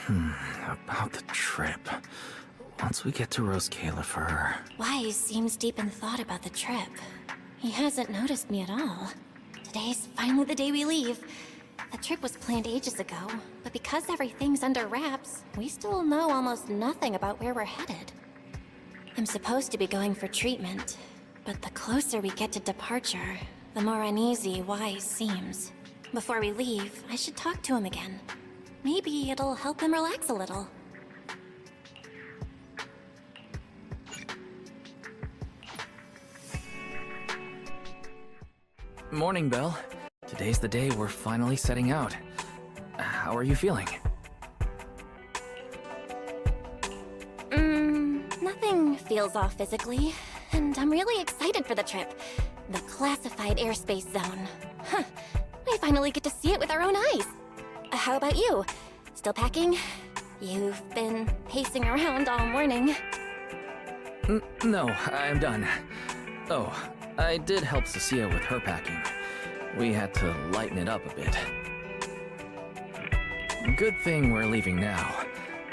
About the trip. Once we get to Roscaelifer... Wise seems deep in thought about the trip. He hasn't noticed me at all. Today's finally the day we leave. The trip was planned ages ago, but because everything's under wraps, we still know almost nothing about where we're headed. I'm supposed to be going for treatment, but the closer we get to departure, the more uneasy Wise seems. Before we leave, I should talk to him again. Maybe it'll help him relax a little. Morning, Belle. Today's the day we're finally setting out. How are you feeling? Nothing feels off physically, and I'm really excited for the trip. The classified airspace zone. Huh. We finally get to see it with our own eyes. How about you? Still packing? You've been pacing around all morning. No, I'm done. Oh, I did help Cecilia with her packing. We had to lighten it up a bit. Good thing we're leaving now.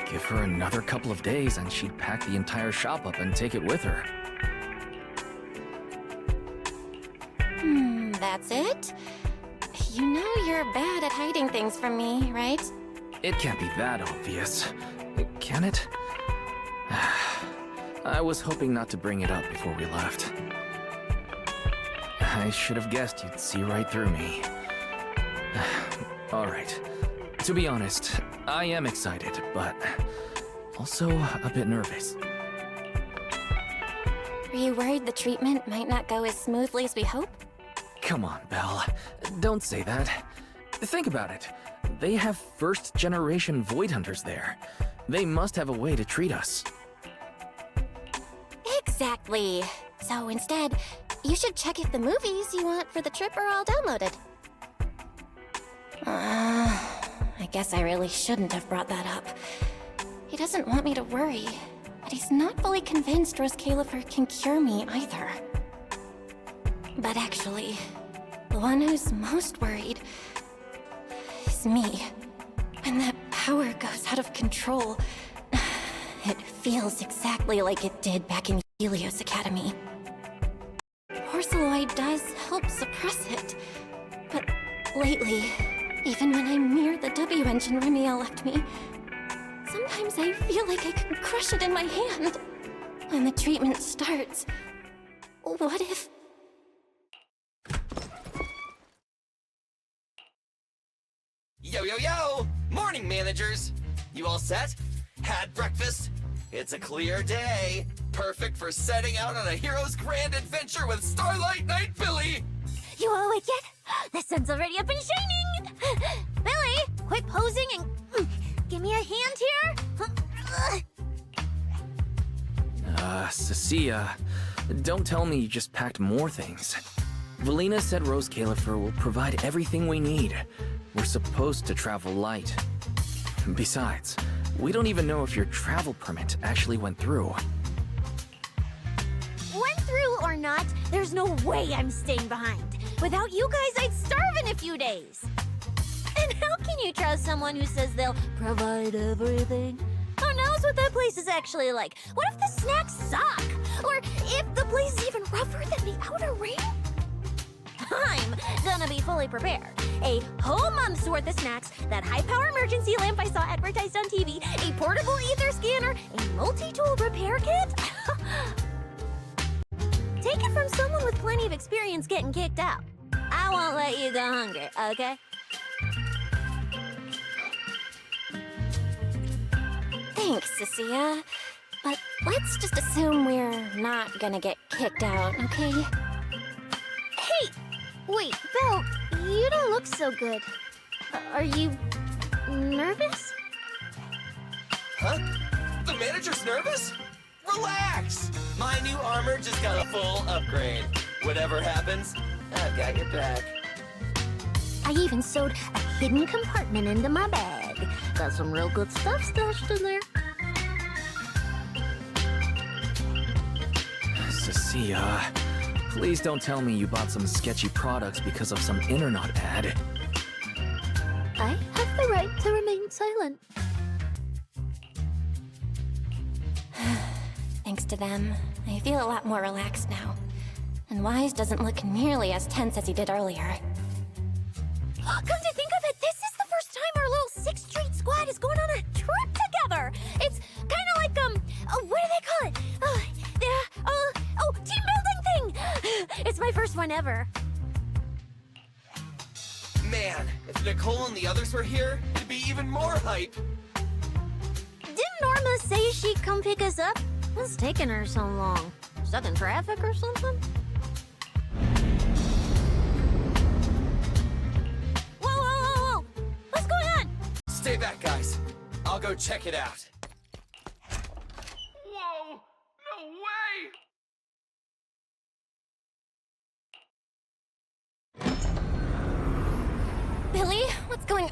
Give her another couple of days and she'd pack the entire shop up and take it with her. That's it? You know you're bad at hiding things from me, right? It can't be that obvious. Can it? I was hoping not to bring it up before we left. I should have guessed you'd see right through me. Alright. To be honest, I am excited, but also a bit nervous. Are you worried the treatment might not go as smoothly as we hope? Come on, Belle. Don't say that. Think about it. They have first-generation Void Hunters there. They must have a way to treat us. Exactly. So instead, you should check if the movies you want for the trip are all downloaded. I guess I really shouldn't have brought that up. He doesn't want me to worry, but he's not fully convinced Roscaelifer can cure me either. But actually, the one who's most worried is me. When that power goes out of control, it feels exactly like it did back in Helios Academy. Porceloid does help suppress it, but lately, even when I'm near the W engine Remielle left me, sometimes I feel like I can crush it in my hand. When the treatment starts, what if... Yo, yo, yo! Morning, managers! You all set? Had breakfast? It's a clear day. Perfect for setting out on a hero's grand adventure with Starlight Knight Billy! You all awake yet? The sun's already up and shining! Billy, quit posing and give me a hand here! Cecilia, don't tell me you just packed more things. Valina said Roscaelifer will provide everything we need. We're supposed to travel light. Besides, we don't even know if your travel permit actually went through. Went through or not, there's no way I'm staying behind. Without you guys, I'd starve in a few days. And how can you trust someone who says they'll provide everything? Who knows what that place is actually like? What if the snacks suck? Or if the place is even rougher than the outer ring? I'm gonna be fully prepared. A whole month's worth of snacks, that high-power emergency lamp I saw advertised on TV, a portable ether scanner, a multi-tool repair kit. Take it from someone with plenty of experience getting kicked out. I won't let you go hungry, okay? Thanks, Cecilia. But let's just assume we're not gonna get kicked out, okay? Hey! Wait, Belle, you don't look so good. Are you nervous? Huh? The manager's nervous? Relax! My new armor just got a full upgrade. Whatever happens, I've got your back. I even sewed a hidden compartment into my bag. Got some real good stuff stashed in there. Cecilia, please don't tell me you bought some sketchy products because of some internet ad. I have the right to remain silent. Thanks to them, I feel a lot more relaxed now. And Wise doesn't look nearly as tense as he did earlier. Come to think of it, this is the first time our little 6th Street squad is going on a trip together. It's kind of like, what do they call it? Team building thing. It's my first one ever. Man, if Nicole and the others were here, it'd be even more hype. Didn't Norma say she'd come pick us up? What's taking her so long? Stuck in traffic or something? Whoa! What's going on? Stay back, guys. I'll go check it out. Whoa! No way! Billy, what's going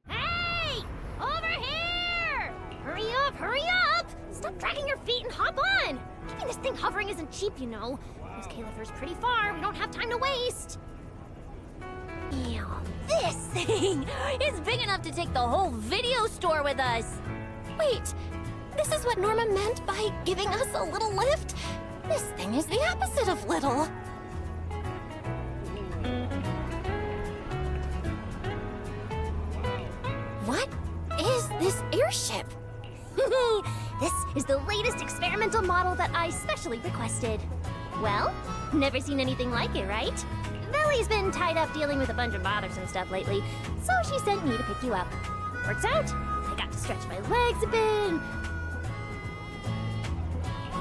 Hey! Over here! Hurry up! Stop dragging your feet and hop on! Keeping this thing hovering isn't cheap, you know. Roscaelifer's pretty far. We don't have time to waste. Damn, this thing is big enough to take the whole video store with us. Wait, this is what Norma meant by giving us a little lift? This thing is the opposite of little. What is this airship? This is the latest experimental model that I specially requested. Well, never seen anything like it, right? Lily's been tied up dealing with a bunch of bothersome stuff lately, so she sent me to pick you up. Works out. I got to stretch my legs a bit.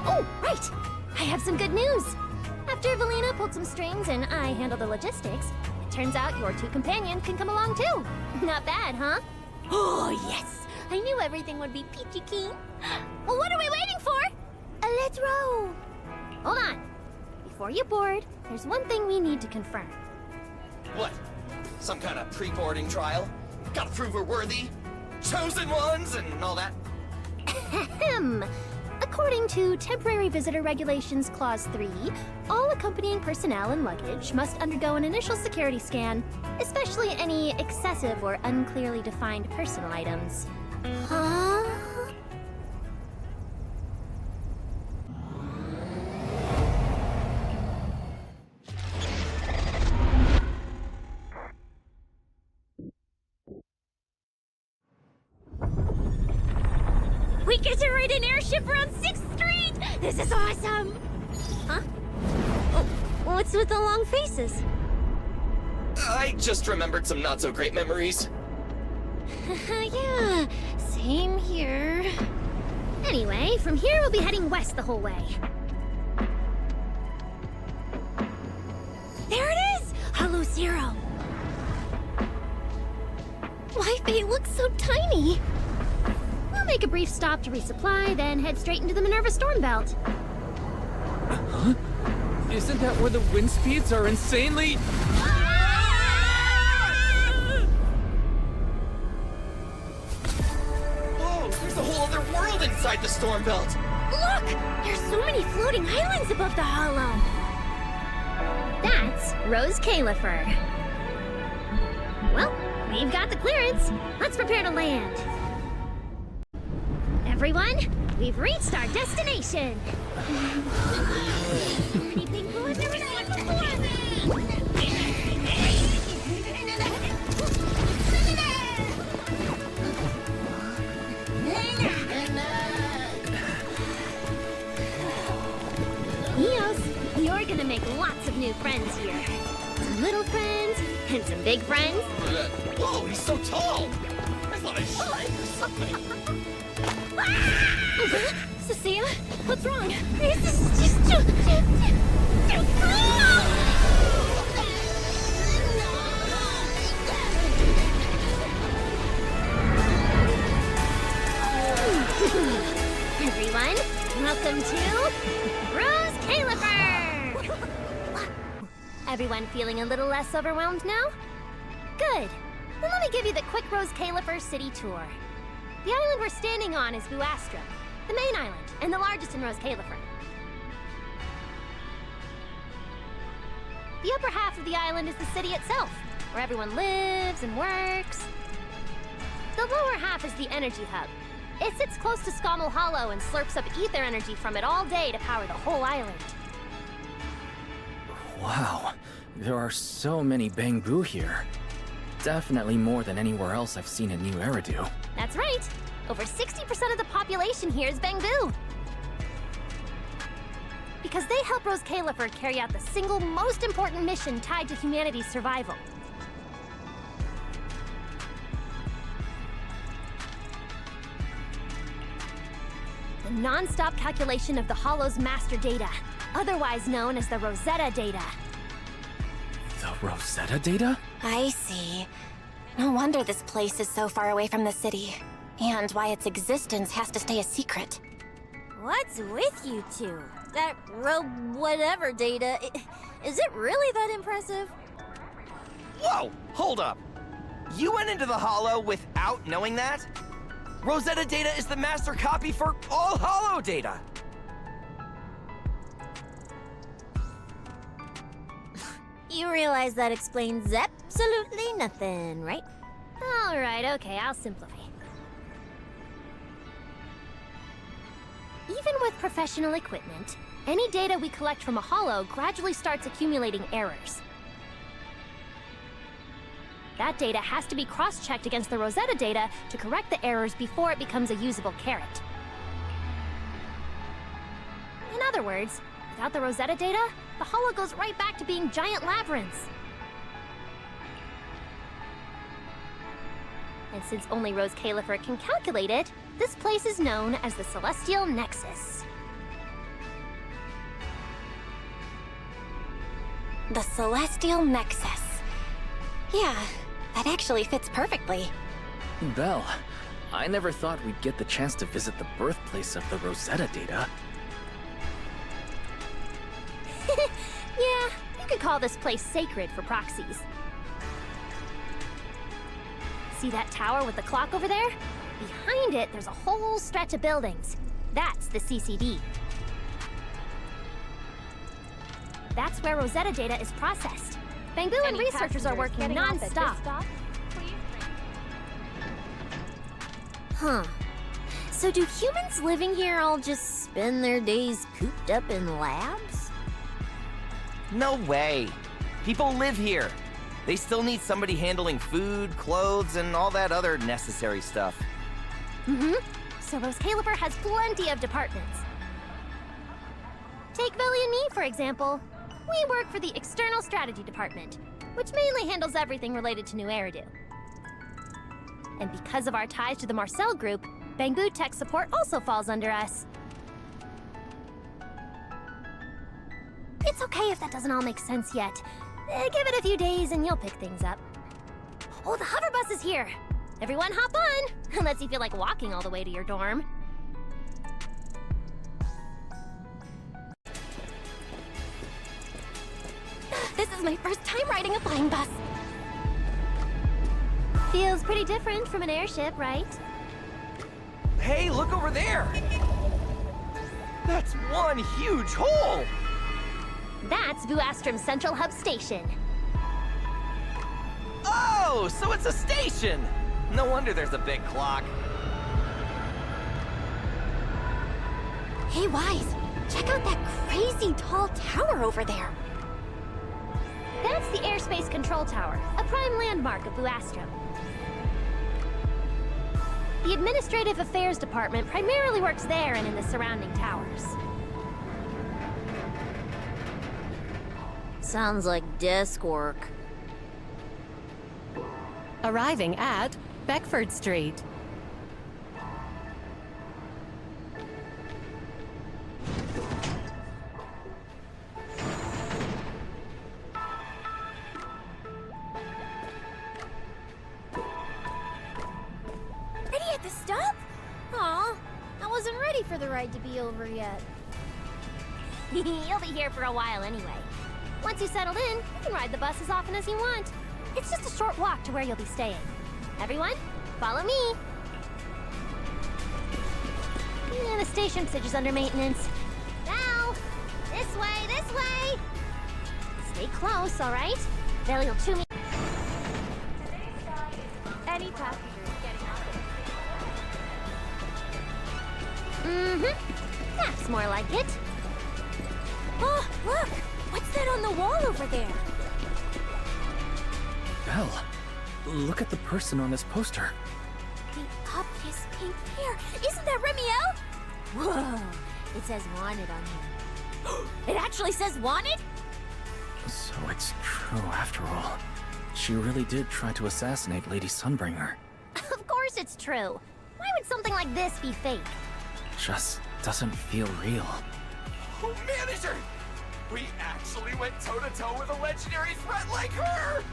Oh, right! I have some good news. After Valina pulled some strings and I handled the logistics, it turns out your 2 companions can come along too. Not bad, huh? Oh, yes! I knew everything would be peachy keen. Well, what are we waiting for? Let's roll. Hold on. Before you board, there's one thing we need to confirm. What? Some kind of pre-boarding trial? Gotta prove we're worthy? Chosen ones and all that? Ahem. According to Temporary Visitor Regulations Clause 3, all accompanying personnel and luggage must undergo an initial security scan, especially any excessive or unclearly defined personal items. Huh? We get to ride an airship around 6th Street! This is awesome! Huh? Oh, what's with the long faces? I just remembered some not-so-great memories. Yeah, same here. Anyway, from here we'll be heading west the whole way. There it is! Hollow Zero! Why they look so tiny? We'll make a brief stop to resupply, then head straight into the Minerva Storm Belt. Huh? Isn't that where the wind speeds are insanely... Whoa, there's a whole other world inside the storm belt. Look! There's so many floating islands above the hollow! That's Roscaelifer. Well, we've got the clearance. Let's prepare to land. Everyone, we've reached our destination. Anything cool I've never seen before? Eos, you're gonna make lots of new friends here. Some little friends and some big friends. Whoa, he's so tall! I thought I shrank or something. Cecilia, what's wrong? This is just too cool! Everyone, welcome to Roscaelifer! Everyone feeling a little less overwhelmed now? Good. Then let me give you the quick Roscaelifer city tour. The island we're standing on is Buastra, the main island, and the largest in Roscaelifer. The upper half of the island is the city itself, where everyone lives and works. The lower half is the energy hub. It sits close to Scommel Hollow and slurps up ether energy from it all day to power the whole island. Wow, there are so many Bangbu here. Definitely more than anywhere else I've seen in New Eridu. That's right. Over 60% of the population here is Bangbu. Because they help Roscaelifer carry out the single most important mission tied to humanity's survival. The non-stop calculation of the Hollow's master data, otherwise known as the Rosetta data. The Rosetta data? I see. No wonder this place is so far away from the city. And why its existence has to stay a secret. What's with you two? That whatever data, is it really that impressive? Whoa, hold up. You went into the Hollow without knowing that? Rosetta data is the master copy for all Hollow data. You realize that explains absolutely nothing, right? All right, okay, I'll simplify. Even with professional equipment, any data we collect from a Hollow gradually starts accumulating errors. That data has to be cross-checked against the Rosetta data to correct the errors before it becomes a usable carrot. In other words, without the Rosetta data, the Hollow goes right back to being giant labyrinths. And since only Roscaelifer can calculate it, this place is known as the Celestial Nexus. The Celestial Nexus. Yeah, that actually fits perfectly. Belle, I never thought we'd get the chance to visit the birthplace of the Rosetta data. Yeah, you could call this place sacred for proxies. See that tower with the clock over there? Behind it, there's a whole stretch of buildings. That's the CCD. That's where Rosetta data is processed. Bangbu and researchers are working non-stop. Huh. So do humans living here all just spend their days cooped up in labs? No way. People live here. They still need somebody handling food, clothes, and all that other necessary stuff. So Roscaelifer has plenty of departments. Take Velly and me, for example. We work for the External Strategy Department, which mainly handles everything related to New Eridu. And because of our ties to the Marcel Group, Bangbu Tech Support also falls under us. It's okay if that doesn't all make sense yet. Give it a few days and you'll pick things up. Oh, the hover bus is here! Everyone hop on! Unless you feel like walking all the way to your dorm. This is my first time riding a flying bus. Feels pretty different from an airship, right? Hey, look over there! That's one huge hole! That's Vuastrum's Central Hub Station. Oh, so it's a station! No wonder there's a big clock. Hey, Wise, check out that crazy tall tower over there. That's the Airspace Control Tower, a prime landmark of Vuastrum. The Administrative Affairs Department primarily works there and in the surrounding towers. Sounds like desk work. Arriving at Beckford Street. Ready at the stop? Aw, I wasn't ready for the ride to be over yet. You'll be here for a while anyway. Once you settled in, you can ride the bus as often as you want. It's just a short walk to where you'll be staying. Everyone, follow me. Yeah, the station bridge is under maintenance. Now, this way, this way. Stay close, all right? Belly will chew me. Any passengers getting off Mm-hmm. That's more like it. Oh, look! What's that on the wall over there? Belle, look at the person on this poster. The obvious pink hair. Isn't that Remielle? Whoa! It says wanted on here. It actually says wanted? So it's true after all. She really did try to assassinate Lady Sunbringer. Of course it's true. Why would something like this be fake? Just doesn't feel real. Oh, manager! We actually went toe-to-toe with a legendary threat like her!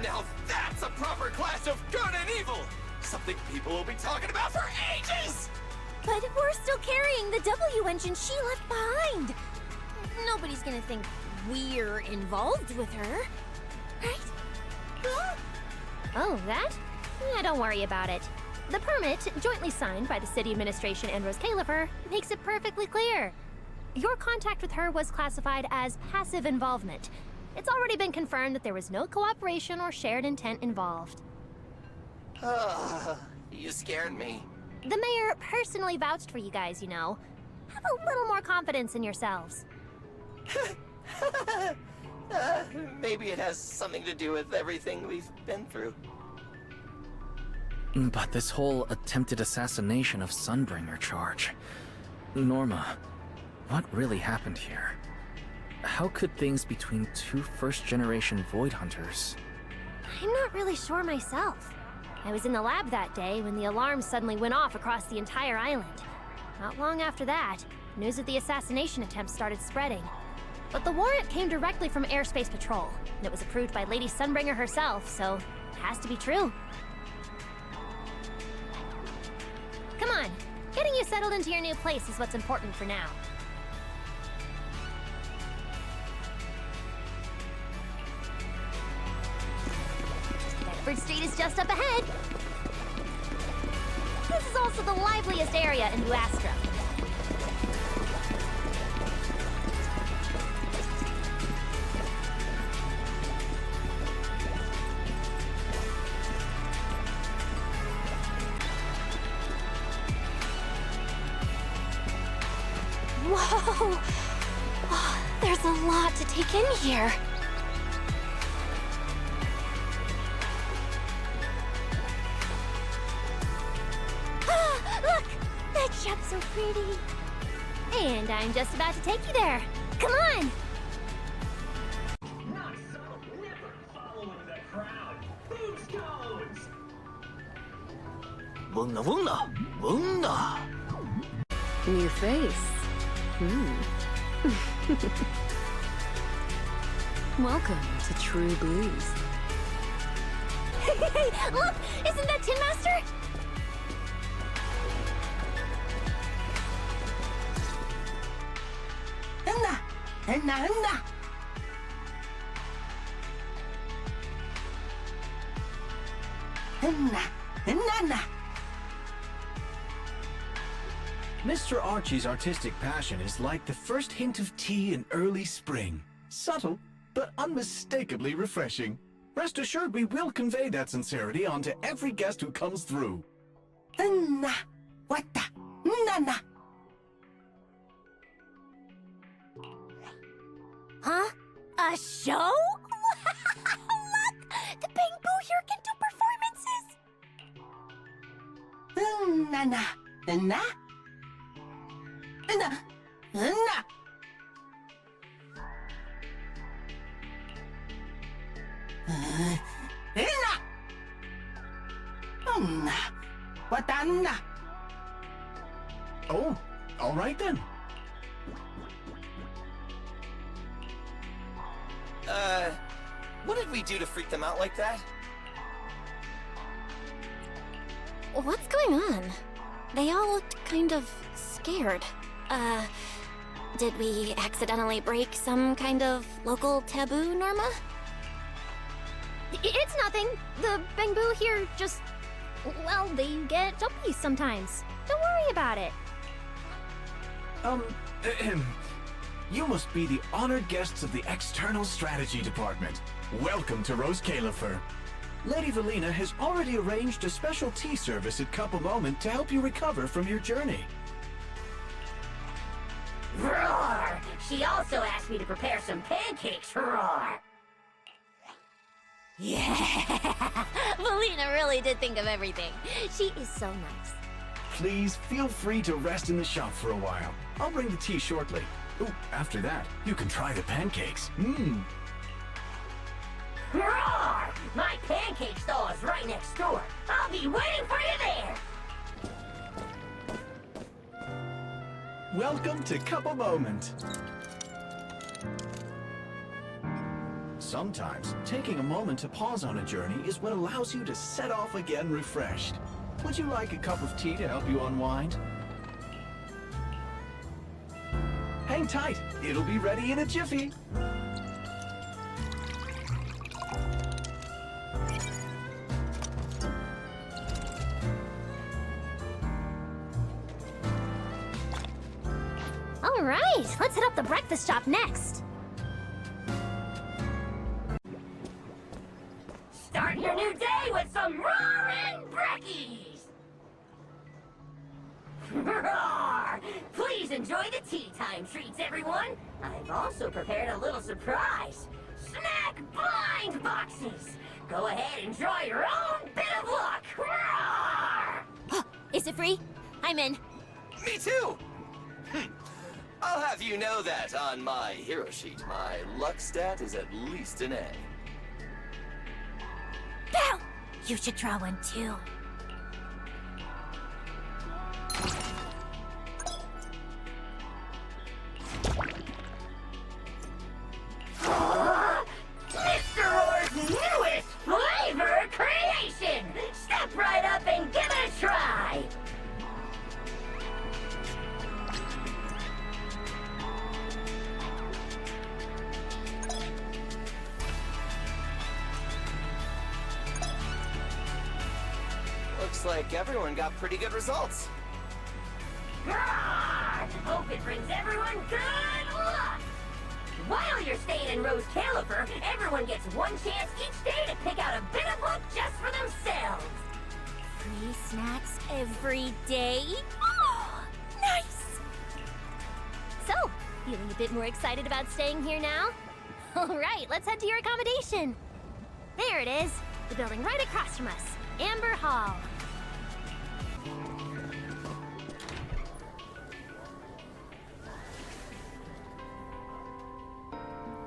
Now that's a proper clash of good and evil! Something people will be talking about for ages! But we're still carrying the W engine she left behind. Nobody's gonna think we're involved with her, right? Oh, that? Yeah, don't worry about it. The permit, jointly signed by the city administration and Roscaelifer, makes it perfectly clear. Your contact with her was classified as passive involvement. It's already been confirmed that there was no cooperation or shared intent involved. You scared me. The mayor personally vouched for you guys, you know. Have a little more confidence in yourselves. Maybe it has something to do with everything we've been through. But this whole attempted assassination of Sunbringer charge... Norma, what really happened here? How could things between two first-generation Void Hunters... I'm not really sure myself. I was in the lab that day when the alarm suddenly went off across the entire island. Not long after that, news of the assassination attempt started spreading. But the warrant came directly from Airspace Patrol, and it was approved by Lady Sunbringer herself, so it has to be true. Come on, getting you settled into your new place is what's important for now. Bedford Street is just up ahead. This is also the liveliest area in New Astra. Whoa! Oh, there's a lot to take in here. Look! That shop's so pretty. And I'm just about to take you there. Come on! Not so, never following the crowd. Boom stones! Wunda wunda! Wunda! New face. Welcome to True Blues. Hey, look! Isn't that Tin Master? Henna! Henna! Henna! Henna! Henna! Mr. Archie's artistic passion is like the first hint of tea in early spring. Subtle, but unmistakably refreshing. Rest assured we will convey that sincerity onto every guest who comes through. Henna! Wata! Nana! Huh? A show? Look! The Bamboo here can do performances! Nana! Henna! Henna! Henna! Henna! Henna! Watanna! Oh, all right then. What did we do to freak them out like that? What's going on? They all looked kind of scared. Did we accidentally break some kind of local taboo, Norma? It's nothing. The Bamboo here just... well, they get jumpy sometimes. Don't worry about it. You must be the honored guests of the External Strategy Department. Welcome to Roscaelifer. Lady Valina has already arranged a special tea service at Cup a Moment to help you recover from your journey. Roar! She also asked me to prepare some pancakes, roar! Yeah! Valina really did think of everything. She is so nice. Please feel free to rest in the shop for a while. I'll bring the tea shortly. Ooh, after that, you can try the pancakes. Roar! My pancake stall is right next door. I'll be waiting for you there! Welcome to Cup a Moment. Sometimes, taking a moment to pause on a journey is what allows you to set off again refreshed. Would you like a cup of tea to help you unwind? Hang tight, it'll be ready in a jiffy. All right, let's hit up the breakfast shop next. Start your new day with some roaring brekkies! Roar! Please enjoy the tea time treats, everyone! I've also prepared a little surprise. Snack blind boxes! Go ahead and draw your own bit of luck! Roar! Is it free? I'm in. Me too! I'll have you know that on my hero sheet, my luck stat is at least an A. Bow! You should draw one too. Mr. Roar's newest flavor creation! Step right up and give it a try! Looks like everyone got pretty good results. Roar! Hope it brings everyone good luck! While you're staying in Roscaelifer, everyone gets one chance each day to pick out a bit of luck just for themselves! Free snacks every day? Oh, nice! So, feeling a bit more excited about staying here now? All right, let's head to your accommodation. There it is, the building right across from us, Amber Hall.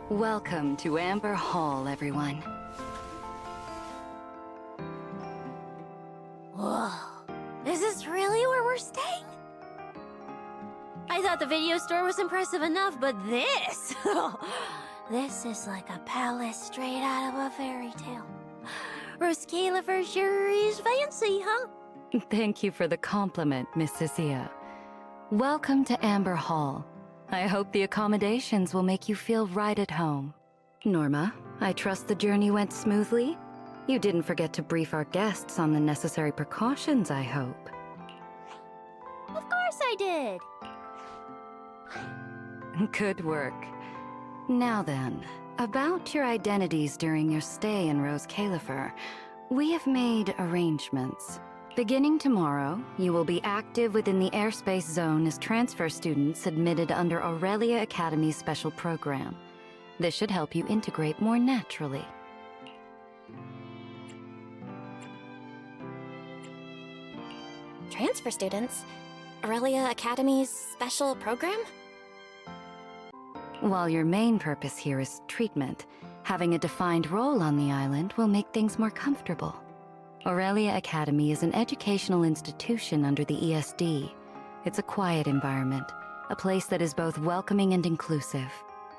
Welcome to Amber Hall, everyone. Whoa. Is this really where we're staying? I thought the video store was impressive enough, but this... this is like a palace straight out of a fairy tale. Roscaelifer sure is fancy, huh? Thank you for the compliment, Miss Cecilia. Welcome to Amber Hall. I hope the accommodations will make you feel right at home. Norma, I trust the journey went smoothly? You didn't forget to brief our guests on the necessary precautions, I hope. Of course I did. Good work. Now then, about your identities during your stay in Roscaelifer, we have made arrangements. Beginning tomorrow, you will be active within the airspace zone as transfer students admitted under Aurelia Academy's special program. This should help you integrate more naturally. Transfer students? Aurelia Academy's special program? While your main purpose here is treatment, having a defined role on the island will make things more comfortable. Aurelia Academy is an educational institution under the ESD. It's a quiet environment, a place that is both welcoming and inclusive.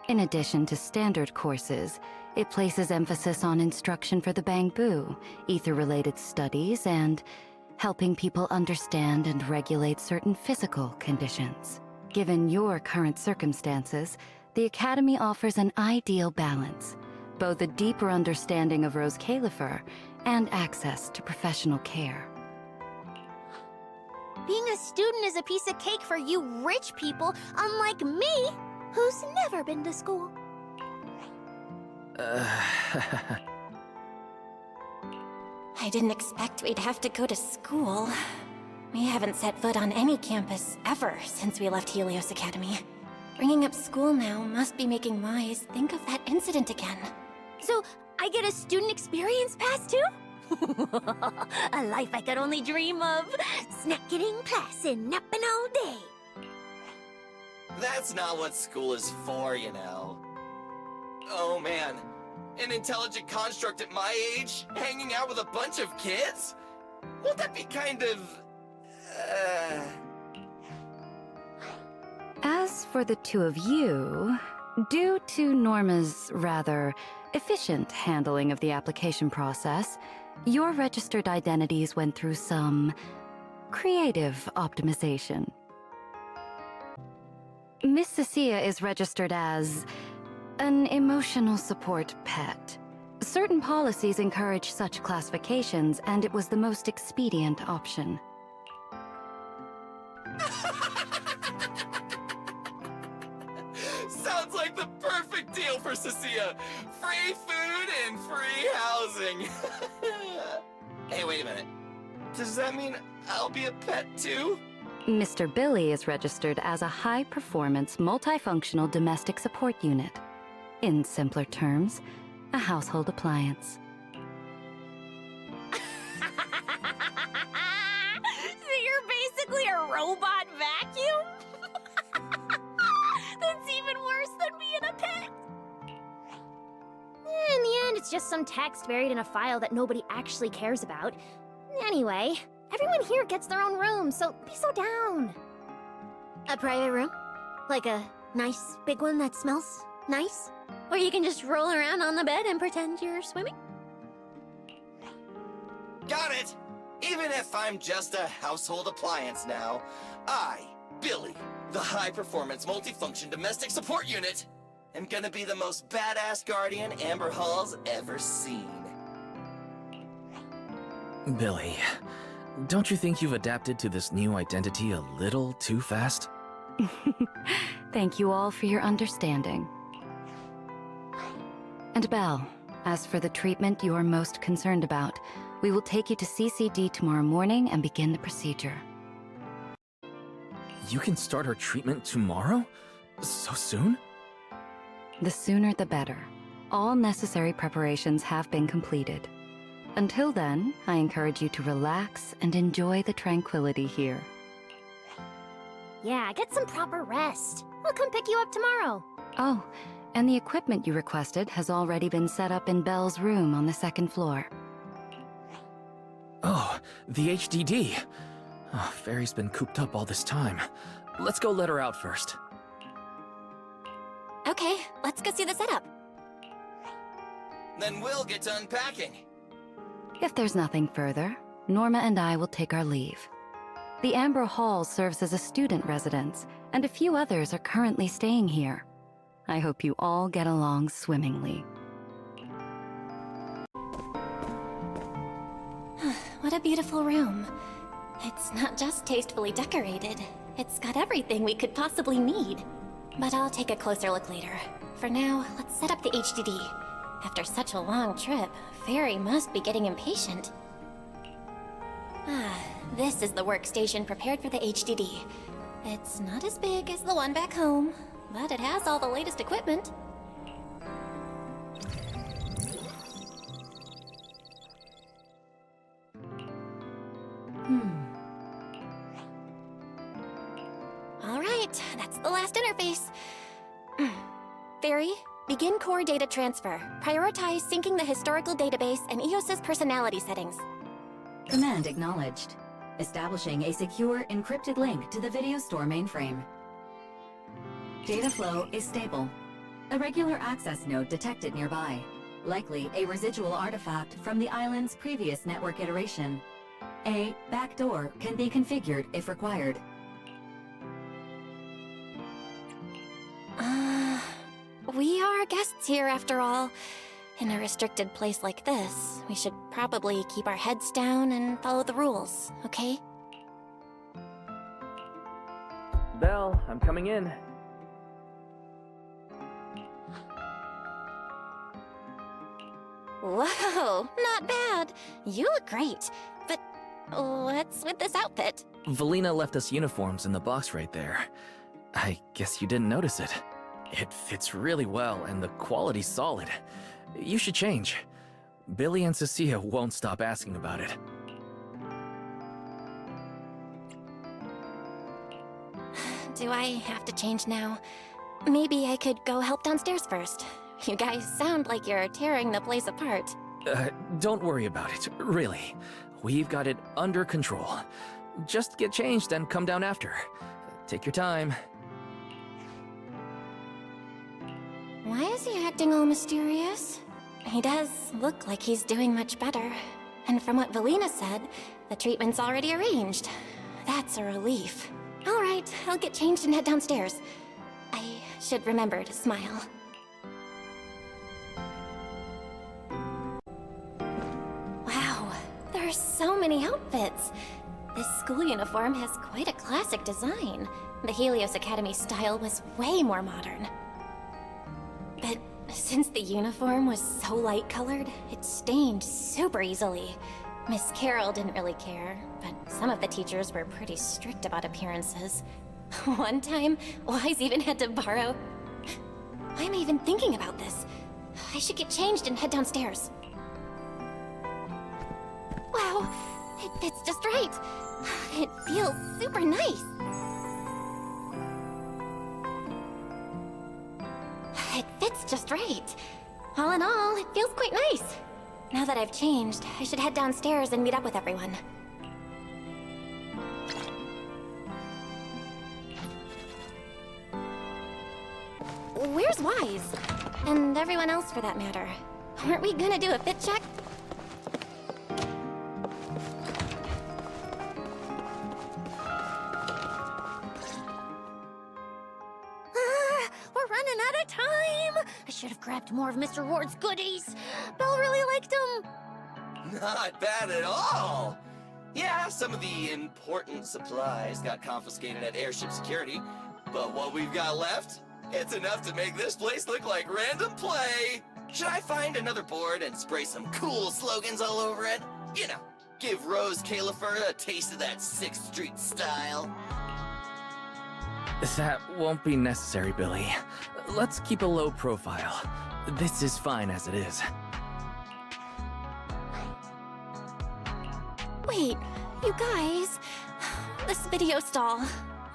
In addition to standard courses, it places emphasis on instruction for the Bangbu, ether-related studies, and helping people understand and regulate certain physical conditions. Given your current circumstances, the Academy offers an ideal balance, both a deeper understanding of Roscaelifer and access to professional care. Being a student is a piece of cake for you rich people, unlike me, who's never been to school. I didn't expect we'd have to go to school. We haven't set foot on any campus ever since we left Helios Academy. Bringing up school now must be making Wise think of that incident again. So, I get a student experience pass too? A life I could only dream of. Snacking in class and napping all day. That's not what school is for, you know. Oh man, an intelligent construct at my age, hanging out with a bunch of kids? Won't that be kind of... As for the two of you, due to Norma's rather efficient handling of the application process, your registered identities went through some creative optimization. Miss Cecilia is registered as an emotional support pet. Certain policies encourage such classifications, and it was the most expedient option. Sounds like the perfect deal for Cecilia. Free food and free housing. Hey, wait a minute. Does that mean I'll be a pet too? Mr. Billy is registered as a high-performance, multifunctional domestic support unit. In simpler terms, a household appliance. So you're basically a robot vacuum? That's even worse than being a pet. In the end, it's just some text buried in a file that nobody actually cares about. Anyway, everyone here gets their own room, so be so down. A private room? Like a nice big one that smells nice? Or you can just roll around on the bed and pretend you're swimming? Got it! Even if I'm just a household appliance now, I, Billy, the high-performance multifunction domestic support unit, am gonna be the most badass guardian Amber Hall's ever seen. Billy, don't you think you've adapted to this new identity a little too fast? Thank you all for your understanding. And Belle, as for the treatment you are most concerned about, we will take you to CCD tomorrow morning and begin the procedure. You can start her treatment tomorrow? So soon? The sooner the better. All necessary preparations have been completed. Until then, I encourage you to relax and enjoy the tranquility here. Yeah, get some proper rest. I'll come pick you up tomorrow. Oh, and the equipment you requested has already been set up in Belle's room on the second floor. Oh, the HDD. Oh, Fairy's been cooped up all this time. Let's go let her out first. Okay, let's go see the setup. Then we'll get to unpacking. If there's nothing further, Norma and I will take our leave. The Amber Hall serves as a student residence, and a few others are currently staying here. I hope you all get along swimmingly. What a beautiful room. It's not just tastefully decorated, it's got everything we could possibly need. But I'll take a closer look later. For now, let's set up the HDD. After such a long trip, Fairy must be getting impatient. This is the workstation prepared for the HDD. It's not as big as the one back home, but it has all the latest equipment. Alright, that's the last interface. Fairy, begin core data transfer. Prioritize syncing the historical database and EOS's personality settings. Command acknowledged. Establishing a secure, encrypted link to the video store mainframe. Data flow is stable. A regular access node detected nearby. Likely a residual artifact from the island's previous network iteration. A backdoor can be configured if required. We are guests here after all. In a restricted place like this, we should probably keep our heads down and follow the rules, okay? Belle, I'm coming in. Whoa, not bad. You look great. But what's with this outfit? Valina left us uniforms in the box right there. I guess you didn't notice it. It fits really well and the quality's solid. You should change. Billy and Cecilia won't stop asking about it. Do I have to change now? Maybe I could go help downstairs first. You guys sound like you're tearing the place apart. Don't worry about it, really. We've got it under control. Just get changed and come down after. Take your time. Why is he acting all mysterious? He does look like he's doing much better. And from what Valina said, the treatment's already arranged. That's a relief. All right, I'll get changed and head downstairs. I should remember to smile. Wow, there are so many outfits. This school uniform has quite a classic design. The Helios Academy style was way more modern. But since the uniform was so light-colored, it stained super easily. Miss Carroll didn't really care, but some of the teachers were pretty strict about appearances. One time, Wise even had to borrow... Why am I even thinking about this? I should get changed and head downstairs. Wow, it fits just right. It feels super nice. It fits just right. All in all, it feels quite nice. Now that I've changed, I should head downstairs and meet up with everyone. Where's Wise? And everyone else for that matter. Weren't we gonna do a fit check? We're running out of time! I should have grabbed more of Mr. Ward's goodies. Belle really liked them. Not bad at all! Yeah, some of the important supplies got confiscated at airship security, but what we've got left, it's enough to make this place look like random play! Should I find another board and spray some cool slogans all over it? You know, give Roscaelifer a taste of that 6th Street style. That won't be necessary, Billy. Let's keep a low profile. This is fine as it is. Wait, you guys. This video stall.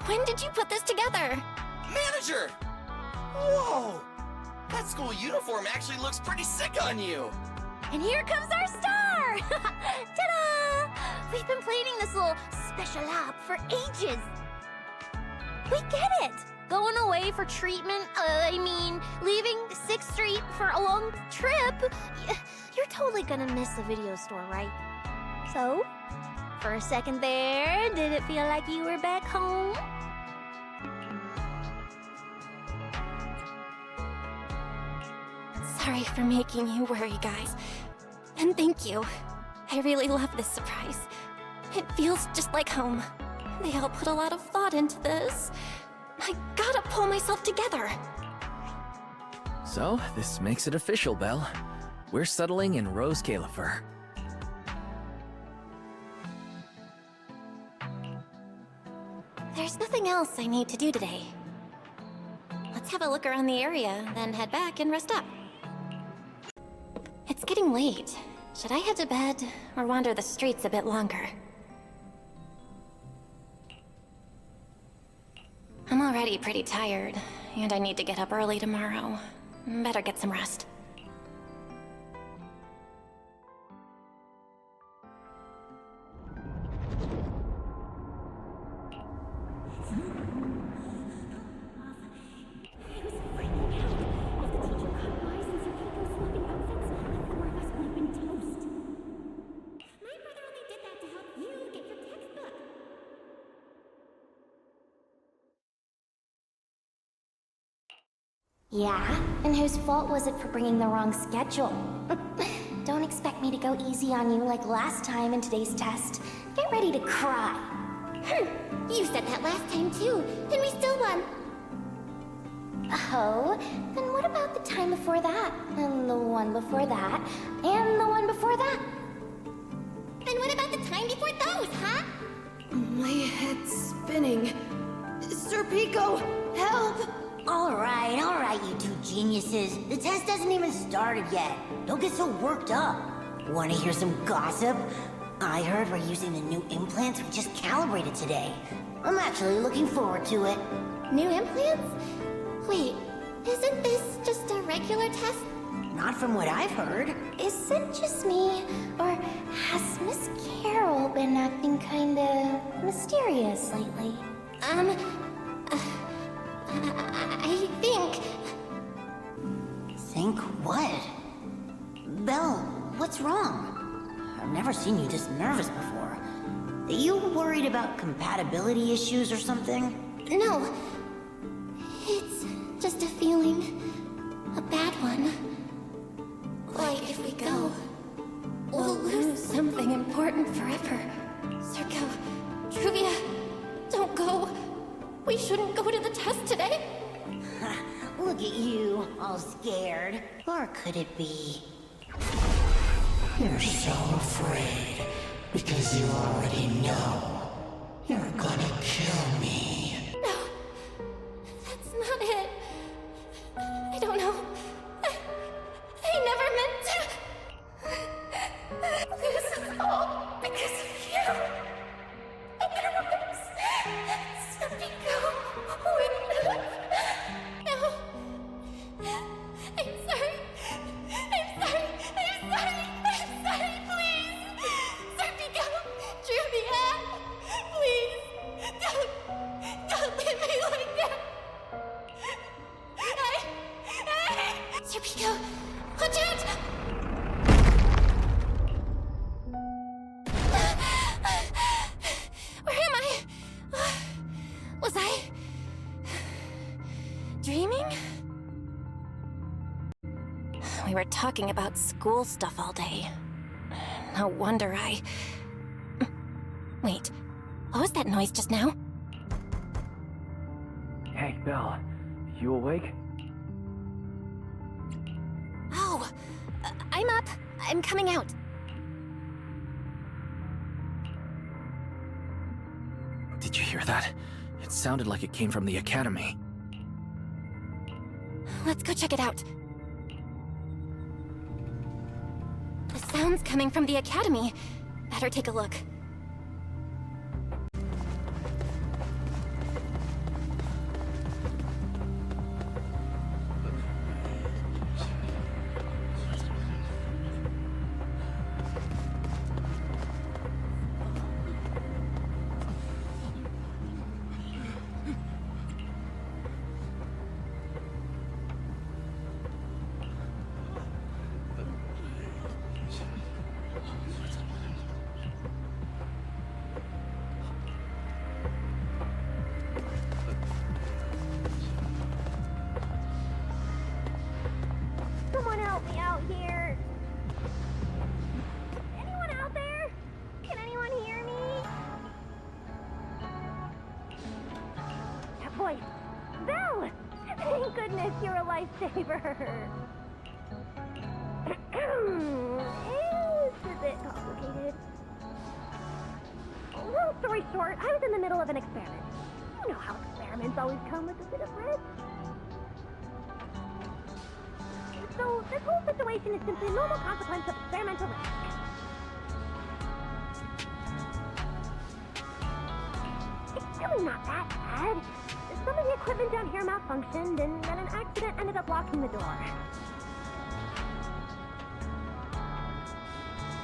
When did you put this together? Manager! Whoa! That school uniform actually looks pretty sick on you! And here comes our star! Ta-da! We've been planning this little special op for ages. We get it! Going away for treatment, leaving 6th Street for a long trip. You're totally gonna miss the video store, right? So, for a second there, did it feel like you were back home? Sorry for making you worry, guys. And thank you. I really love this surprise. It feels just like home. They all put a lot of thought into this. I gotta pull myself together. So, this makes it official, Belle. We're settling in Roscaelifer. There's nothing else I need to do today. Let's have a look around the area, then head back and rest up. It's getting late. Should I head to bed or wander the streets a bit longer? I'm already pretty tired, and I need to get up early tomorrow. Better get some rest. Yeah? And whose fault was it for bringing the wrong schedule? Don't expect me to go easy on you like last time in today's test. Get ready to cry. You said that last time too, and we still won. Oh, then what about the time before that? And the one before that? And the one before that? And what about the time before those, huh? My head's spinning. Sir Pico, All right, you two geniuses. The test hasn't even started yet. Don't get so worked up. Want to hear some gossip? I heard we're using the new implants we just calibrated today. I'm actually looking forward to it. New implants? Wait, isn't this just a regular test? Not from what I've heard. Is it just me, or has Miss Carol been acting kinda mysterious lately? I think... Think what? Belle, what's wrong? I've never seen you this nervous before. Are you worried about compatibility issues or something? No. It's just a feeling. A bad one. Like if we go, we'll lose something important forever. Serco, Truvia, don't go. We shouldn't go to the test today. Look at you, all scared. Or could it be? You're so afraid because you already know you're gonna kill me. No, that's not it. I don't know. I never meant to. This is all because of you. Otherwise, Serpico wouldn't have. No. I'm sorry. Please. Serpico, Truvia, please. Don't leave me like that. Serpico, watch out! Where am I? Was I dreaming? We were talking about school stuff all day. No wonder I... Wait, what was that noise just now? Hey, Belle. You awake? Oh, I'm up. I'm coming out. Did you hear that? It sounded like it came from the academy. Let's go check it out. The sound's coming from the academy. Better take a look. Someone help me out here. Anyone out there? Can anyone hear me? That voice. Belle! Thank goodness you're a lifesaver. It's a bit complicated. Long story short, I was in the middle of an experiment. You know how experiments always come with a bit of risk. So, this whole situation is simply a normal consequence of experimental risk. It's really not that bad. Some of the equipment down here malfunctioned, and then an accident ended up locking the door.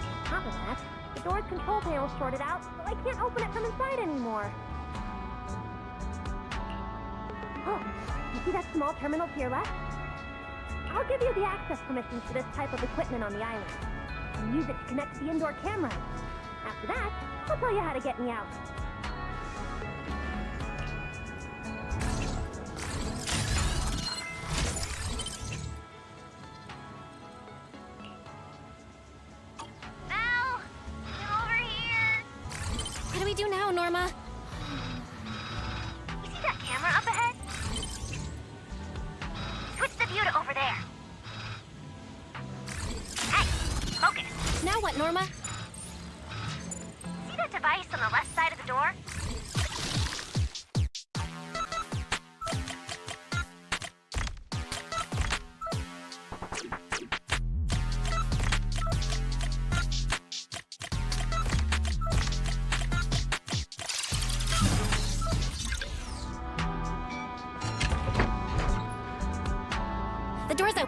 On top of that, the door's control panel's shorted out, so I can't open it from inside anymore. Oh, you see that small terminal to your left? I'll give you the access permissions for this type of equipment on the island. And use it to connect to the indoor cameras. After that, I'll tell you how to get me out. Belle! Get over here! What do we do now, Norma? You see that camera up ahead? Switch the view to over there. Hey, focus. Now what, Norma? See that device on the left side of the door?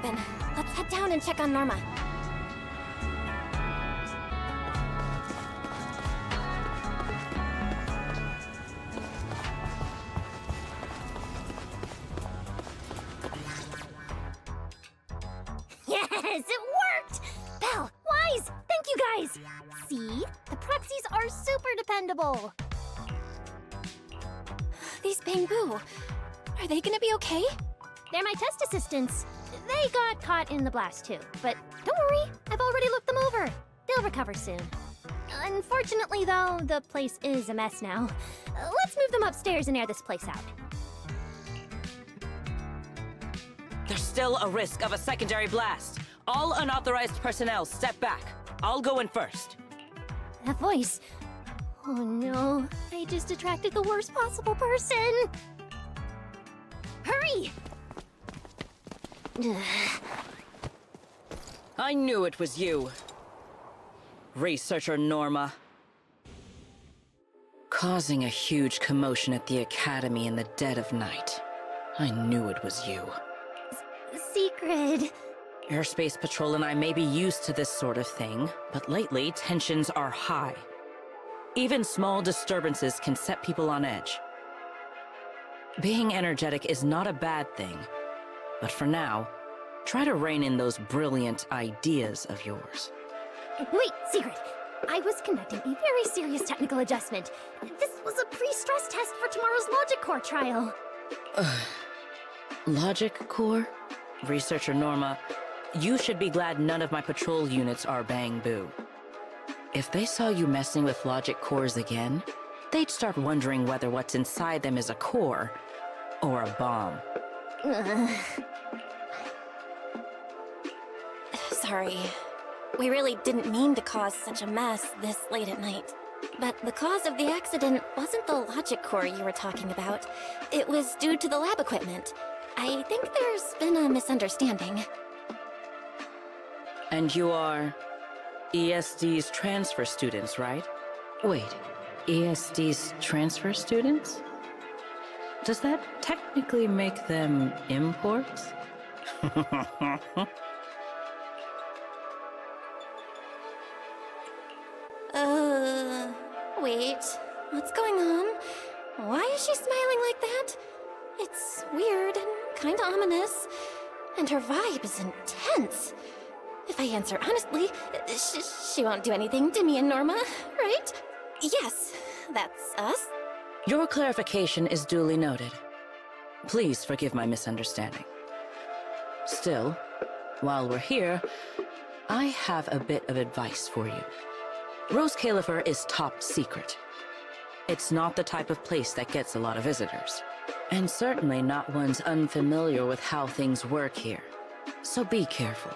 open. Let's head down and check on Norma. Yes, it worked! Belle, Wise, thank you guys! See? The proxies are super dependable. These Bangbu, are they gonna be okay? They're my test assistants. They got caught in the blast too, but don't worry, I've already looked them over. They'll recover soon. Unfortunately, though, the place is a mess now. Let's move them upstairs and air this place out. There's still a risk of a secondary blast. All unauthorized personnel, step back. I'll go in first. That voice. Oh no, I just attracted the worst possible person. Hurry! I knew it was you. Researcher Norma. Causing a huge commotion at the Academy in the dead of night. I knew it was you. Secret. Airspace Patrol and I may be used to this sort of thing, but lately tensions are high. Even small disturbances can set people on edge. Being energetic is not a bad thing, but for now, try to rein in those brilliant ideas of yours. Wait, Secret. I was conducting a very serious technical adjustment. This was a pre-stress test for tomorrow's Logic Core trial. Logic Core? Researcher Norma, you should be glad none of my patrol units are Bangbu. If they saw you messing with Logic Cores again, they'd start wondering whether what's inside them is a core or a bomb. Sorry. We really didn't mean to cause such a mess this late at night. But the cause of the accident wasn't the logic core you were talking about. It was due to the lab equipment. I think there's been a misunderstanding. And you are ESD's transfer students, right? Wait, ESD's transfer students? Does that technically make them imports? Wait. What's going on? Why is she smiling like that? It's weird and kinda ominous. And her vibe is intense. If I answer honestly, she won't do anything to me and Norma, right? Yes, that's us. Your clarification is duly noted. Please forgive my misunderstanding. Still, while we're here, I have a bit of advice for you. Roscaelifer is top secret. It's not the type of place that gets a lot of visitors, and certainly not ones unfamiliar with how things work here. So be careful.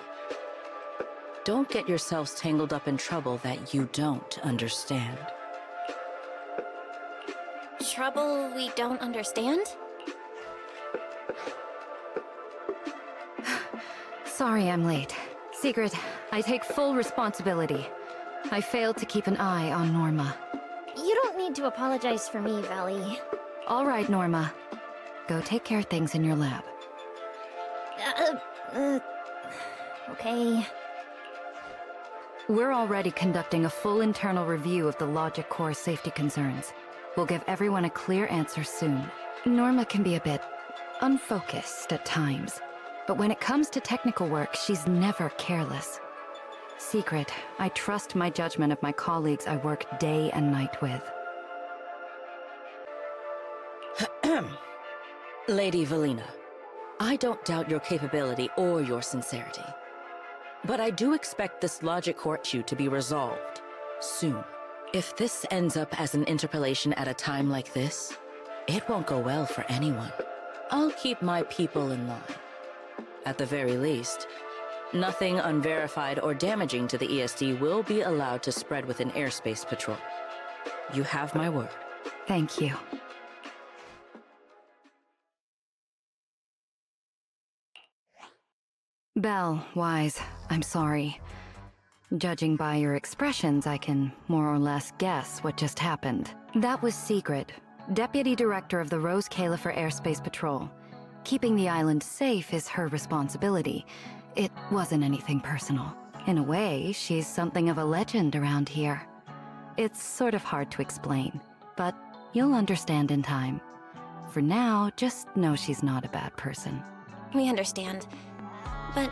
Don't get yourselves tangled up in trouble that you don't understand. Trouble we don't understand? Sorry I'm late. Secret, I take full responsibility. I failed to keep an eye on Norma. You don't need to apologize for me, Valley. All right, Norma. Go take care of things in your lab. Okay. We're already conducting a full internal review of the Logic Core safety concerns. We'll give everyone a clear answer soon. Norma can be a bit unfocused at times, but when it comes to technical work, she's never careless. Secret, I trust my judgment of my colleagues I work day and night with. Lady Valina, I don't doubt your capability or your sincerity. But I do expect this Logic Core issue to be resolved soon. If this ends up as an interpolation at a time like this, it won't go well for anyone. I'll keep my people in line. At the very least, nothing unverified or damaging to the ESD will be allowed to spread within Airspace Patrol. You have my word. Thank you. Belle, Wise, I'm sorry. Judging by your expressions, I can more or less guess what just happened. That was Secret, Deputy Director of the Roscaelifer Airspace Patrol. Keeping the island safe is her responsibility, it wasn't anything personal. In a way, she's something of a legend around here. It's sort of hard to explain, but you'll understand in time. For now, just know she's not a bad person. We understand. But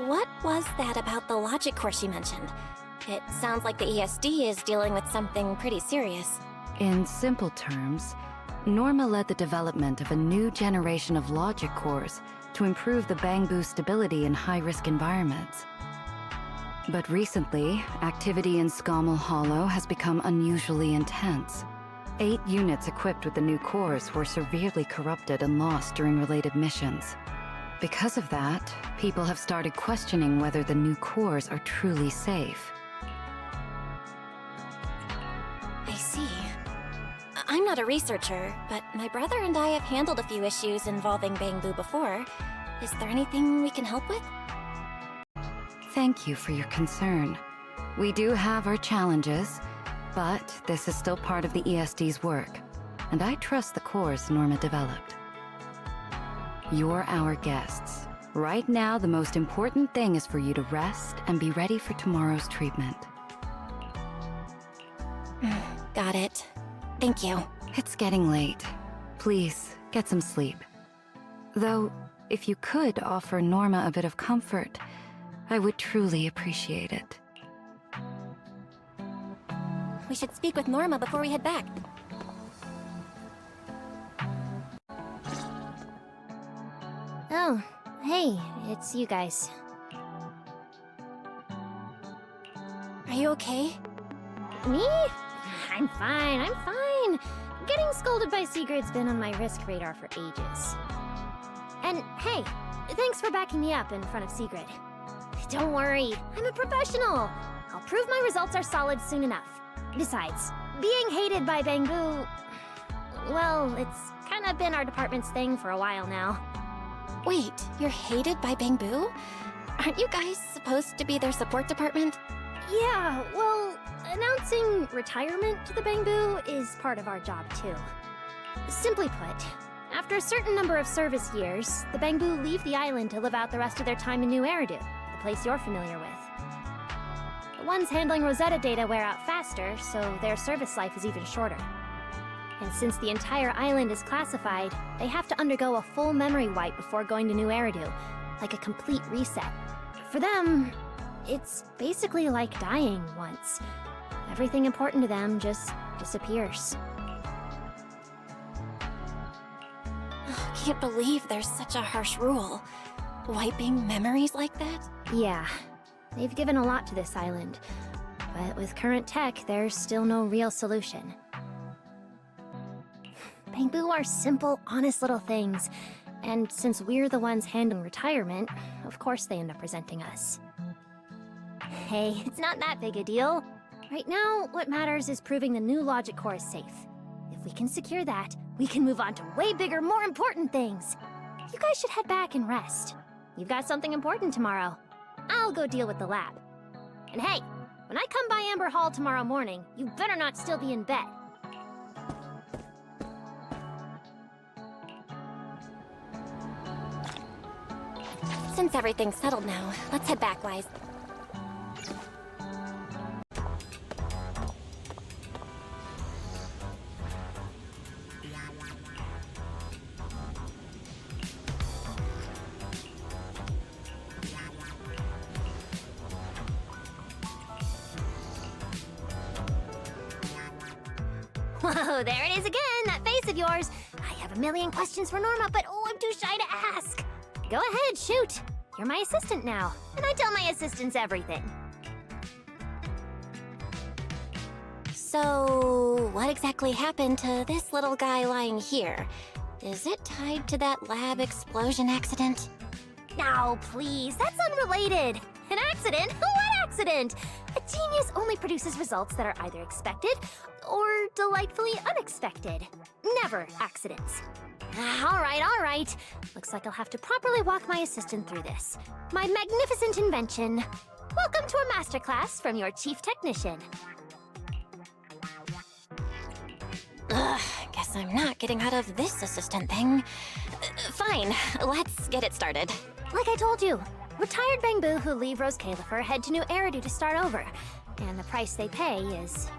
what was that about the logic course you mentioned? It sounds like the ESD is dealing with something pretty serious. In simple terms, Norma led the development of a new generation of logic cores to improve the Bangbu stability in high-risk environments. But recently, activity in Scommel Hollow has become unusually intense. 8 units equipped with the new cores were severely corrupted and lost during related missions. Because of that, people have started questioning whether the new cores are truly safe. I see. I'm not a researcher, but my brother and I have handled a few issues involving Bangbu before. Is there anything we can help with? Thank you for your concern. We do have our challenges, but this is still part of the ESD's work, and I trust the cores Norma developed. You're our guests. Right now, the most important thing is for you to rest and be ready for tomorrow's treatment. Got it. Thank you. It's getting late. Please, get some sleep. Though, if you could offer Norma a bit of comfort, I would truly appreciate it. We should speak with Norma before we head back. Oh, hey, it's you guys. Are you okay? Me? I'm fine. Getting scolded by Sigurd's been on my risk radar for ages. And hey, thanks for backing me up in front of Sigrid. Don't worry, I'm a professional. I'll prove my results are solid soon enough. Besides, being hated by Bangbu... well, it's kind of been our department's thing for a while now. Wait, you're hated by Bangbu? Aren't you guys supposed to be their support department? Yeah, well, announcing retirement to the Bangbu is part of our job too. Simply put, after a certain number of service years, the Bangbu leave the island to live out the rest of their time in New Eridu, the place you're familiar with. The ones handling Rosetta data wear out faster, so their service life is even shorter. And since the entire island is classified, they have to undergo a full memory wipe before going to New Eridu, like a complete reset. For them, it's basically like dying once. Everything important to them just disappears. Can't believe there's such a harsh rule. Wiping memories like that? Yeah, they've given a lot to this island. But with current tech, there's still no real solution. Bangbu are simple, honest little things. And since we're the ones handling retirement, of course they end up resenting us. Hey, it's not that big a deal. Right now, what matters is proving the new logic core is safe. If we can secure that, we can move on to way bigger, more important things. You guys should head back and rest. You've got something important tomorrow. I'll go deal with the lab. And hey, when I come by Amber Hall tomorrow morning, you better not still be in bed. Since everything's settled now, let's head back, Wise. Whoa, there it is again, that face of yours. I have a million questions for Norma, but oh, I'm too shy to ask. Go ahead, shoot. You're my assistant now, and I tell my assistants everything. So, what exactly happened to this little guy lying here? Is it tied to that lab explosion accident? No, please, that's unrelated. An accident? What accident? A genius only produces results that are either expected or delightfully unexpected. Never accidents. All right. Looks like I'll have to properly walk my assistant through this. My magnificent invention. Welcome to a masterclass from your chief technician. Ugh, guess I'm not getting out of this assistant thing. Fine, let's get it started. Like I told you, Retired Bangbu who leave Roscaelifer head to New Eridu to start over, and the price they pay is...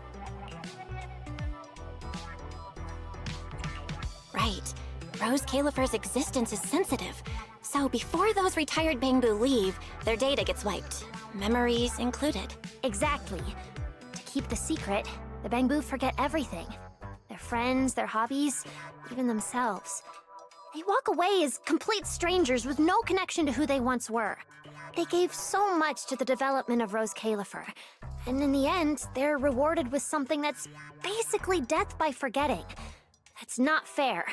Right. Roscaelifer's existence is sensitive, so before those retired Bangbu leave, their data gets wiped, memories included. Exactly. To keep the secret, the Bangbu forget everything. Their friends, their hobbies, even themselves. They walk away as complete strangers with no connection to who they once were. They gave so much to the development of Roscaelifer, and in the end, they're rewarded with something that's basically death by forgetting. That's not fair.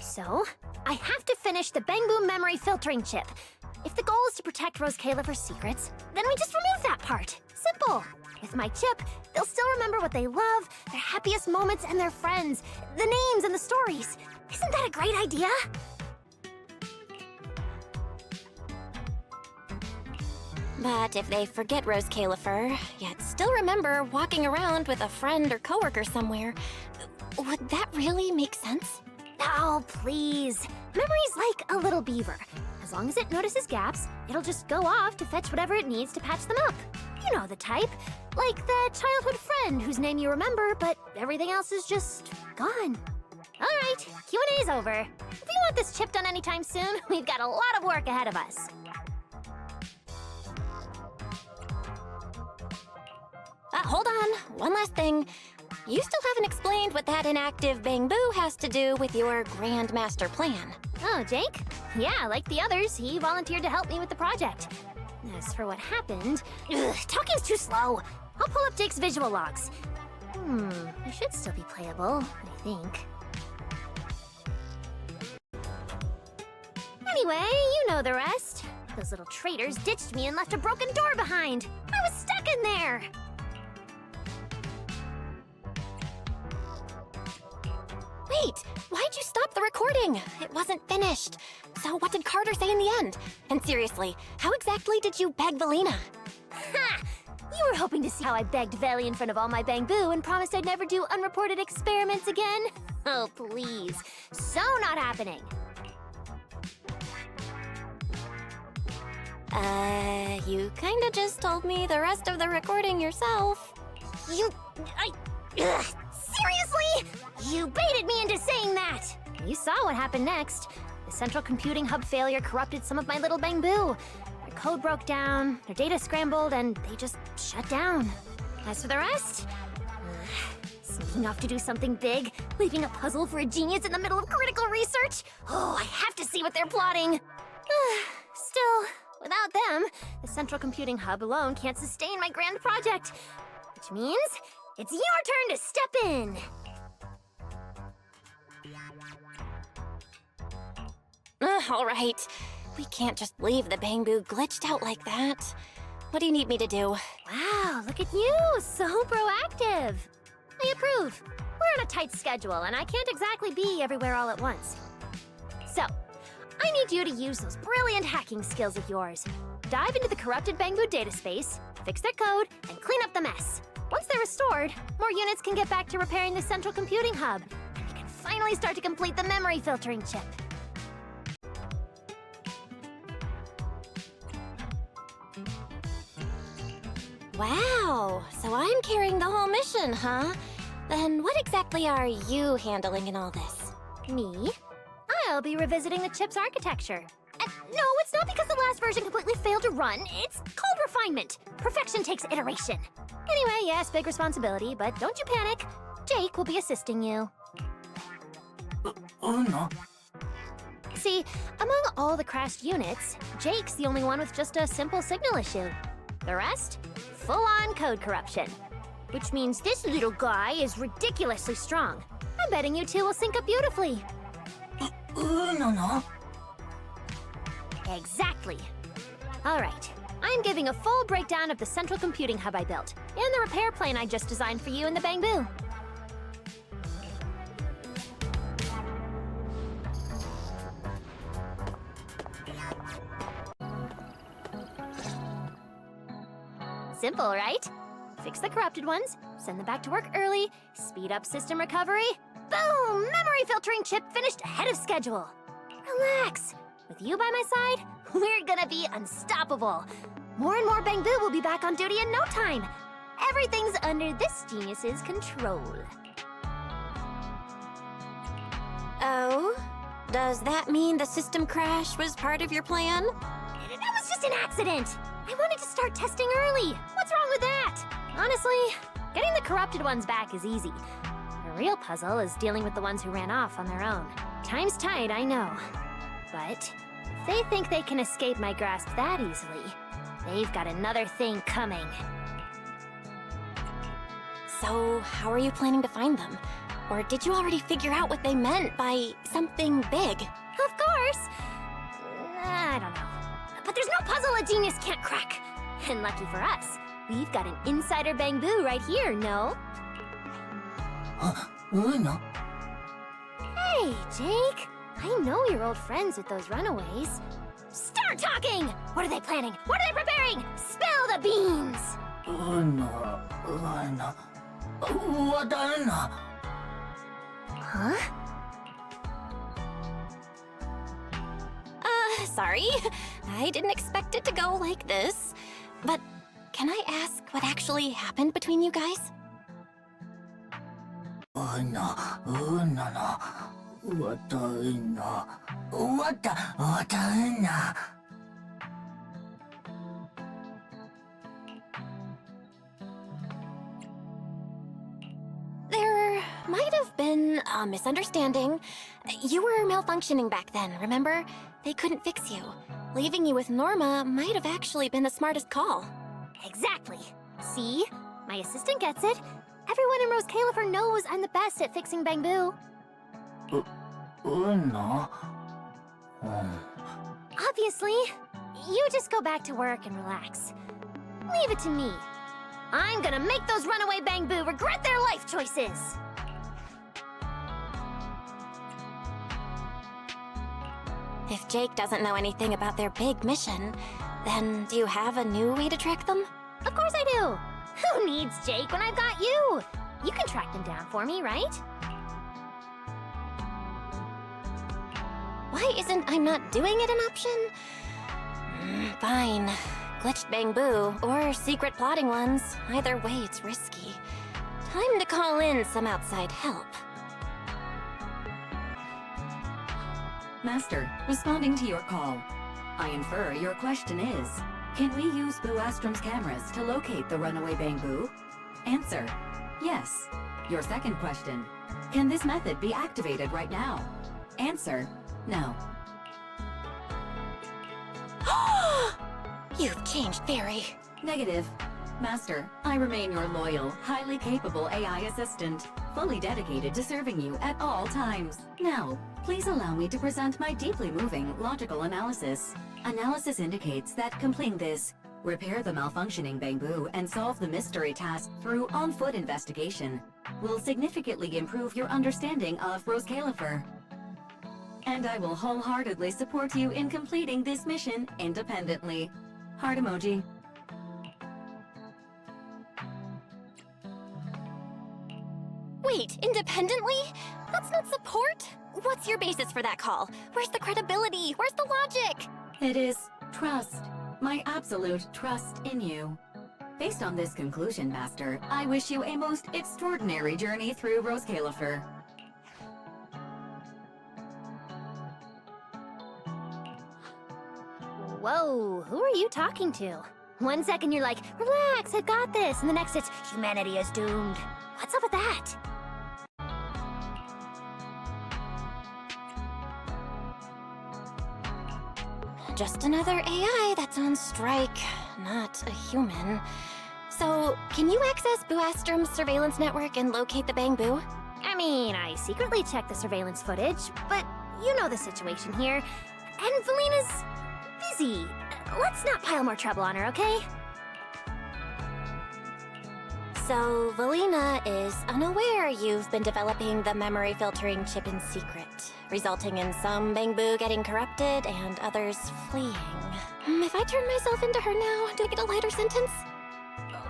So, I have to finish the Bangbu memory filtering chip. If the goal is to protect Roscaelifer's secrets, then we just remove that part. Simple. With my chip, they'll still remember what they love, their happiest moments, and their friends, the names and the stories. Isn't that a great idea? But if they forget Roscaelifer, yet still remember walking around with a friend or coworker somewhere, would that really make sense? Oh, please. Memory's like a little beaver. As long as it notices gaps, it'll just go off to fetch whatever it needs to patch them up. You know the type. Like the childhood friend whose name you remember, but everything else is just gone. All right, Q&A's over. If you want this chip done anytime soon, we've got a lot of work ahead of us. Hold on. One last thing. You still haven't explained what that inactive Bangbu has to do with your Grand Master plan. Oh, Jake? Yeah, like the others, he volunteered to help me with the project. As for what happened... talking's too slow. I'll pull up Jake's visual logs. It should still be playable, I think. Anyway, you know the rest. Those little traitors ditched me and left a broken door behind. I was stuck in there! Wait, why'd you stop the recording? It wasn't finished. So what did Carter say in the end? And seriously, how exactly did you beg Valina? Ha! You were hoping to see how I begged Veli in front of all my Bangbu and promised I'd never do unreported experiments again? Oh, please. So not happening. You kinda just told me the rest of the recording yourself. Seriously? You baited me into saying that! You saw what happened next. The central computing hub failure corrupted some of my little Bangbu. Their code broke down, their data scrambled, and they just shut down. As for the rest... sneaking off to do something big, leaving a puzzle for a genius in the middle of critical research? Oh, I have to see what they're plotting! Still, without them, the central computing hub alone can't sustain my grand project. Which means... it's your turn to step in! All right. We can't just leave the Bangbu glitched out like that. What do you need me to do? Wow, look at you! So proactive! I approve. We're on a tight schedule, and I can't exactly be everywhere all at once. So, I need you to use those brilliant hacking skills of yours. Dive into the corrupted Bangbu data space, fix their code, and clean up the mess. Once they're restored, more units can get back to repairing the central computing hub, and we can finally start to complete the memory filtering chip. Wow, so I'm carrying the whole mission, huh? Then what exactly are you handling in all this? Me? I'll be revisiting the chip's architecture. No, it's not because the last version completely failed to run. It's called refinement. Perfection takes iteration. Anyway, yes, big responsibility, but don't you panic. Jake will be assisting you. No. See, among all the crashed units, Jake's the only one with just a simple signal issue. The rest? Full-on code corruption. Which means this little guy is ridiculously strong. I'm betting you two will sync up beautifully. No. Exactly. All right. I'm giving a full breakdown of the central computing hub I built, and the repair plane I just designed for you in the Bangbu. Simple, right? Fix the corrupted ones, send them back to work early, speed up system recovery. Boom! Memory filtering chip finished ahead of schedule. Relax. With you by my side, We're gonna be unstoppable. More and more Bamboo will be back on duty in no time. Everything's under this genius's control. Oh? Does that mean the system crash was part of your plan? That was just an accident. I wanted to start testing early. What's wrong with that? Honestly, getting the corrupted ones back is easy. The real puzzle is dealing with the ones who ran off on their own. Time's tight, I know. But if they think they can escape my grasp that easily, they've got another thing coming. So, how are you planning to find them? Or did you already figure out what they meant by something big? Of course! I don't know. But there's no puzzle a genius can't crack. And lucky for us, we've got an insider Bamboo right here, no? No. Hey, Jake! I know you're old friends with those runaways. Start talking! What are they planning? What are they preparing? Spill the beans! No. Huh? Sorry. I didn't expect it to go like this. But can I ask what actually happened between you guys? No. There might have been a misunderstanding. You were malfunctioning back then, remember? They couldn't fix you. Leaving you with Norma might have actually been the smartest call. Exactly. See? My assistant gets it. Everyone in Roscaelifer knows I'm the best at fixing Bamboo. No. Obviously. You just go back to work and relax. Leave it to me. I'm gonna make those runaway Bamboo regret their life choices! If Jake doesn't know anything about their big mission, then do you have a new way to track them? Of course I do! Who needs Jake when I've got you? You can track them down for me, right? Why isn't I'm not doing it an option? Fine. Glitched Bamboo, or secret plotting ones. Either way, it's risky. Time to call in some outside help. Master, responding to your call. I infer your question is, can we use Boo Astrum's cameras to locate the runaway Bamboo? Answer, yes. Your second question, can this method be activated right now? Answer, no. You've changed, Fairy. Negative. Master, I remain your loyal, highly capable AI assistant, fully dedicated to serving you at all times. Now, please allow me to present my deeply moving logical analysis. Analysis indicates that completing this, repair the malfunctioning Bamboo and solve the mystery task through on-foot investigation, will significantly improve your understanding of Roscaelifer. And I will wholeheartedly support you in completing this mission independently. Heart emoji. Wait, independently? That's not support? What's your basis for that call? Where's the credibility? Where's the logic? It is trust. My absolute trust in you. Based on this conclusion, Master, I wish you a most extraordinary journey through Roscaelifer. Whoa, who are you talking to? 1 second you're like, relax, I've got this, and the next it's, humanity is doomed. What's up with that? Just another AI that's on strike, not a human. So, can you access Boo Astrum's surveillance network and locate the Bamboo? I mean, I secretly checked the surveillance footage, but you know the situation here. And Valina's busy. Let's not pile more trouble on her, okay? So, Valina is unaware you've been developing the memory filtering chip in secret, resulting in some Bamboo getting corrupted and others fleeing. If I turn myself into her now, do I get a lighter sentence?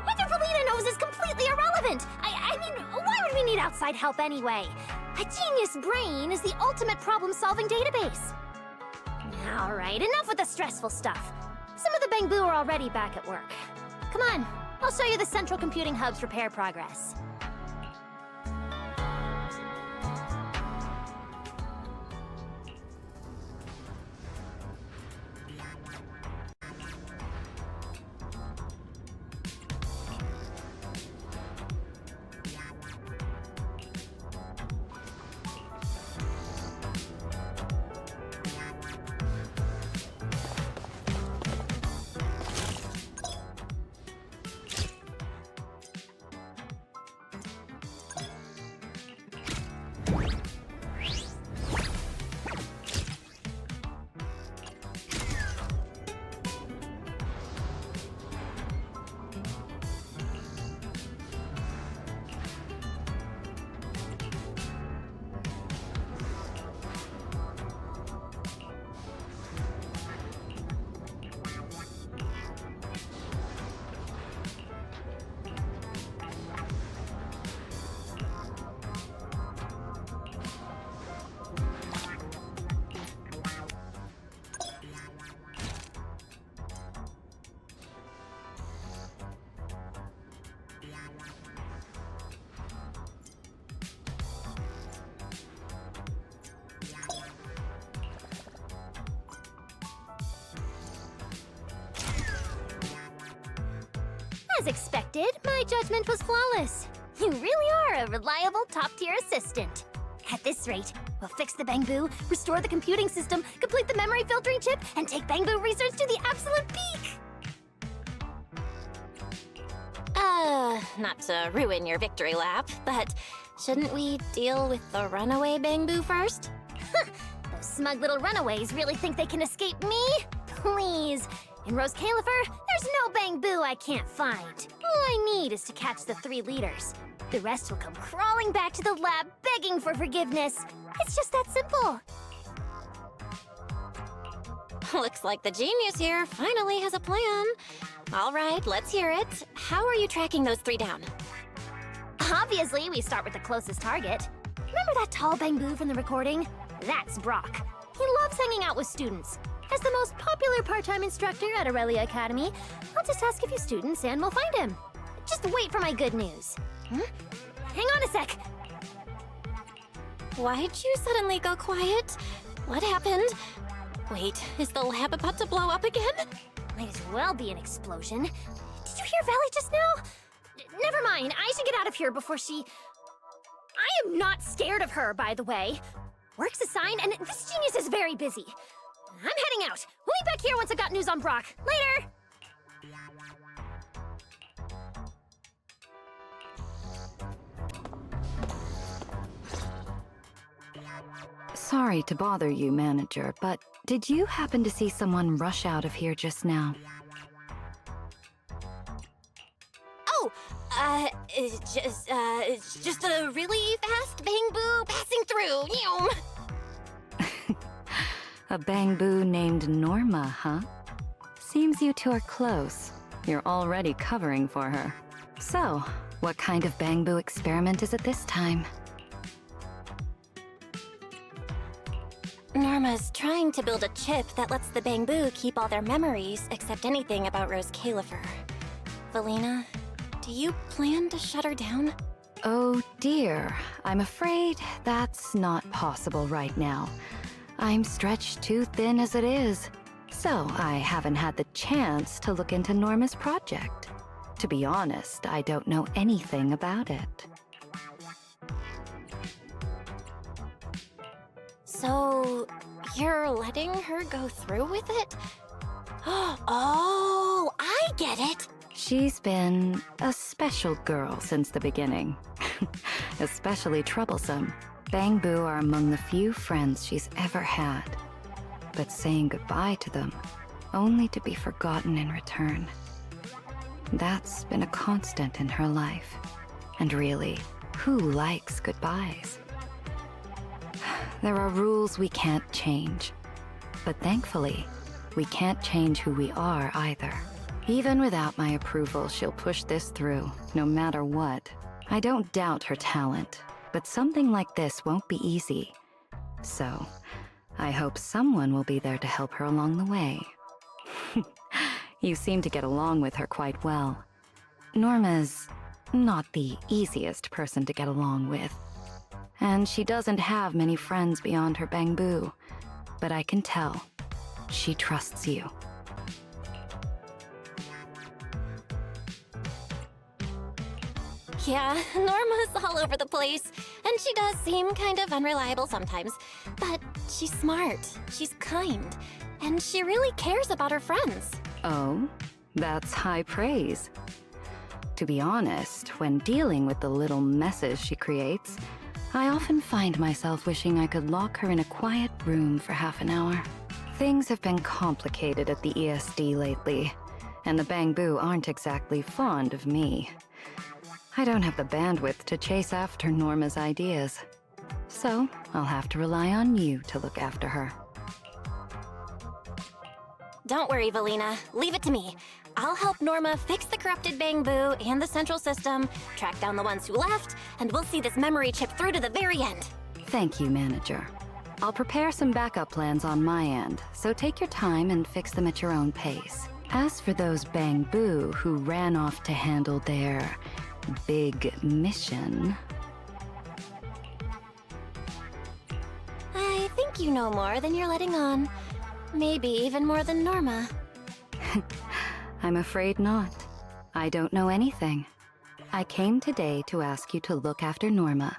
Whether Valina knows is completely irrelevant! I mean, why would we need outside help anyway? A genius brain is the ultimate problem-solving database. Alright, enough with the stressful stuff. Some of the Bangbu are already back at work. Come on, I'll show you the Central Computing Hub's repair progress. As expected, my judgment was flawless. You really are a reliable, top-tier assistant. At this rate, we'll fix the Bangbu, restore the computing system, complete the memory filtering chip, and take Bangbu research to the absolute peak! Not to ruin your victory lap, but shouldn't we deal with the runaway Bangbu first? Those smug little runaways really think they can escape me? Please. In Roscaelifer, there's no Bangbu I can't find. All I need is to catch the 3 leaders. The rest will come crawling back to the lab begging for forgiveness. It's just that simple. Looks like the genius here finally has a plan. All right, let's hear it. How are you tracking those 3 down? Obviously, we start with the closest target. Remember that tall Bangbu from the recording? That's Brock. He loves hanging out with students. As the most popular part-time instructor at Aurelia Academy, I'll just ask a few students and we'll find him. Just wait for my good news. Hang on a sec. Why'd you suddenly go quiet? What happened? Wait, is the lab about to blow up again? Might as well be an explosion. Did you hear Valley just now? Never mind, I should get out of here before she... I am not scared of her, by the way. Work's assigned, and this genius is very busy. I'm heading out. We'll be back here once I've got news on Brock. Later! Sorry to bother you, Manager, but did you happen to see someone rush out of here just now? Oh, it's just a really fast Bangbu passing through. Yum. A Bangbu named Norma, huh? Seems you two are close. You're already covering for her. So, what kind of Bangbu experiment is it this time? Norma's trying to build a chip that lets the Bangbu keep all their memories except anything about Roscaelifer. Valina, do you plan to shut her down? Oh dear, I'm afraid that's not possible right now. I'm stretched too thin as it is. So I haven't had the chance to look into Norma's project. To be honest, I don't know anything about it. So, you're letting her go through with it? Oh, I get it! She's been a special girl since the beginning. Especially troublesome. Bangbu are among the few friends she's ever had. But saying goodbye to them, only to be forgotten in return. That's been a constant in her life. And really, who likes goodbyes? There are rules we can't change. But thankfully, we can't change who we are either. Even without my approval, she'll push this through, no matter what. I don't doubt her talent, but something like this won't be easy. So, I hope someone will be there to help her along the way. You seem to get along with her quite well. Norma's not the easiest person to get along with. And she doesn't have many friends beyond her Bangbu. But I can tell, she trusts you. Yeah, Norma's all over the place, and she does seem kind of unreliable sometimes. But she's smart, she's kind, and she really cares about her friends. Oh, that's high praise. To be honest, when dealing with the little messes she creates, I often find myself wishing I could lock her in a quiet room for half an hour. Things have been complicated at the ESD lately, and the Bangbu aren't exactly fond of me. I don't have the bandwidth to chase after Norma's ideas. So, I'll have to rely on you to look after her. Don't worry, Valina. Leave it to me. I'll help Norma fix the corrupted Bangbu and the central system, track down the ones who left, and we'll see this memory chip through to the very end. Thank you, Manager. I'll prepare some backup plans on my end, so take your time and fix them at your own pace. As for those Bangbu who ran off to handle their big mission... I think you know more than you're letting on. Maybe even more than Norma. I'm afraid not. I don't know anything. I came today to ask you to look after Norma.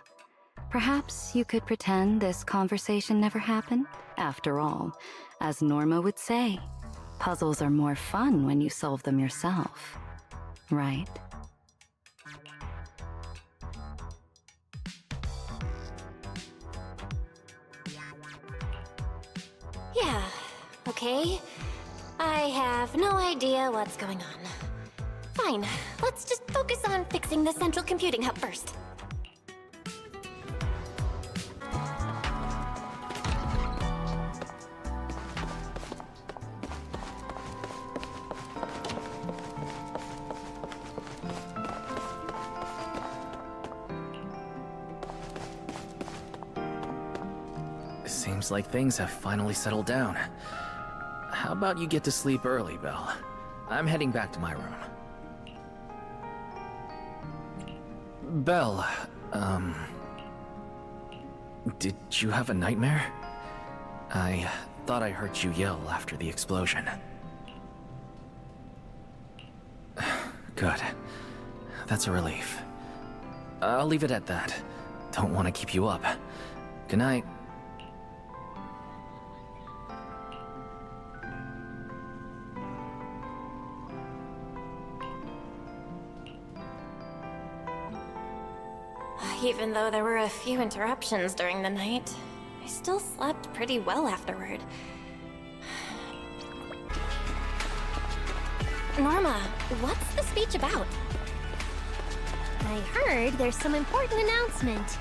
Perhaps you could pretend this conversation never happened? After all, as Norma would say, puzzles are more fun when you solve them yourself. Right? Yeah, okay. I have no idea what's going on. Fine, let's just focus on fixing the central computing hub first. Seems like things have finally settled down. How about you get to sleep early, Belle? I'm heading back to my room. Belle, did you have a nightmare? I thought I heard you yell after the explosion. Good. That's a relief. I'll leave it at that. Don't want to keep you up. Good night. Even though there were a few interruptions during the night, I still slept pretty well afterward. Norma, what's the speech about? I heard there's some important announcement.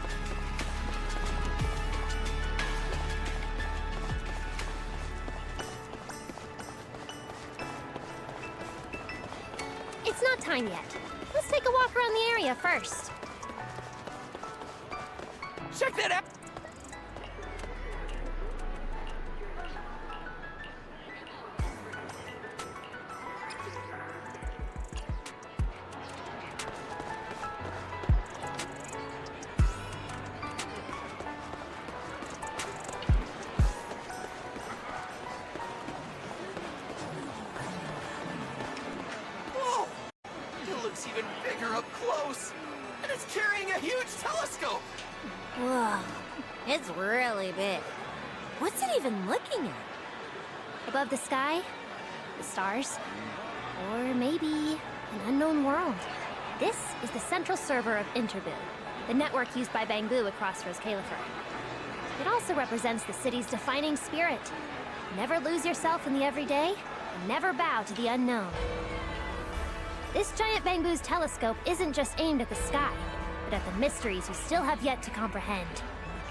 It's not time yet. Let's take a walk around the area first. Check that out! Whoa! It looks even bigger up close! And it's carrying a huge telescope! Whoa, it's really big. What's it even looking at? Above the sky, the stars, or maybe an unknown world. This is the central server of Interbu, the network used by Bangbu across Roscaelifer. It also represents the city's defining spirit. Never lose yourself in the everyday, and never bow to the unknown. This giant Bangbu's telescope isn't just aimed at the sky, but at the mysteries we still have yet to comprehend.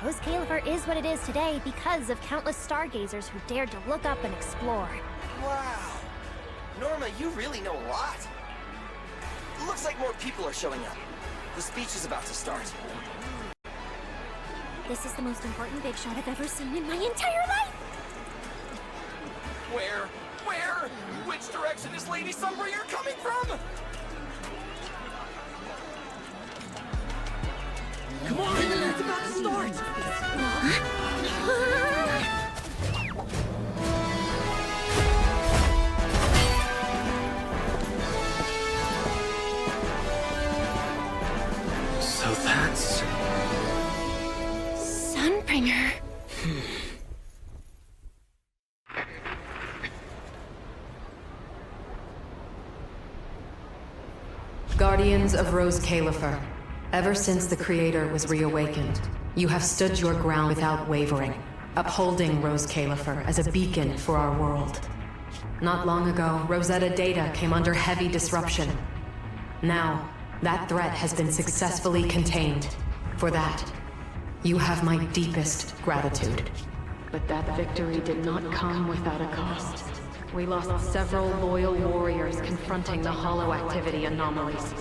Roscaelifer is what it is today because of countless stargazers who dared to look up and explore. Wow! Norma, you really know a lot. Looks like more people are showing up. The speech is about to start. This is the most important big shot I've ever seen in my entire life! Where? Where? Which direction is Lady Sunbringer coming from? Come on! It's about to start! So that's... Sunbringer. Guardians of Roscaelifer, ever since the Creator was reawakened, you have stood your ground without wavering, upholding Roscaelifer as a beacon for our world. Not long ago, Rosetta data came under heavy disruption. Now, that threat has been successfully contained. For that, you have my deepest gratitude. But that victory did not come without a cost. We lost several loyal warriors confronting the hollow activity anomalies.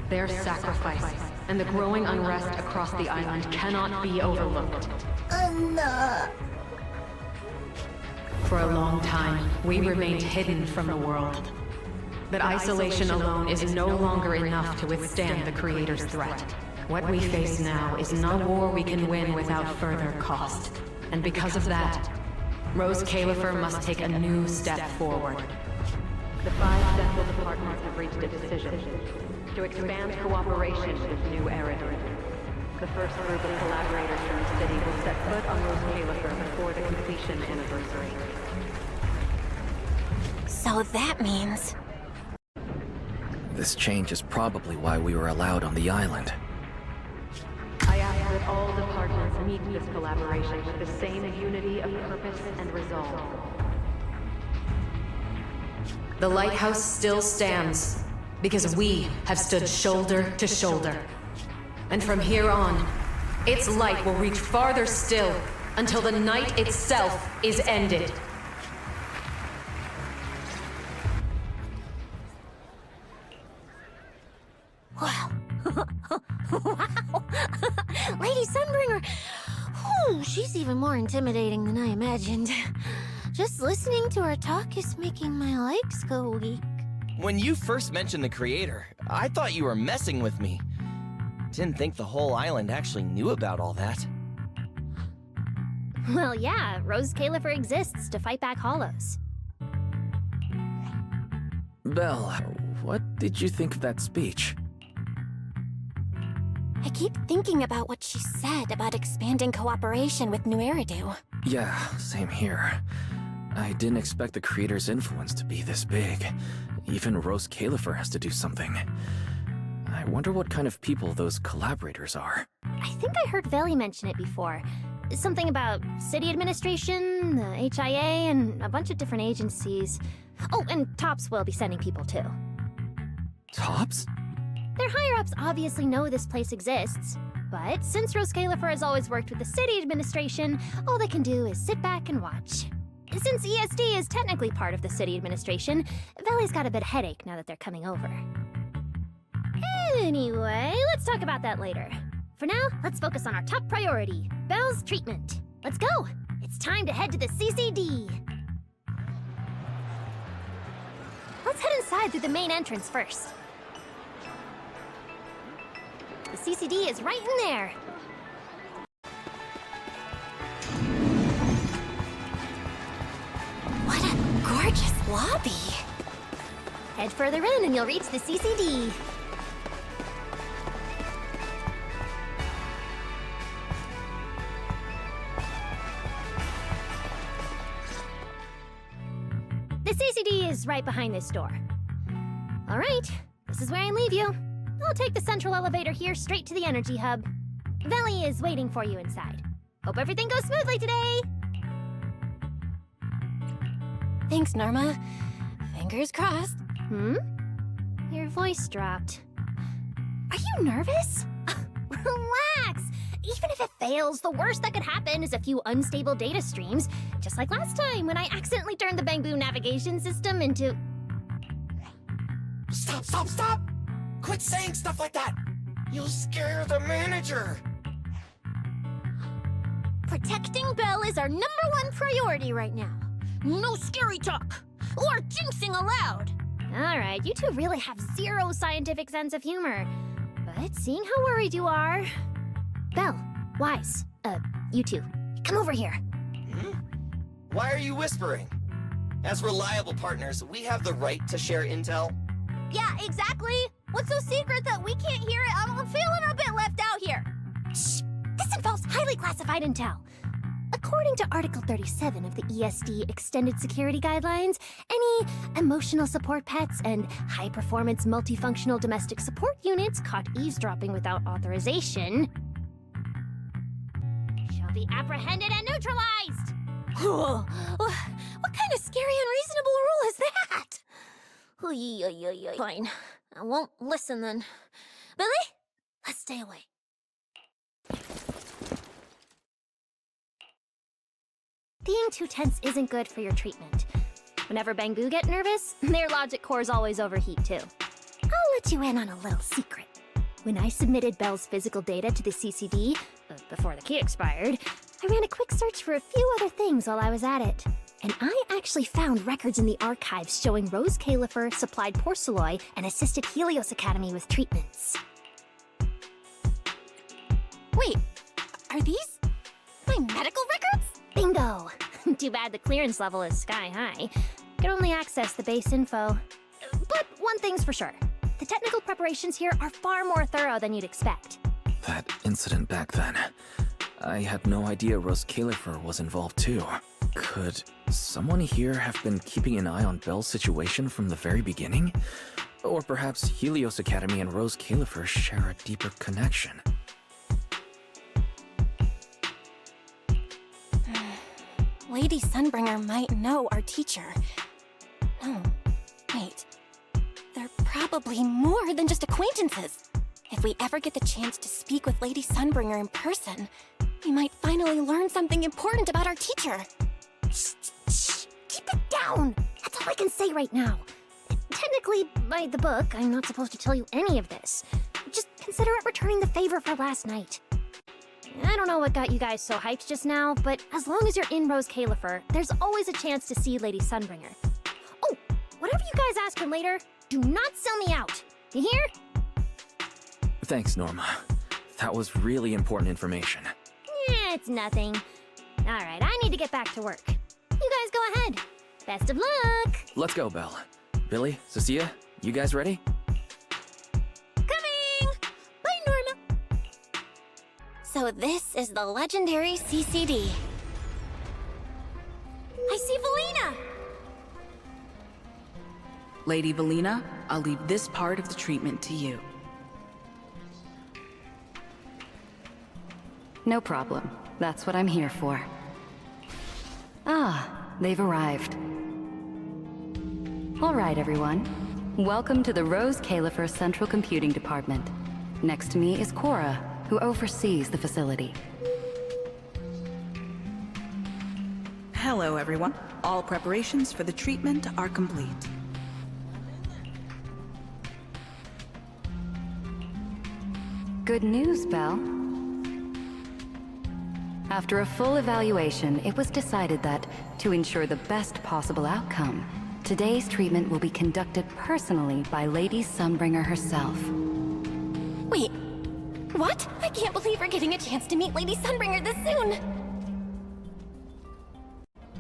Their sacrifice and the growing unrest across the island cannot be overlooked. For a long time, we remained hidden from the world. But isolation alone is no longer enough to withstand the Creator's threat. What we face now is not a war we can win without further cost. And because of that, Roscaelifer must take a new step forward. The 5 central departments have reached a decision to expand cooperation with New Eridu. The first group of collaborators from the city will set foot on Roscaelifer before the completion anniversary. So that means... This change is probably why we were allowed on the island. I ask that all departments meet this collaboration with the same unity of purpose and resolve. The lighthouse still stands, because we have stood shoulder to shoulder. And from here on, its light will reach farther still, until the night itself is ended. Wow. Wow. Lady Sunbringer. Whew, she's even more intimidating than I imagined. Just listening to her talk is making my legs go weak. When you first mentioned the Creator, I thought you were messing with me. Didn't think the whole island actually knew about all that. Well, yeah, Roscaelifer exists to fight back hollows. Belle, what did you think of that speech? I keep thinking about what she said about expanding cooperation with New Eridu. Yeah, same here. I didn't expect the Creator's influence to be this big. Even Roscaelifer has to do something. I wonder what kind of people those collaborators are. I think I heard Veli mention it before. Something about city administration, the HIA, and a bunch of different agencies. Oh, and Tops will be sending people too. Tops? Their higher-ups obviously know this place exists, but since Roscaelifer has always worked with the city administration, all they can do is sit back and watch. Since ESD is technically part of the city administration, Veli's got a bit of headache now that they're coming over. Anyway, let's talk about that later. For now, let's focus on our top priority, Belle's treatment. Let's go! It's time to head to the CCD. Let's head inside through the main entrance first. The CCD is right in there. What a gorgeous lobby. Head further in and you'll reach the CCD. The CCD is right behind this door. All right, this is where I leave you. I'll take the central elevator here straight to the energy hub. Veli is waiting for you inside. Hope everything goes smoothly today. Thanks, Norma. Fingers crossed. Your voice dropped. Are you nervous? Relax! Even if it fails, the worst that could happen is a few unstable data streams, just like last time when I accidentally turned the Bangbu navigation system into... Stop, stop, stop! Quit saying stuff like that! You'll scare the manager! Protecting Belle is our #1 priority right now. No scary talk! Or jinxing allowed! Alright, you two really have zero scientific sense of humor. But seeing how worried you are... Belle, Wise, you two, come over here. Why are you whispering? As reliable partners, we have the right to share intel. Yeah, exactly. What's so secret that we can't hear it? I'm feeling a bit left out here. Shh! This involves highly classified intel. According to Article 37 of the ESD Extended Security Guidelines, any emotional support pets and high-performance multifunctional domestic support units caught eavesdropping without authorization shall be apprehended and neutralized! What kind of scary, unreasonable rule is that? Fine. I won't listen then. Billy, let's stay away. Being too tense isn't good for your treatment. Whenever Bangboo get nervous, their logic cores always overheat too. I'll let you in on a little secret. When I submitted Belle's physical data to the CCD, before the key expired, I ran a quick search for a few other things while I was at it. And I actually found records in the archives showing Roscaelifer supplied Porceloy and assisted Helios Academy with treatments. Wait, are these my medical records? Bingo! Too bad the clearance level is sky high. Can only access the base info. But one thing's for sure. The technical preparations here are far more thorough than you'd expect. That incident back then. I had no idea Roscaelifer was involved too. Could someone here have been keeping an eye on Belle's situation from the very beginning? Or perhaps Helios Academy and Roscaelifer share a deeper connection? Lady Sunbringer might know our teacher. No, wait. They're probably more than just acquaintances. If we ever get the chance to speak with Lady Sunbringer in person, we might finally learn something important about our teacher. Shh! Keep it down! That's all I can say right now. Technically, by the book, I'm not supposed to tell you any of this. Just consider it returning the favor for last night. I don't know what got you guys so hyped just now, but as long as you're in Roscaelifer, there's always a chance to see Lady Sunbringer. Oh, whatever you guys ask her later, do not sell me out. You hear? Thanks, Norma. That was really important information. It's nothing. Alright, I need to get back to work. You guys go ahead. Best of luck! Let's go, Belle. Billy, Cecilia, you guys ready? Coming! Bye, Norma! So this is the legendary CCD. I see Valina! Lady Valina, I'll leave this part of the treatment to you. No problem. That's what I'm here for. Ah, they've arrived. All right, everyone. Welcome to the Roscaelifer Central Computing Department. Next to me is Cora, who oversees the facility. Hello, everyone. All preparations for the treatment are complete. Good news, Belle. After a full evaluation, it was decided that, to ensure the best possible outcome, today's treatment will be conducted personally by Lady Sunbringer herself. Wait, what? I can't believe we're getting a chance to meet Lady Sunbringer this soon!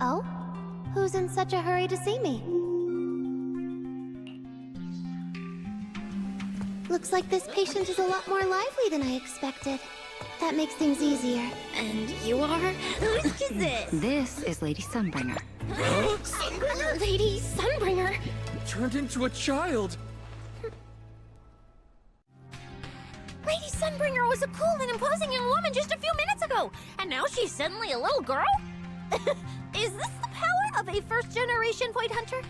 Oh? Who's in such a hurry to see me? Looks like this patient is a lot more lively than I expected. That makes things easier. And you are? Who's this? This is Lady Sunbringer. Sunbringer? Lady Sunbringer? Turned into a child! Lady Sunbringer was a cool and imposing young woman just a few minutes ago, and now she's suddenly a little girl? Is this the power of a first-generation Void Hunter?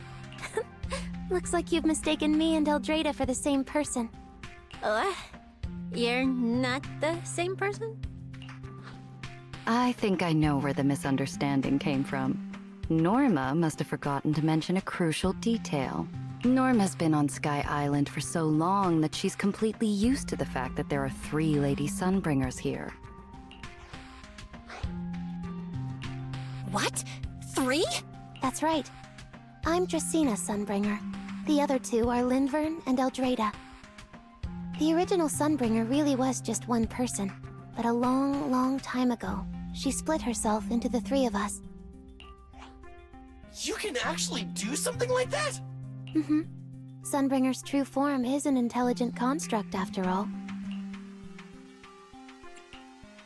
Looks like you've mistaken me and Eldrada for the same person. You're not the same person? I think I know where the misunderstanding came from. Norma must have forgotten to mention a crucial detail. Norma's been on Sky Island for so long that she's completely used to the fact that there are 3 Lady Sunbringers here. What? 3? That's right. I'm Dracena Sunbringer. The other two are Lindvern and Eldrada. The original Sunbringer really was just one person, but a long, long time ago, she split herself into the three of us. You can actually do something like that? Mm-hmm. Sunbringer's true form is an intelligent construct, after all.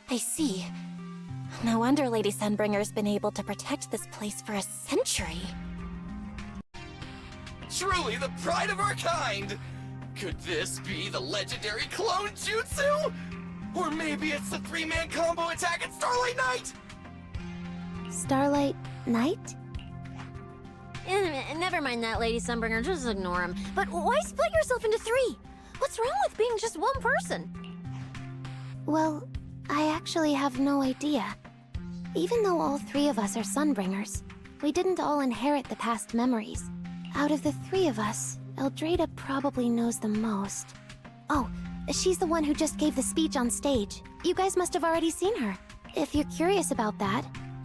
I see. No wonder Lady Sunbringer's been able to protect this place for a century. Truly the pride of our kind! Could this be the legendary clone jutsu? Or maybe it's the three-man combo attack at Starlight Night? Starlight Night? Never mind that, Lady Sunbringer. Just ignore him. But why split yourself into three? What's wrong with being just one person? Well, I actually have no idea. Even though all three of us are Sunbringers, we didn't all inherit the past memories. Out of the three of us, Eldrada probably knows the most. Oh, she's the one who just gave the speech on stage. You guys must have already seen her. If you're curious about that,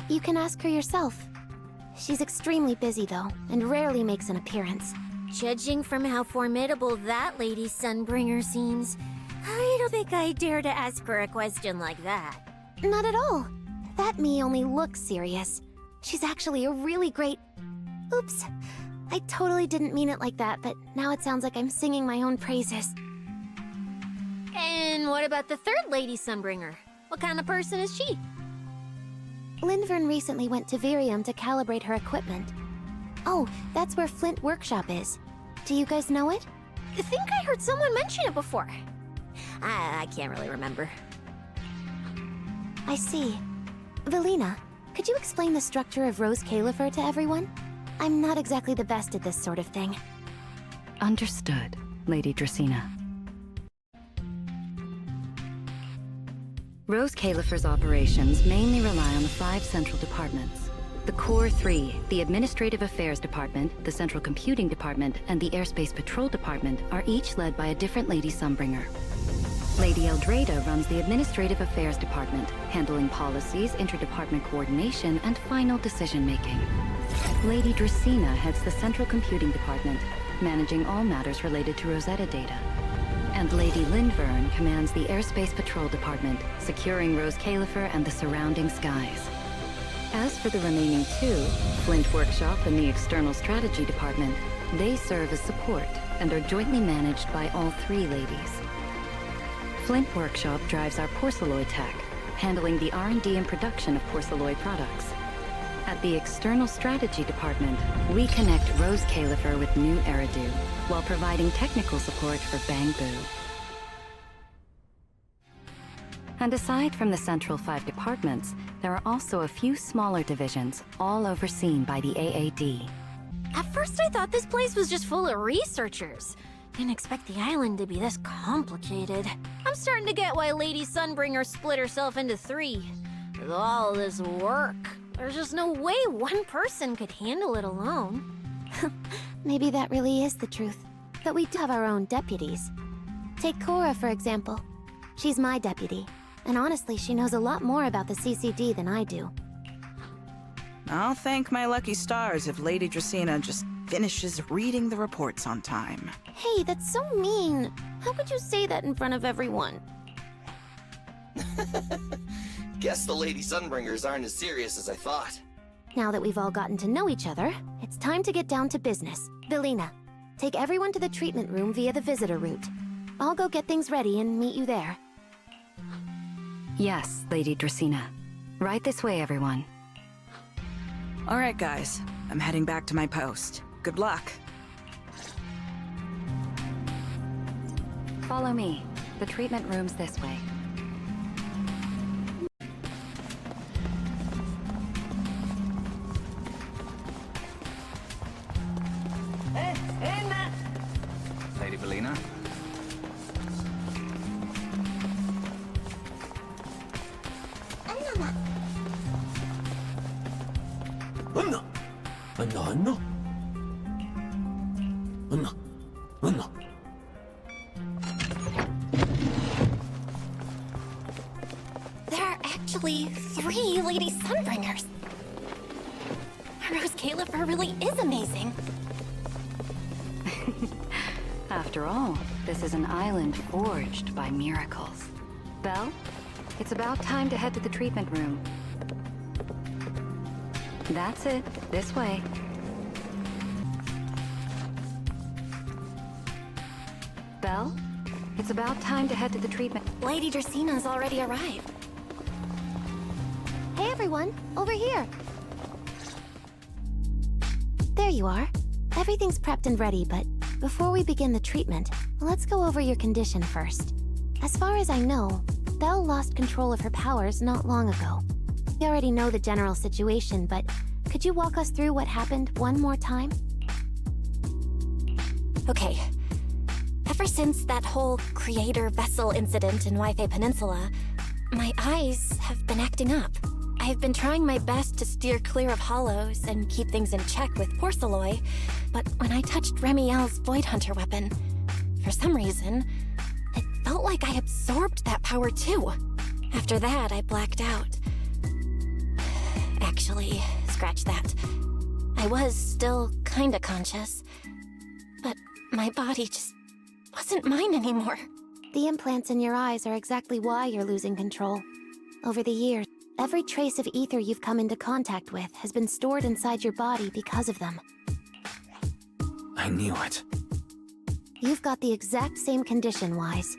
you can ask her yourself. She's extremely busy though, and rarely makes an appearance. Judging from how formidable that Lady Sunbringer seems, I don't think I dare to ask her a question like that. Not at all. That me only looks serious. She's actually a really great... Oops. I totally didn't mean it like that, but now it sounds like I'm singing my own praises. And what about the third Lady Sunbringer? What kind of person is she? Lindvern recently went to Virium to calibrate her equipment. Oh, that's where Flint Workshop is. Do you guys know it? I think I heard someone mention it before. I can't really remember. I see. Velina, could you explain the structure of Roscaelifer to everyone? I'm not exactly the best at this sort of thing. Understood, Lady Dracena. Roscaelifer's operations mainly rely on the 5 central departments. The Core 3, the Administrative Affairs Department, the Central Computing Department, and the Airspace Patrol Department are each led by a different Lady Sunbringer. Lady Eldrada runs the Administrative Affairs Department, handling policies, interdepartment coordination, and final decision-making. Lady Dracena heads the Central Computing Department, managing all matters related to Rosetta data. And Lady Lindvern commands the Airspace Patrol Department, securing Roscaelifer and the surrounding skies. As for the remaining 2, Flint Workshop and the External Strategy Department, they serve as support and are jointly managed by all 3 ladies. Flint Workshop drives our porcelloid tech, handling the R&D and production of porcelloid products. At the External Strategy Department, we connect Roscaelifer with new Eridu, while providing technical support for Bangbu. And aside from the central 5 departments, there are also a few smaller divisions, all overseen by the AAD. At first I thought this place was just full of researchers. Didn't expect the island to be this complicated. I'm starting to get why Lady Sunbringer split herself into 3. With all this work, there's just no way one person could handle it alone. Maybe that really is the truth. But we do have our own deputies. Take Cora, for example. She's my deputy. And honestly, she knows a lot more about the CCD than I do. I'll thank my lucky stars if Lady Dracena just finishes reading the reports on time. Hey, that's so mean. How could you say that in front of everyone? Guess the Lady Sunbringers aren't as serious as I thought. Now that we've all gotten to know each other, it's time to get down to business. Velina, take everyone to the treatment room via the visitor route. I'll go get things ready and meet you there. Yes, Lady Dracena. Right this way, everyone. All right, guys. I'm heading back to my post. Good luck. Follow me. The treatment room's this way. Lady Velina? There are actually 3 Lady Sunbringers. Roscaelifer really is amazing. After all, this is an island forged by miracles. Belle, it's about time to head to the treatment room. That's it. This way. Belle, it's about time to head to the treatment. Lady Dracena's already arrived. Hey everyone, over here. There you are. Everything's prepped and ready, but before we begin the treatment, let's go over your condition first. As far as I know, Belle lost control of her powers not long ago. We already know the general situation, but could you walk us through what happened one more time? Okay. Ever since that whole creator vessel incident in Wi-Fi Peninsula, my eyes have been acting up. I've been trying my best to steer clear of hollows and keep things in check with porcelain, but when I touched Remielle's Void Hunter weapon, for some reason, it felt like I absorbed that power too. After that, I blacked out. Actually, scratch that. I was still kinda conscious, but my body just wasn't mine anymore. The implants in your eyes are exactly why you're losing control. Over the years, every trace of ether you've come into contact with has been stored inside your body because of them. I knew it. You've got the exact same condition, Wise.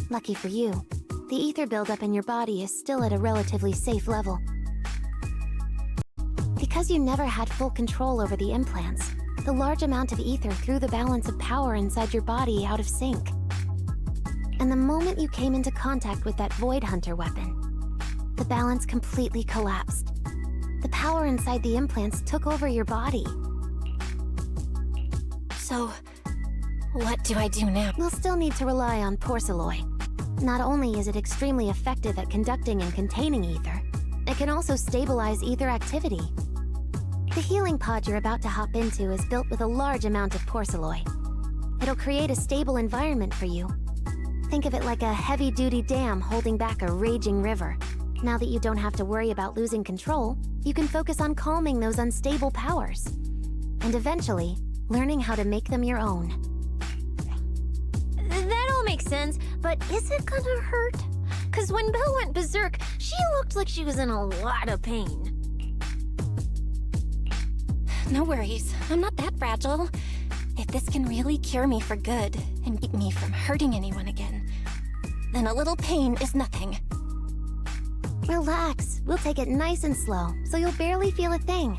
Lucky for you, the ether buildup in your body is still at a relatively safe level. Because you never had full control over the implants, the large amount of ether threw the balance of power inside your body out of sync. And the moment you came into contact with that Void Hunter weapon, the balance completely collapsed. The power inside the implants took over your body. So, what do I do now? We'll still need to rely on porcelain. Not only is it extremely effective at conducting and containing ether, it can also stabilize ether activity. The healing pod you're about to hop into is built with a large amount of porcelain. It'll create a stable environment for you. Think of it like a heavy-duty dam holding back a raging river. Now that you don't have to worry about losing control, you can focus on calming those unstable powers. And eventually, learning how to make them your own. That all makes sense, but is it gonna hurt? 'Cause when Belle went berserk, she looked like she was in a lot of pain. No worries, I'm not that fragile. If this can really cure me for good and keep me from hurting anyone again, then a little pain is nothing. Relax, we'll take it nice and slow, so you'll barely feel a thing.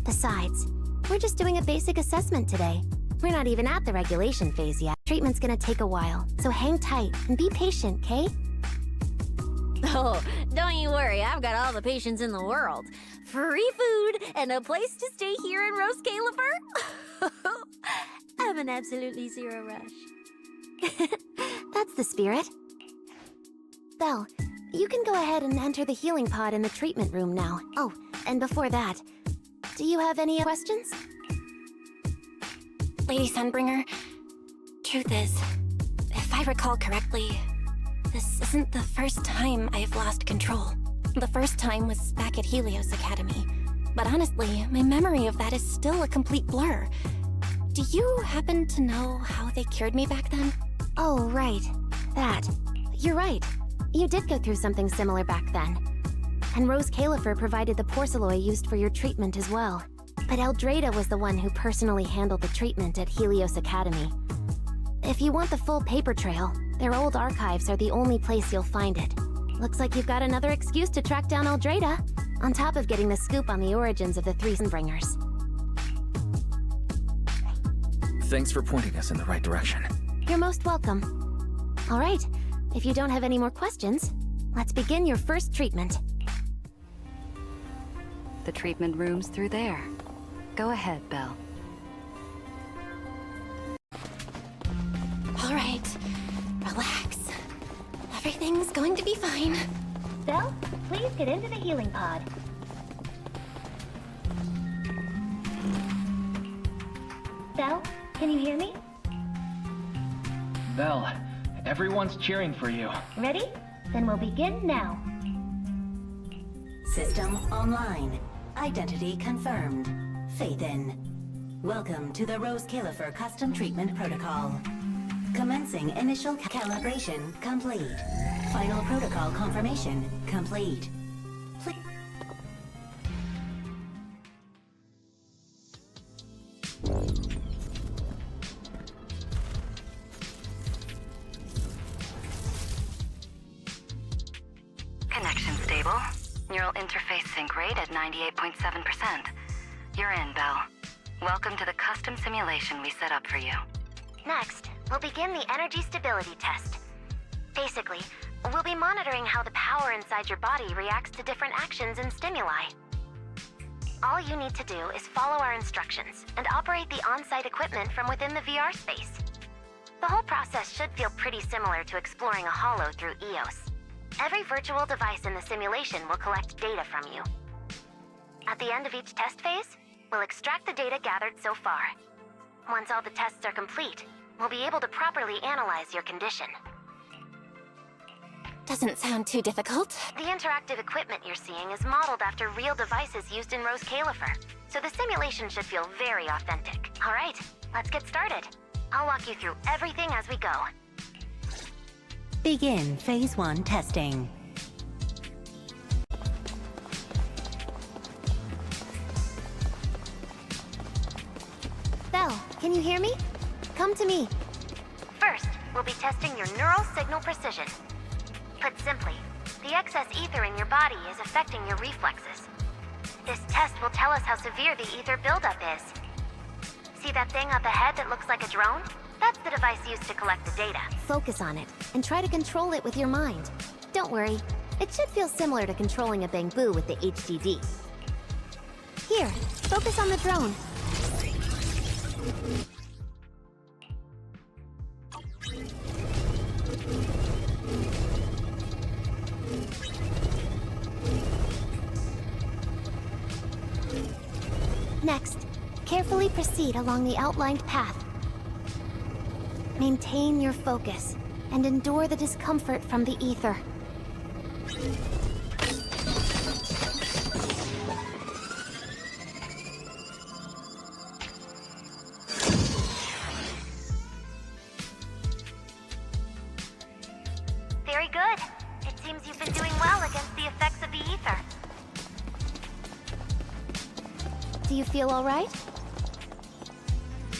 Besides, we're just doing a basic assessment today. We're not even at the regulation phase yet. Treatment's gonna take a while, so hang tight and be patient, Kay? Oh, don't you worry, I've got all the patience in the world. Free food and a place to stay here in Roscaelifer? I'm in absolutely zero rush. That's the spirit. Belle, you can go ahead and enter the healing pod in the treatment room now. Oh, and before that, do you have any questions? Lady Sunbringer, truth is, if I recall correctly, this isn't the first time I've lost control. The first time was back at Helios Academy. But honestly, my memory of that is still a complete blur. Do you happen to know how they cured me back then? Oh, right. That. You're right. You did go through something similar back then. And Roscaelifer provided the porcelain used for your treatment as well. But Eldrada was the one who personally handled the treatment at Helios Academy. If you want the full paper trail, their old archives are the only place you'll find it. Looks like you've got another excuse to track down Eldrada, on top of getting the scoop on the origins of the three Sunbringers. Thanks for pointing us in the right direction. You're most welcome. All right, if you don't have any more questions, let's begin your first treatment. The treatment room's through there. Go ahead, Belle. All right, relax. Everything's going to be fine. Belle, please get into the healing pod. Belle, can you hear me? Belle, everyone's cheering for you. Ready? Then we'll begin now. System online. Identity confirmed. Faith in. Welcome to the Roscaelifer Custom Treatment Protocol. Commencing initial calibration complete. Final protocol confirmation complete. Connection stable. Neural interface sync rate at 98.7%. You're in, Belle. Welcome to the custom simulation we set up for you. Next, we'll begin the energy stability test. Basically, we'll be monitoring how the power inside your body reacts to different actions and stimuli. All you need to do is follow our instructions and operate the on-site equipment from within the VR space. The whole process should feel pretty similar to exploring a holo through EOS. Every virtual device in the simulation will collect data from you. At the end of each test phase, we'll extract the data gathered so far. Once all the tests are complete, we'll be able to properly analyze your condition. Doesn't sound too difficult. The interactive equipment you're seeing is modeled after real devices used in Roscaelifer, so the simulation should feel very authentic. All right, let's get started. I'll walk you through everything as we go. Begin Phase 1 testing. Belle, can you hear me? Come to me. First, we'll be testing your neural signal precision. Put simply, the excess ether in your body is affecting your reflexes. This test will tell us how severe the ether buildup is. See that thing up ahead that looks like a drone? That's the device used to collect the data. Focus on it, and try to control it with your mind. Don't worry, it should feel similar to controlling a bamboo with the HDD. Here, focus on the drone. Next, carefully proceed along the outlined path. Maintain your focus and endure the discomfort from the ether. Very good. It seems you've been doing well against the effects of the ether. Do you feel all right?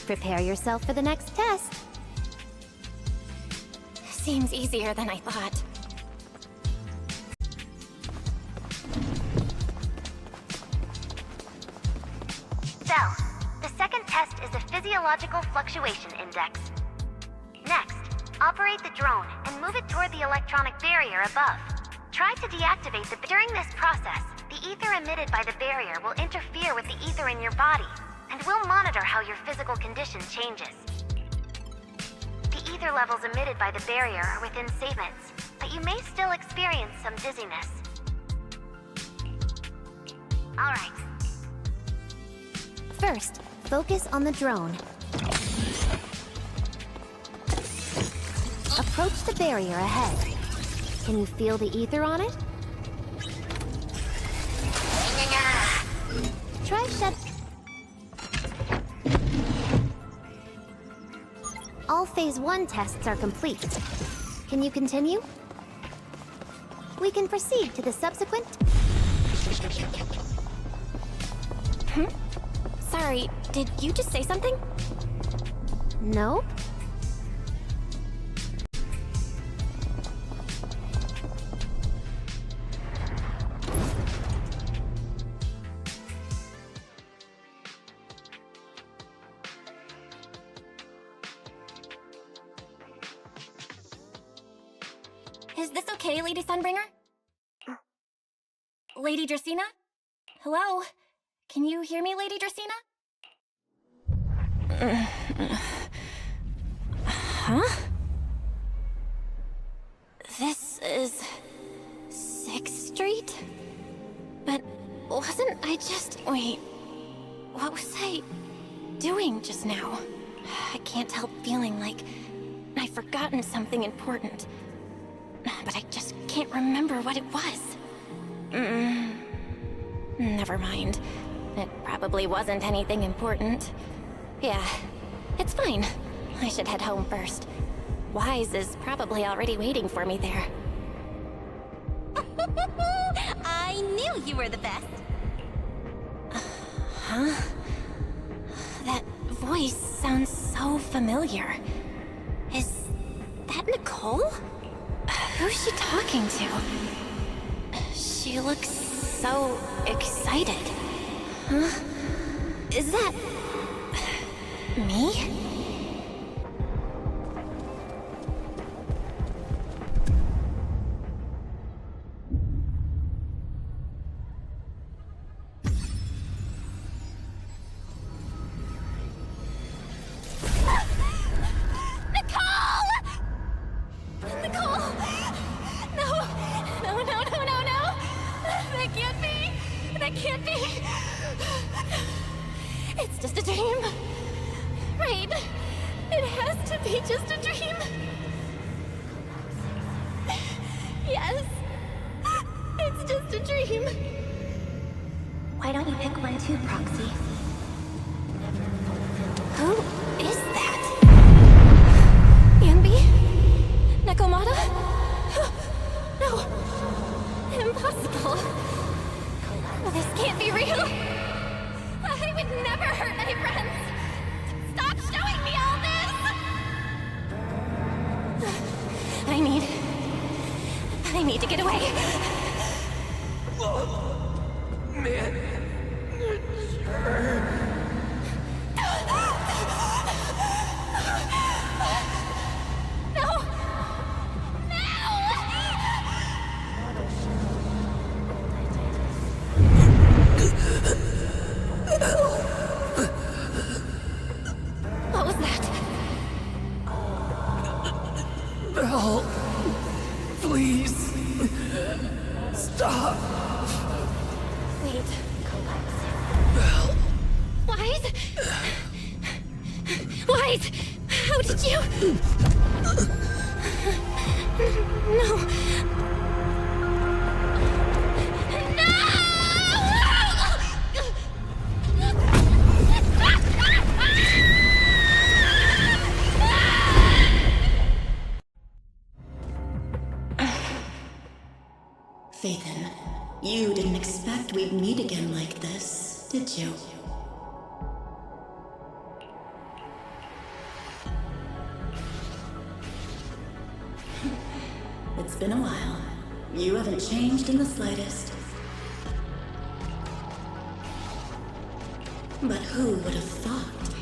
Prepare yourself for the next test. Seems easier than I thought. Belle, the second test is a physiological fluctuation index. Next, operate the drone and move it toward the electronic barrier above. Try to deactivate the... During this process, the ether emitted by the barrier will interfere with the ether in your body, and we'll monitor how your physical condition changes. The ether levels emitted by the barrier are within safe limits, but you may still experience some dizziness. All right. First, focus on the drone. Approach the barrier ahead. Can you feel the ether on it? Try shut... All Phase 1 tests are complete. Can you continue? We can proceed to the subsequent... Sorry, did you just say something? No? Is this okay, Lady Sunbringer? Lady Dracaena? Hello? Can you hear me, Lady Dracaena? Huh? This is... 6th Street? But wasn't I just... Wait... What was I doing just now? I can't help feeling like I've forgotten something important. But I just can't remember what it was. Never mind. It probably wasn't anything important. Yeah, it's fine. I should head home first. Wise is probably already waiting for me there. I knew you were the best. Huh? That voice sounds so familiar. Is that Nicole? Who's she talking to? She looks so excited. Huh? Is that... me? I need to get away. What was that? Belle, please, stop. Wait. Belle. Wise? Wise! How did you... No. Phaethon, you didn't expect we'd meet again like this, did you? It's been a while. You haven't changed in the slightest. But who would have thought?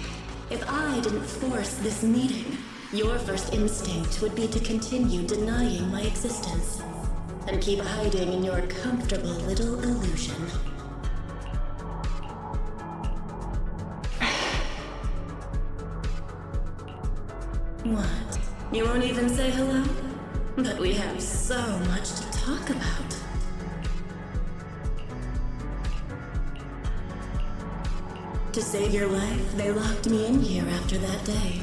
If I didn't force this meeting, your first instinct would be to continue denying my existence. And keep hiding in your comfortable little illusion. What? You won't even say hello? But we have so much to talk about. To save your life, they locked me in here after that day.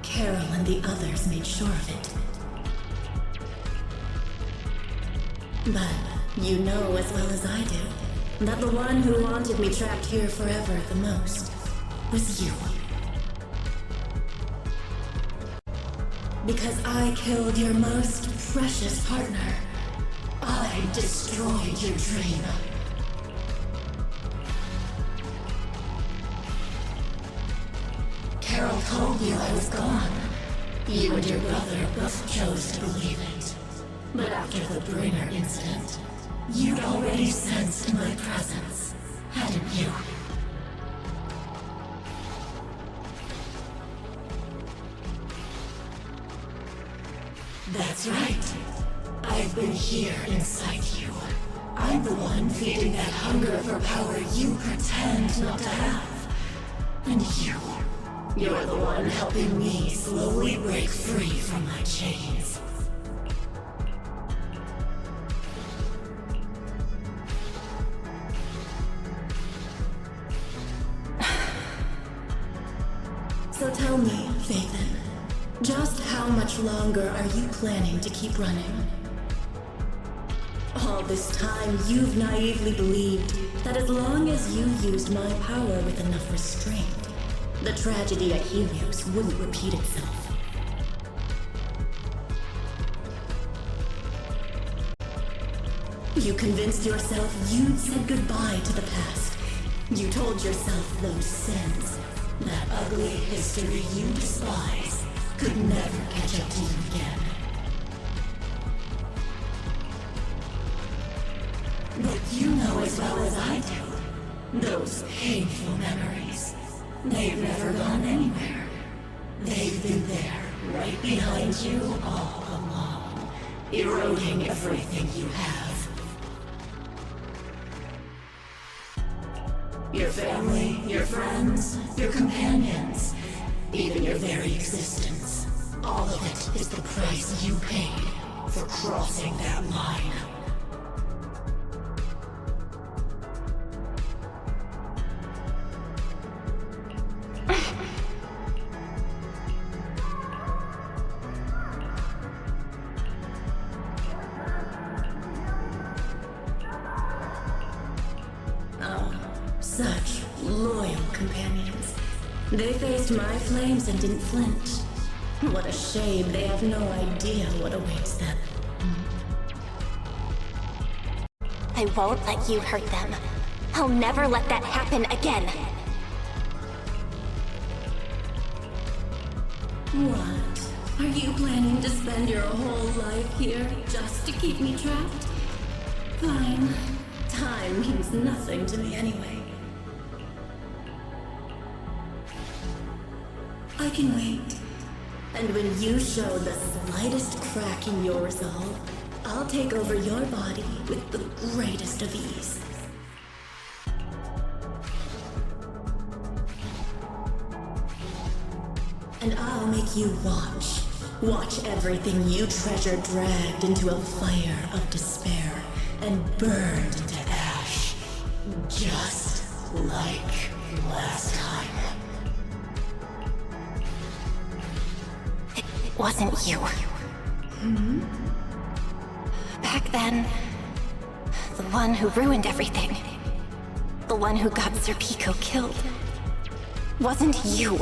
Carol and the others made sure of it. But you know as well as I do that the one who wanted me trapped here forever the most was you. Because I killed your most precious partner, I destroyed your dream. Carol told you I was gone. You and your brother both chose to believe it. But after the Bringer incident, you'd already sensed my presence, hadn't you? That's right. I've been here inside you. I'm the one feeding that hunger for power you pretend not to have. And you're the one helping me slowly break free from my chains. So tell me, Phaethon, just how much longer are you planning to keep running? All this time, you've naively believed that as long as you used my power with enough restraint, the tragedy at Helios wouldn't repeat itself. You convinced yourself you'd said goodbye to the past. You told yourself those sins, that ugly history you despise, could never catch up to you again. But you know as well as I do, those painful memories, they've never gone anywhere. They've been there, right behind you all along, eroding everything you have. Your family, your friends, your companions, even your very existence. All of it is the price you paid for crossing that line. Such loyal companions. They faced my flames and didn't flinch. What a shame they have no idea what awaits them. I won't let you hurt them. I'll never let that happen again. What? Are you planning to spend your whole life here just to keep me trapped? Fine. Time means nothing to me anyway. I can wait. And when you show the slightest crack in your resolve, I'll take over your body with the greatest of ease. And I'll make you watch. Watch everything you treasure dragged into a fire of despair and burned into ash. Just like last time. It wasn't you. Back then, the one who ruined everything, the one who got Serpico killed, wasn't you.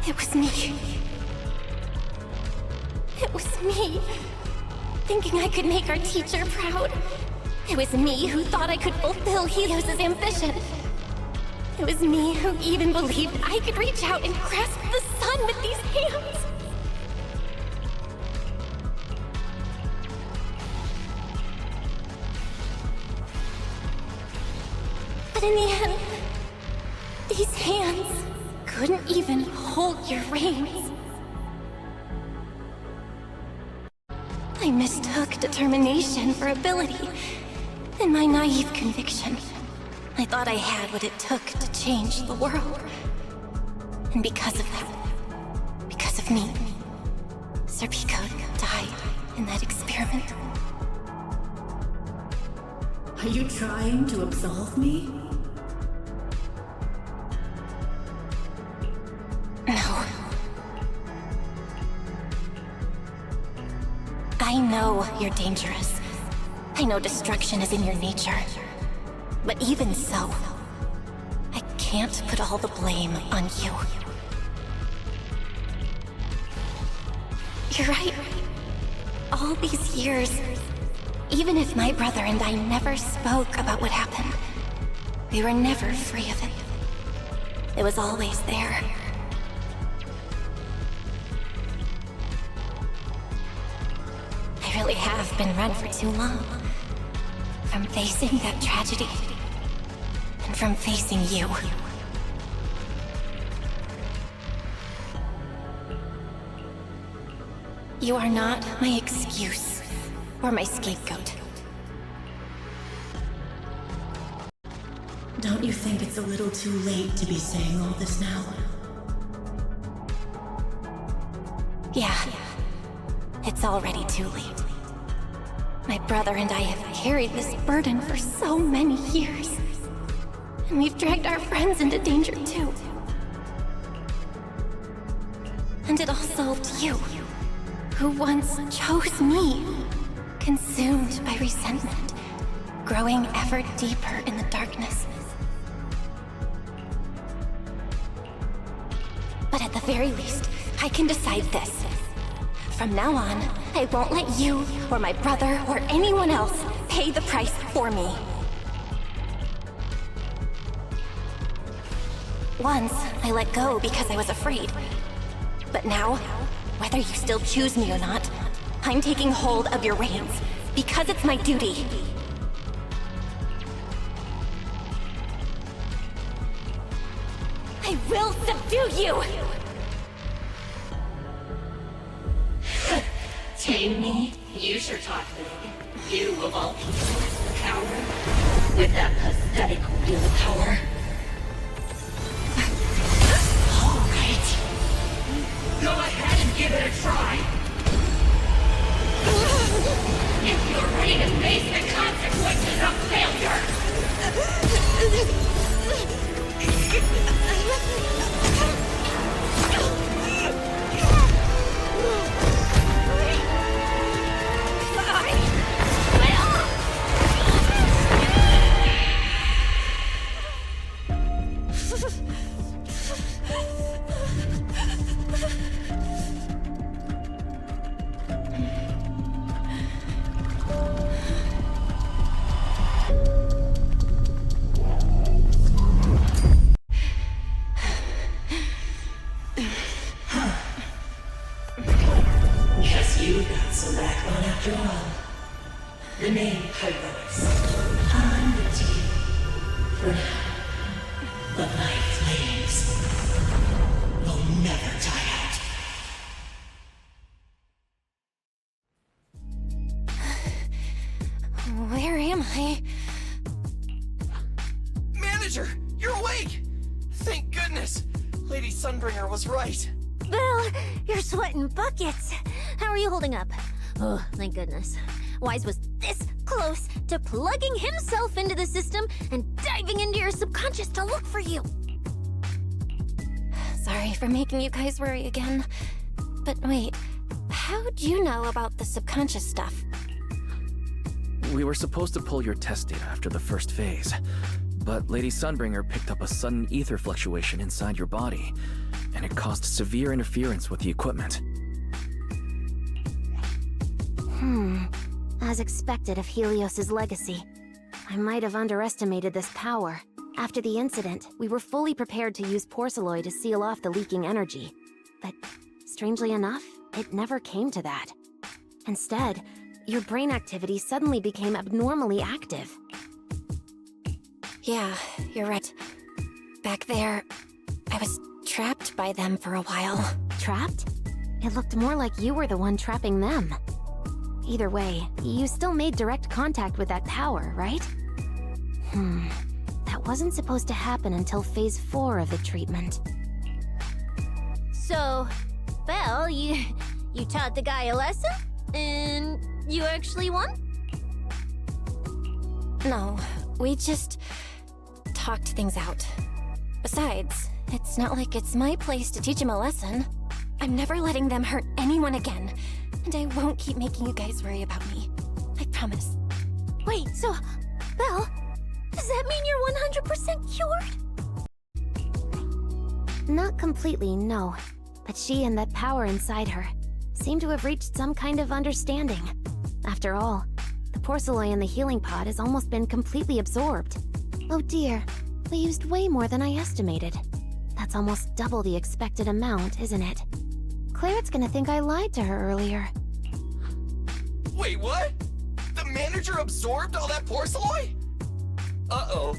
It was me. It was me, thinking I could make our teacher proud. It was me who thought I could fulfill Helios' ambition. It was me who even believed I could reach out and grasp the sun with these hands. But in the end, these hands couldn't even hold your reins. I mistook determination for ability. In my naive conviction, I thought I had what it took to change the world. And because of that, because of me, Serpico died in that experiment. Are you trying to absolve me? No. I know you're dangerous. I know destruction is in your nature. But even so, I can't put all the blame on you. You're right. All these years, even if my brother and I never spoke about what happened, we were never free of it. It was always there. I really have been run for too long. From facing that tragedy, and from facing you. You are not my excuse, or my scapegoat. Don't you think it's a little too late to be saying all this now? Yeah, it's already too late. My brother and I have carried this burden for so many years. And we've dragged our friends into danger too. And it all solved you, who once chose me. consumed by resentment, growing ever deeper in the darkness. But at the very least, I can decide this. From now on, I won't let you, or my brother, or anyone else pay the price for me. Once, I let go because I was afraid. But now, whether you still choose me or not, I'm taking hold of your reins, because it's my duty. I will subdue you! Tame me? You sure talk big. You of all people, coward. With that pathetic willpower. Alright. Go ahead and give it a try. If you're ready to face the consequences of failure. Guess you got some backbone after all. The name Heroes. I'm the team. For now. But my flames will never die out. Where am I? Manager, you're awake! Thank goodness! Lady Sunbringer was right. Bill, you're sweating buckets. How are you holding up? Oh, thank goodness. Wise was this close to plugging himself into the system and diving into your subconscious to look for you. Sorry for making you guys worry again. But wait, how'd you know about the subconscious stuff? We were supposed to pull your test data after the first phase, but Lady Sunbringer picked up a sudden ether fluctuation inside your body, and it caused severe interference with the equipment. As expected of Helios's legacy, I might have underestimated this power. After the incident, we were fully prepared to use Porceloid to seal off the leaking energy. But strangely enough, it never came to that. Instead, your brain activity suddenly became abnormally active. Yeah, you're right. Back there, I was trapped by them for a while. Trapped? It looked more like you were the one trapping them. Either way, you still made direct contact with that power, right? That wasn't supposed to happen until Phase 4 of the treatment. So, well, you taught the guy a lesson? And you actually won? No, we just talked things out. Besides, it's not like it's my place to teach him a lesson. I'm never letting them hurt anyone again, and I won't keep making you guys worry about me. I promise. Wait, so, Belle, does that mean you're 100% cured? Not completely, no. But she and that power inside her seem to have reached some kind of understanding. After all, the porcelain in the healing pod has almost been completely absorbed. Oh dear, we used way more than I estimated. That's almost double the expected amount, isn't it? Clarette's gonna think I lied to her earlier. Wait, what? The manager absorbed all that porcelain? Uh-oh.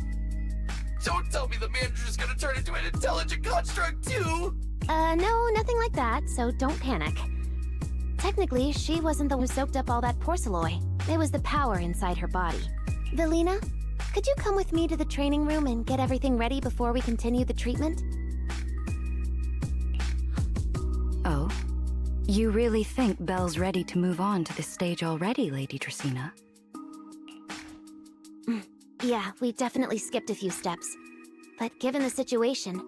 Don't tell me the manager's gonna turn into an intelligent construct too! No, nothing like that, so don't panic. Technically, she wasn't the one who soaked up all that porcelain. It was the power inside her body. Velina, could you come with me to the training room and get everything ready before we continue the treatment? Oh? You really think Belle's ready to move on to this stage already, Lady Dracaena? Yeah, we definitely skipped a few steps. But given the situation,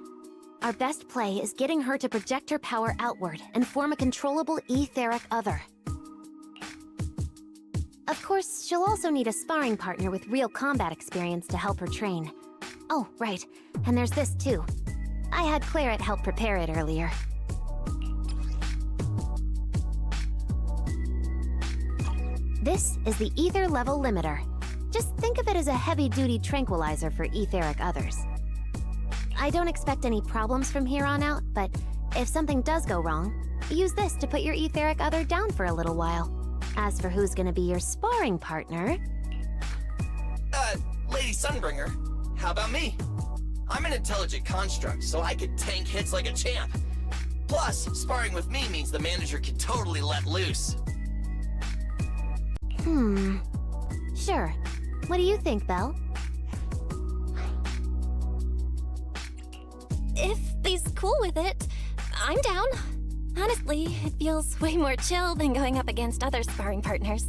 our best play is getting her to project her power outward and form a controllable etheric other. Of course, she'll also need a sparring partner with real combat experience to help her train. Oh, right. And there's this too. I had Claret help prepare it earlier. This is the ether level limiter. Just think of it as a heavy-duty tranquilizer for etheric others. I don't expect any problems from here on out, but if something does go wrong, use this to put your etheric other down for a little while. As for who's gonna be your sparring partner... Lady Sunbringer, how about me? I'm an intelligent construct, so I could tank hits like a champ. Plus, sparring with me means the manager can totally let loose. Sure. What do you think, Belle? If he's cool with it, I'm down. Honestly, it feels way more chill than going up against other sparring partners.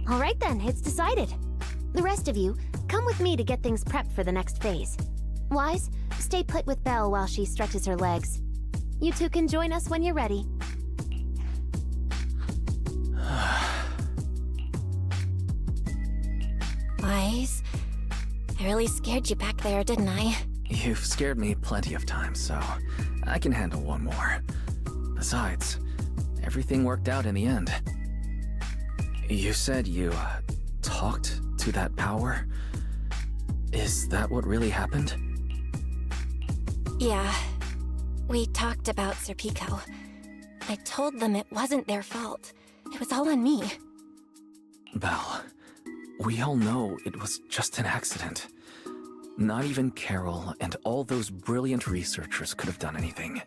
All right then, it's decided. The rest of you, come with me to get things prepped for the next phase. Wise, stay put with Belle while she stretches her legs. You two can join us when you're ready. Wise, I really scared you back there, didn't I? You've scared me plenty of times, so I can handle one more. Besides, everything worked out in the end. You said you talked to that power? Is that what really happened? Yeah. We talked about Serpico. I told them it wasn't their fault. It was all on me. Belle, we all know it was just an accident. Not even Carol and all those brilliant researchers could have done anything.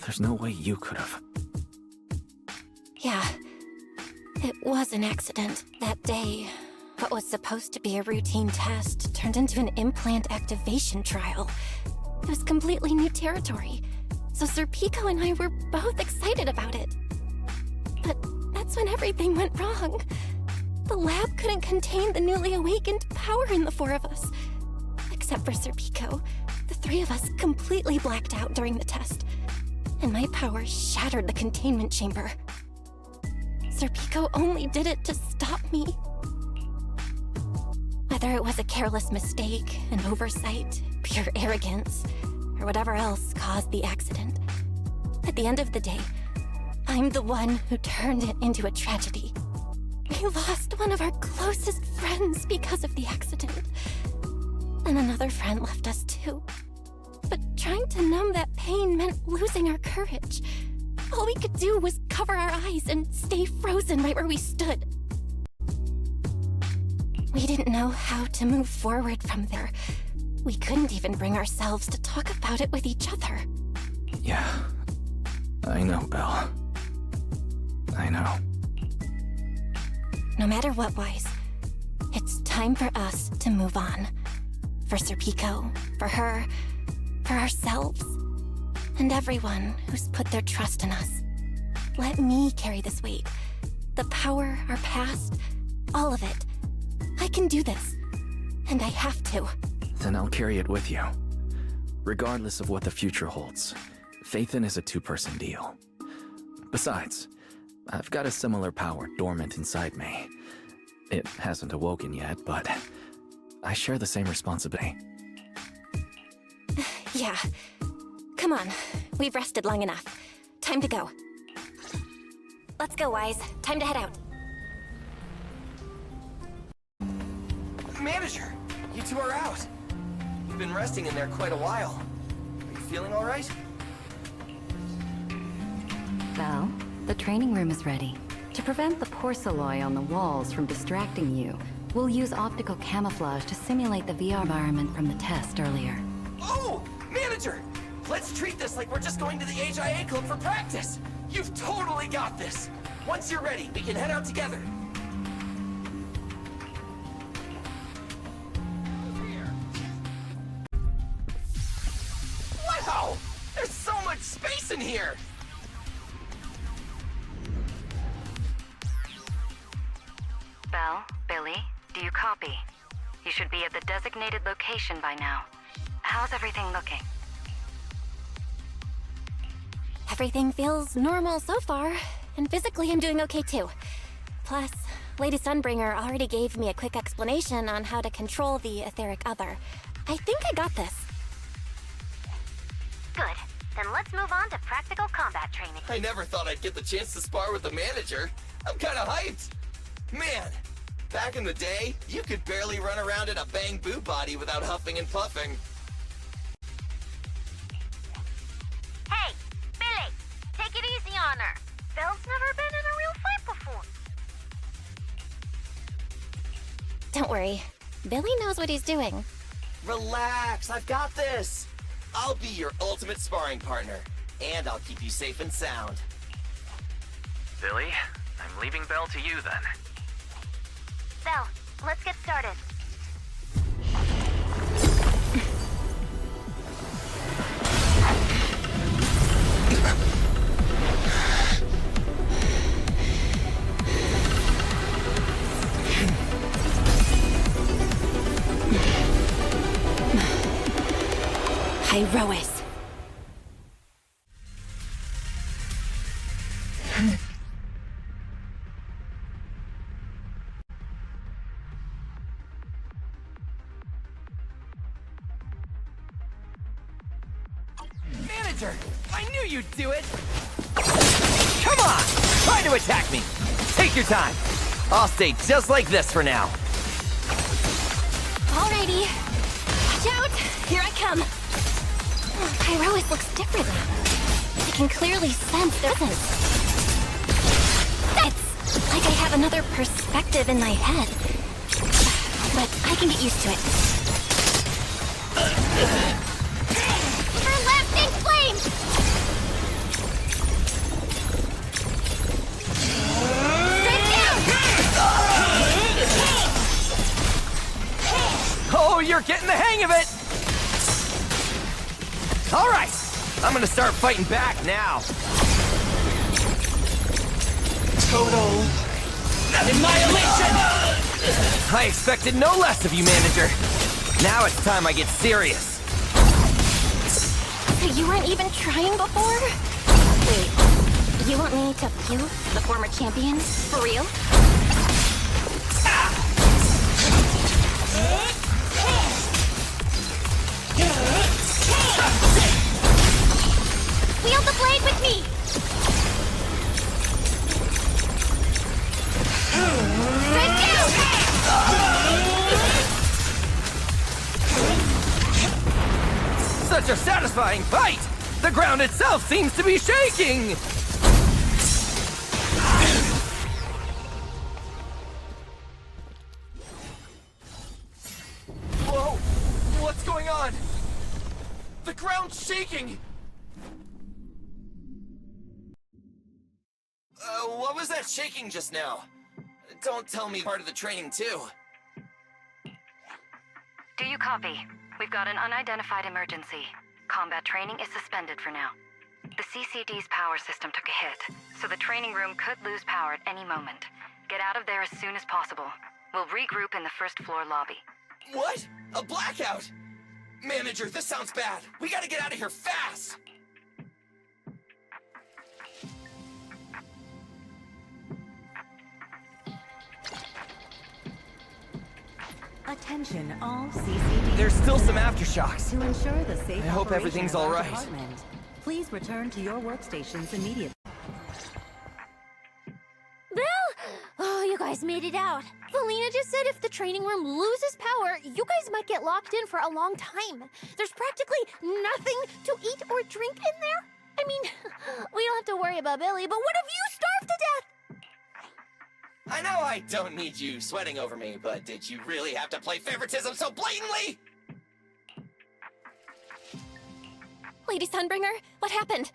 There's no way you could have. Yeah. It was an accident. That day, what was supposed to be a routine test turned into an implant activation trial. It was completely new territory, so Serpico and I were both excited about it. But that's when everything went wrong. The lab couldn't contain the newly awakened power in the four of us. Except for Serpico, the three of us completely blacked out during the test, and my power shattered the containment chamber. Serpico only did it to stop me. Whether it was a careless mistake, an oversight, pure arrogance, or whatever else caused the accident, at the end of the day, I'm the one who turned it into a tragedy. We lost one of our closest friends because of the accident. And another friend left us too. But trying to numb that pain meant losing our courage. All we could do was cover our eyes and stay frozen right where we stood. We didn't know how to move forward from there. We couldn't even bring ourselves to talk about it with each other. Yeah, I know, Belle. I know. No matter what, Wise, it's time for us to move on. For Serpico, for her, for ourselves, and everyone who's put their trust in us. Let me carry this weight. The power, our past, all of it. I can do this, and I have to. Then I'll carry it with you. Regardless of what the future holds, Phaethon is a two-person deal. Besides, I've got a similar power dormant inside me. It hasn't awoken yet, but I share the same responsibility. Yeah. Come on. We've rested long enough. Time to go. Let's go, Wise. Time to head out. Manager, you two are out. You've been resting in there quite a while. Are you feeling all right? Belle, the training room is ready. To prevent the porcelain on the walls from distracting you, we'll use optical camouflage to simulate the VR environment from the test earlier. Oh! Manager! Let's treat this like we're just going to the HIA club for practice! You've totally got this! Once you're ready, we can head out together! Wow! There's so much space in here! Belle, Billy, do you copy? You should be at the designated location by now. How's everything looking? Everything feels normal so far, and physically I'm doing okay too. Plus, Lady Sunbringer already gave me a quick explanation on how to control the etheric other. I think I got this. Good. Then let's move on to practical combat training. I never thought I'd get the chance to spar with the manager. I'm kinda hyped. Man, back in the day, you could barely run around in a bang-boo body without huffing and puffing. Hey, Billy! Take it easy on her. Belle's never been in a real fight before. Don't worry. Billy knows what he's doing. Relax, I've got this. I'll be your ultimate sparring partner, and I'll keep you safe and sound. Billy, I'm leaving Belle to you then. Belle, let's get started. Irois. Manager, I knew you'd do it! Come on! Try to attack me! Take your time! I'll stay just like this for now. Alrighty. Watch out! Here I come. Irois looks different now. I can clearly sense their presence. It's like I have another perspective in my head. But I can get used to it. Everlasting flame! Straight down! Oh, you're getting the hang of it! All right, I'm gonna start fighting back now. Total annihilation! I expected no less of you, manager. Now it's time I get serious. So you weren't even trying before? Wait, you want me to you, the former champion? For real? Wield the blade with me! Straight down! Such a satisfying fight! The ground itself seems to be shaking! Whoa! What's going on? The ground's shaking! What was that shaking just now? Don't tell me part of the training, too. Do you copy? We've got an unidentified emergency. Combat training is suspended for now. The CCD's power system took a hit, so the training room could lose power at any moment. Get out of there as soon as possible. We'll regroup in the first floor lobby. What? A blackout? Manager, this sounds bad. We gotta get out of here fast! Attention all CCD. There's still some aftershocks. To ensure the safe I hope operation everything's of our all right. department, please return to your workstations immediately. Bill! Oh, you guys made it out. Felina just said if the training room loses power, you guys might get locked in for a long time. There's practically nothing to eat or drink in there. I mean, we don't have to worry about Billy, but what if you starve to death? I know I don't need you sweating over me, but did you really have to play favoritism so blatantly? Lady Sunbringer, what happened?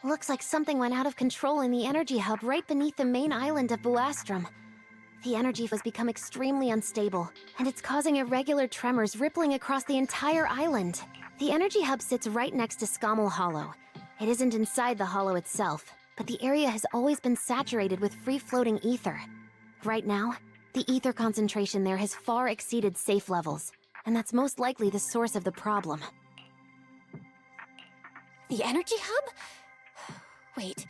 Looks like something went out of control in the energy hub right beneath the main island of Buastrum. The energy has become extremely unstable, and it's causing irregular tremors rippling across the entire island. The energy hub sits right next to Scommel Hollow. It isn't inside the hollow itself, but the area has always been saturated with free-floating ether. Right now, the ether concentration there has far exceeded safe levels, and that's most likely the source of the problem. The energy hub? Wait,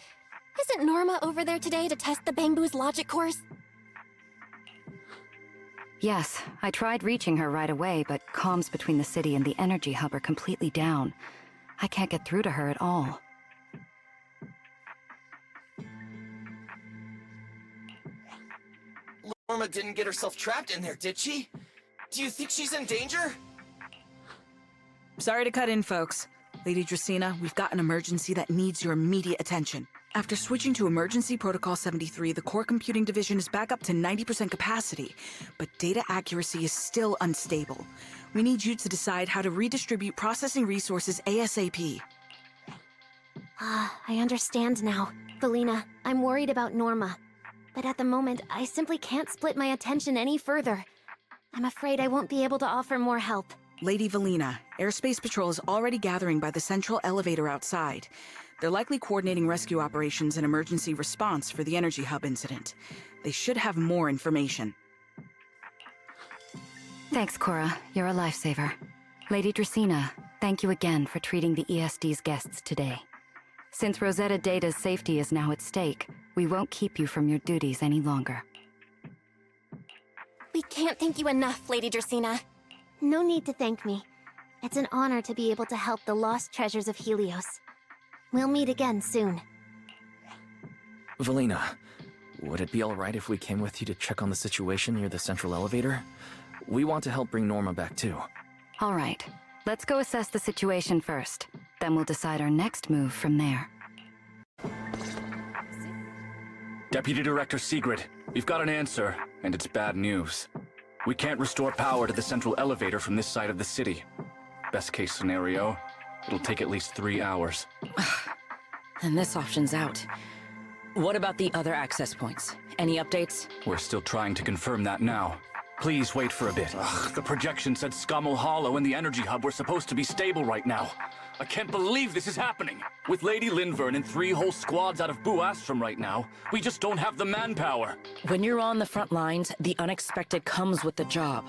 isn't Norma over there today to test the Bangbu's logic course? Yes, I tried reaching her right away, but comms between the city and the energy hub are completely down. I can't get through to her at all. Norma didn't get herself trapped in there, did she? Do you think she's in danger? Sorry to cut in, folks. Lady Dracaena, we've got an emergency that needs your immediate attention. After switching to Emergency Protocol 73, the core computing division is back up to 90% capacity, but data accuracy is still unstable. We need you to decide how to redistribute processing resources ASAP. I understand now. Valina, I'm worried about Norma. But at the moment, I simply can't split my attention any further. I'm afraid I won't be able to offer more help. Lady Valina, Airspace Patrol is already gathering by the central elevator outside. They're likely coordinating rescue operations and emergency response for the energy hub incident. They should have more information. Thanks, Cora. You're a lifesaver. Lady Dracaena, thank you again for treating the ESD's guests today. Since Rosetta Data's safety is now at stake, we won't keep you from your duties any longer. We can't thank you enough, Lady Dracaena. No need to thank me. It's an honor to be able to help the lost treasures of Helios. We'll meet again soon. Valina, would it be alright if we came with you to check on the situation near the central elevator? We want to help bring Norma back too. All right, let's go assess the situation first. Then we'll decide our next move from there. Deputy Director Sigrid, we've got an answer, and it's bad news. We can't restore power to the central elevator from this side of the city. Best case scenario, it'll take at least 3 hours. And this option's out. What about the other access points? Any updates? We're still trying to confirm that now. Please wait for a bit. The projection said Scommel Hollow and the energy hub were supposed to be stable right now. I can't believe this is happening. With Lady Linvern and 3 whole squads out of Buastrom right now, we just don't have the manpower. When you're on the front lines, the unexpected comes with the job.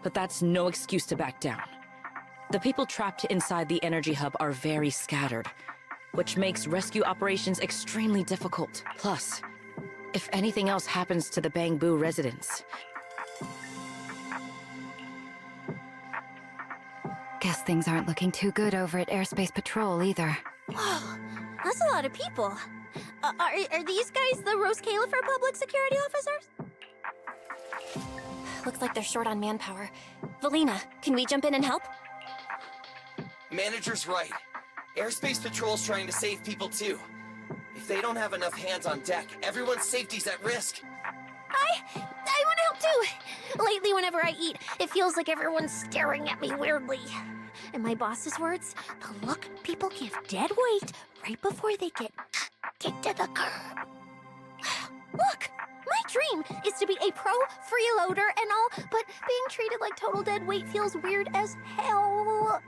But that's no excuse to back down. The people trapped inside the energy hub are very scattered, which makes rescue operations extremely difficult. Plus, if anything else happens to the Bangbu residents... Guess things aren't looking too good over at Airspace Patrol either. Whoa, that's a lot of people. Are these guys the Roscaelifer public security officers? Looks like they're short on manpower. Valina, can we jump in and help? Manager's right. Airspace Patrol's trying to save people too. If they don't have enough hands on deck, everyone's safety's at risk. I want to help too. Lately, whenever I eat, it feels like everyone's staring at me weirdly. In my boss's words, the look people give dead weight right before they get kicked to the curb. Look, my dream is to be a pro freeloader and all, but being treated like total dead weight feels weird as hell.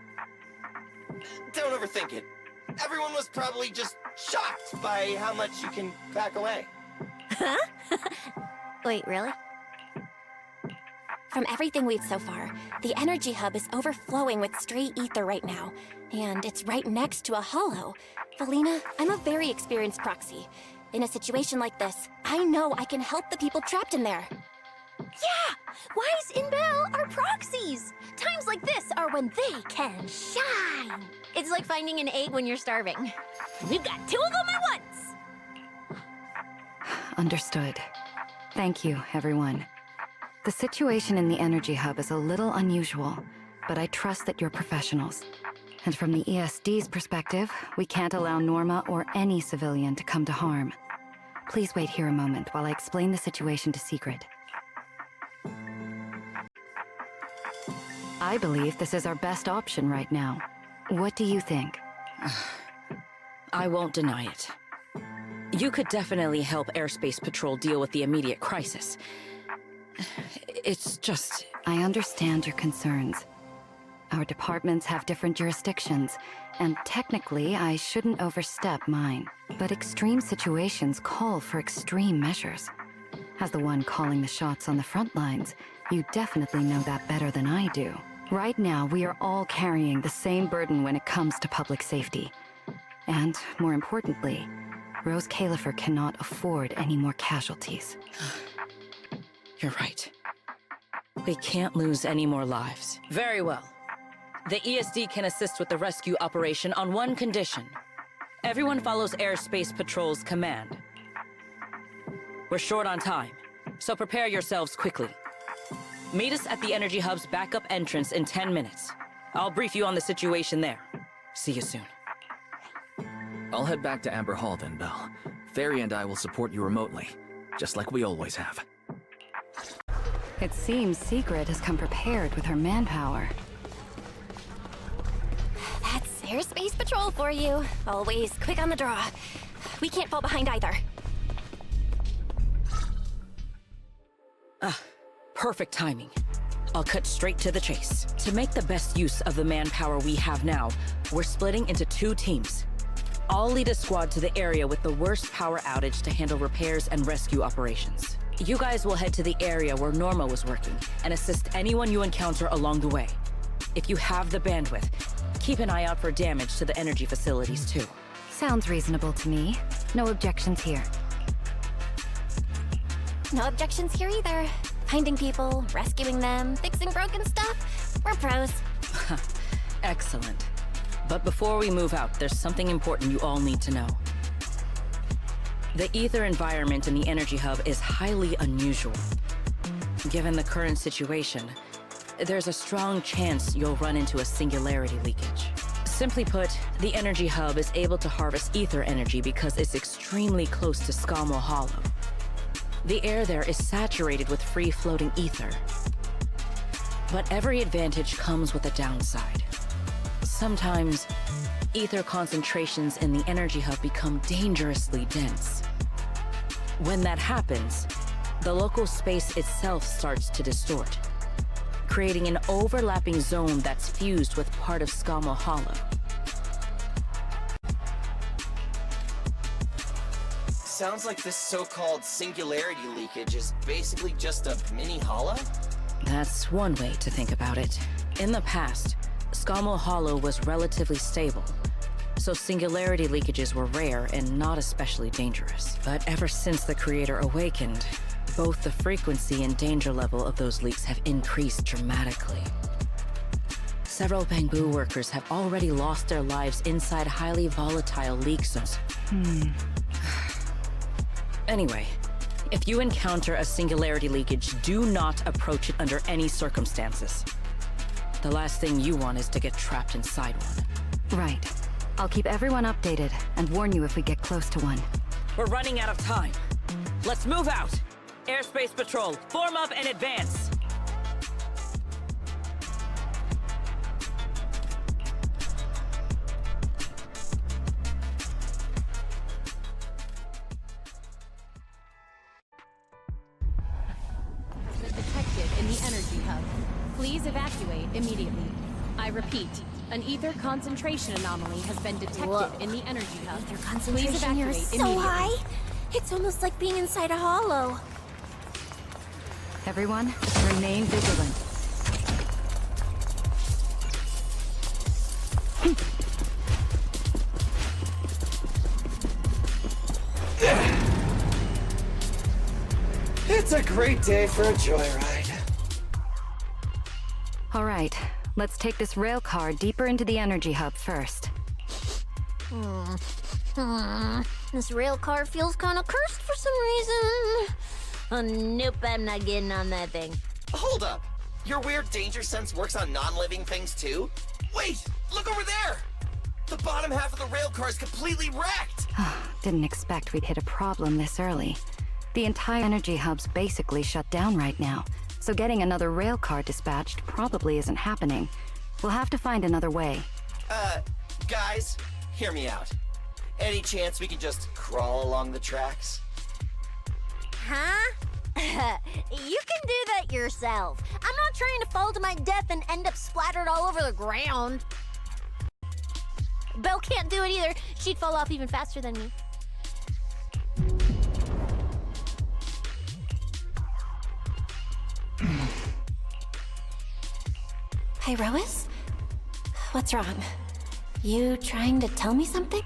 Don't overthink it. Everyone was probably just shocked by how much you can pack away. Huh? Wait, really? From everything we've so far, the energy hub is overflowing with stray ether right now, and it's right next to a hollow. Valina, I'm a very experienced proxy. In a situation like this, I know I can help the people trapped in there. Yeah! Wise and Belle are proxies! Times like this are when they can shine! It's like finding an egg when you're starving. We've got 2 of them at once! Understood. Thank you, everyone. The situation in the energy hub is a little unusual, but I trust that you're professionals. And from the ESD's perspective, we can't allow Norma or any civilian to come to harm. Please wait here a moment while I explain the situation to Sigrid. I believe this is our best option right now. What do you think? I won't deny it. You could definitely help Airspace Patrol deal with the immediate crisis. It's just... I understand your concerns. Our departments have different jurisdictions, and technically I shouldn't overstep mine. But extreme situations call for extreme measures. As the one calling the shots on the front lines, you definitely know that better than I do. Right now, we are all carrying the same burden when it comes to public safety. And, more importantly, Roscaelifer cannot afford any more casualties. You're right. We can't lose any more lives. Very well. The ESD can assist with the rescue operation on one condition. Everyone follows Airspace Patrol's command. We're short on time, so prepare yourselves quickly. Meet us at the Energy Hub's backup entrance in 10 minutes. I'll brief you on the situation there. See you soon. I'll head back to Amber Hall then, Belle. Fairy and I will support you remotely, just like we always have. It seems Secret has come prepared with her manpower. That's Airspace Patrol for you. Always quick on the draw. We can't fall behind either. Perfect timing. I'll cut straight to the chase. To make the best use of the manpower we have now, we're splitting into 2 teams. I'll lead a squad to the area with the worst power outage to handle repairs and rescue operations. You guys will head to the area where Norma was working and assist anyone you encounter along the way. If you have the bandwidth, keep an eye out for damage to the energy facilities too. Sounds reasonable to me. No objections here. No objections here either. Finding people, rescuing them, fixing broken stuff. We're pros. Excellent. But before we move out, there's something important you all need to know. The ether environment in the Energy Hub is highly unusual. Given the current situation, there's a strong chance you'll run into a singularity leakage. Simply put, the Energy Hub is able to harvest ether energy because it's extremely close to Scammell Hollow. The air there is saturated with free-floating ether. But every advantage comes with a downside. Sometimes, ether concentrations in the Energy Hub become dangerously dense. When that happens, the local space itself starts to distort, creating an overlapping zone that's fused with part of Scammell Hollow. Sounds like this so-called singularity leakage is basically just a mini hollow? That's one way to think about it. In the past, Scammell Hollow was relatively stable, so singularity leakages were rare and not especially dangerous. But ever since the Creator awakened, both the frequency and danger level of those leaks have increased dramatically. Several Bangbu workers have already lost their lives inside highly volatile leak zones. Anyway, if you encounter a singularity leakage, do not approach it under any circumstances. The last thing you want is to get trapped inside one. Right. I'll keep everyone updated and warn you if we get close to one. We're running out of time. Let's move out! Airspace Patrol, form up and advance! Detected in the Energy Hub. Please evacuate immediately. I repeat, an ether concentration anomaly has been detected in the Energy Hub. Ether Please concentration evacuate here is so immediately. high. It's almost like being inside a hollow. Everyone, remain vigilant. It's a great day for a joyride. All right, let's take this rail car deeper into the Energy Hub first. This rail car feels kind of cursed for some reason. Oh, nope, I'm not getting on that thing. Hold up. Your weird danger sense works on non-living things too? Wait, look over there! The bottom half of the rail car is completely wrecked! Didn't expect we'd hit a problem this early. The entire Energy Hub's basically shut down right now, so getting another rail car dispatched probably isn't happening. We'll have to find another way. Guys, hear me out. Any chance we could just crawl along the tracks? Huh? You can do that yourself. I'm not trying to fall to my death and end up splattered all over the ground. Belle can't do it either. She'd fall off even faster than me. Hey, Rois? What's wrong? You trying to tell me something?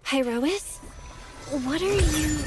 Hey, Rois? What are you...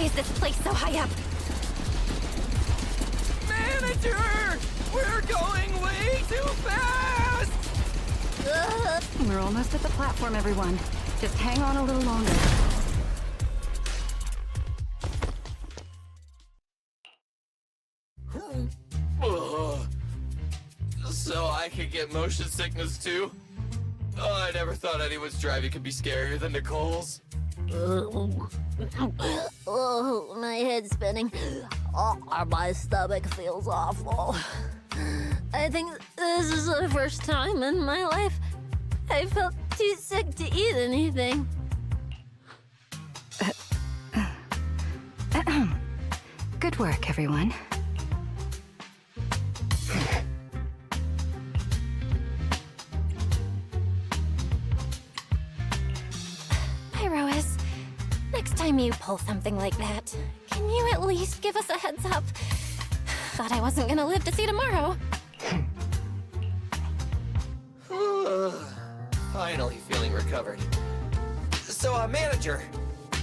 is this place so high up? Manager! We're going way too fast! We're almost at the platform, everyone. Just hang on a little longer. So I could get motion sickness too? Oh, I never thought anyone's driving could be scarier than Nicole's. Oh, my head's spinning. Oh, my stomach feels awful. I think this is the first time in my life I felt too sick to eat anything. Good work, everyone. Rose, next time you pull something like that, can you at least give us a heads up? Thought I wasn't gonna live to see tomorrow. Finally feeling recovered. So, manager,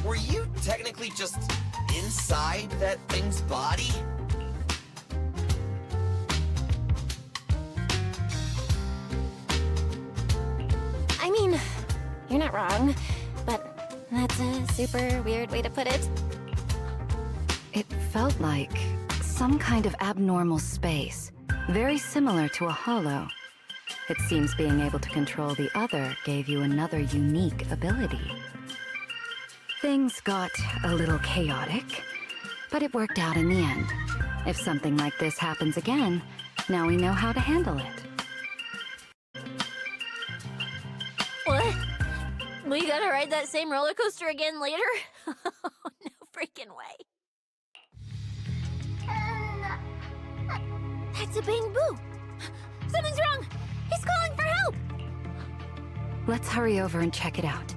were you technically just inside that thing's body? I mean, you're not wrong, but that's a super weird way to put it. It felt like some kind of abnormal space, very similar to a hollow. It seems being able to control the other gave you another unique ability. Things got a little chaotic, but it worked out in the end. If something like this happens again, now we know how to handle it. What? We gotta ride that same roller coaster again later? No freaking way. That's a Bang-Boo! Something's wrong! He's calling for help! Let's hurry over and check it out.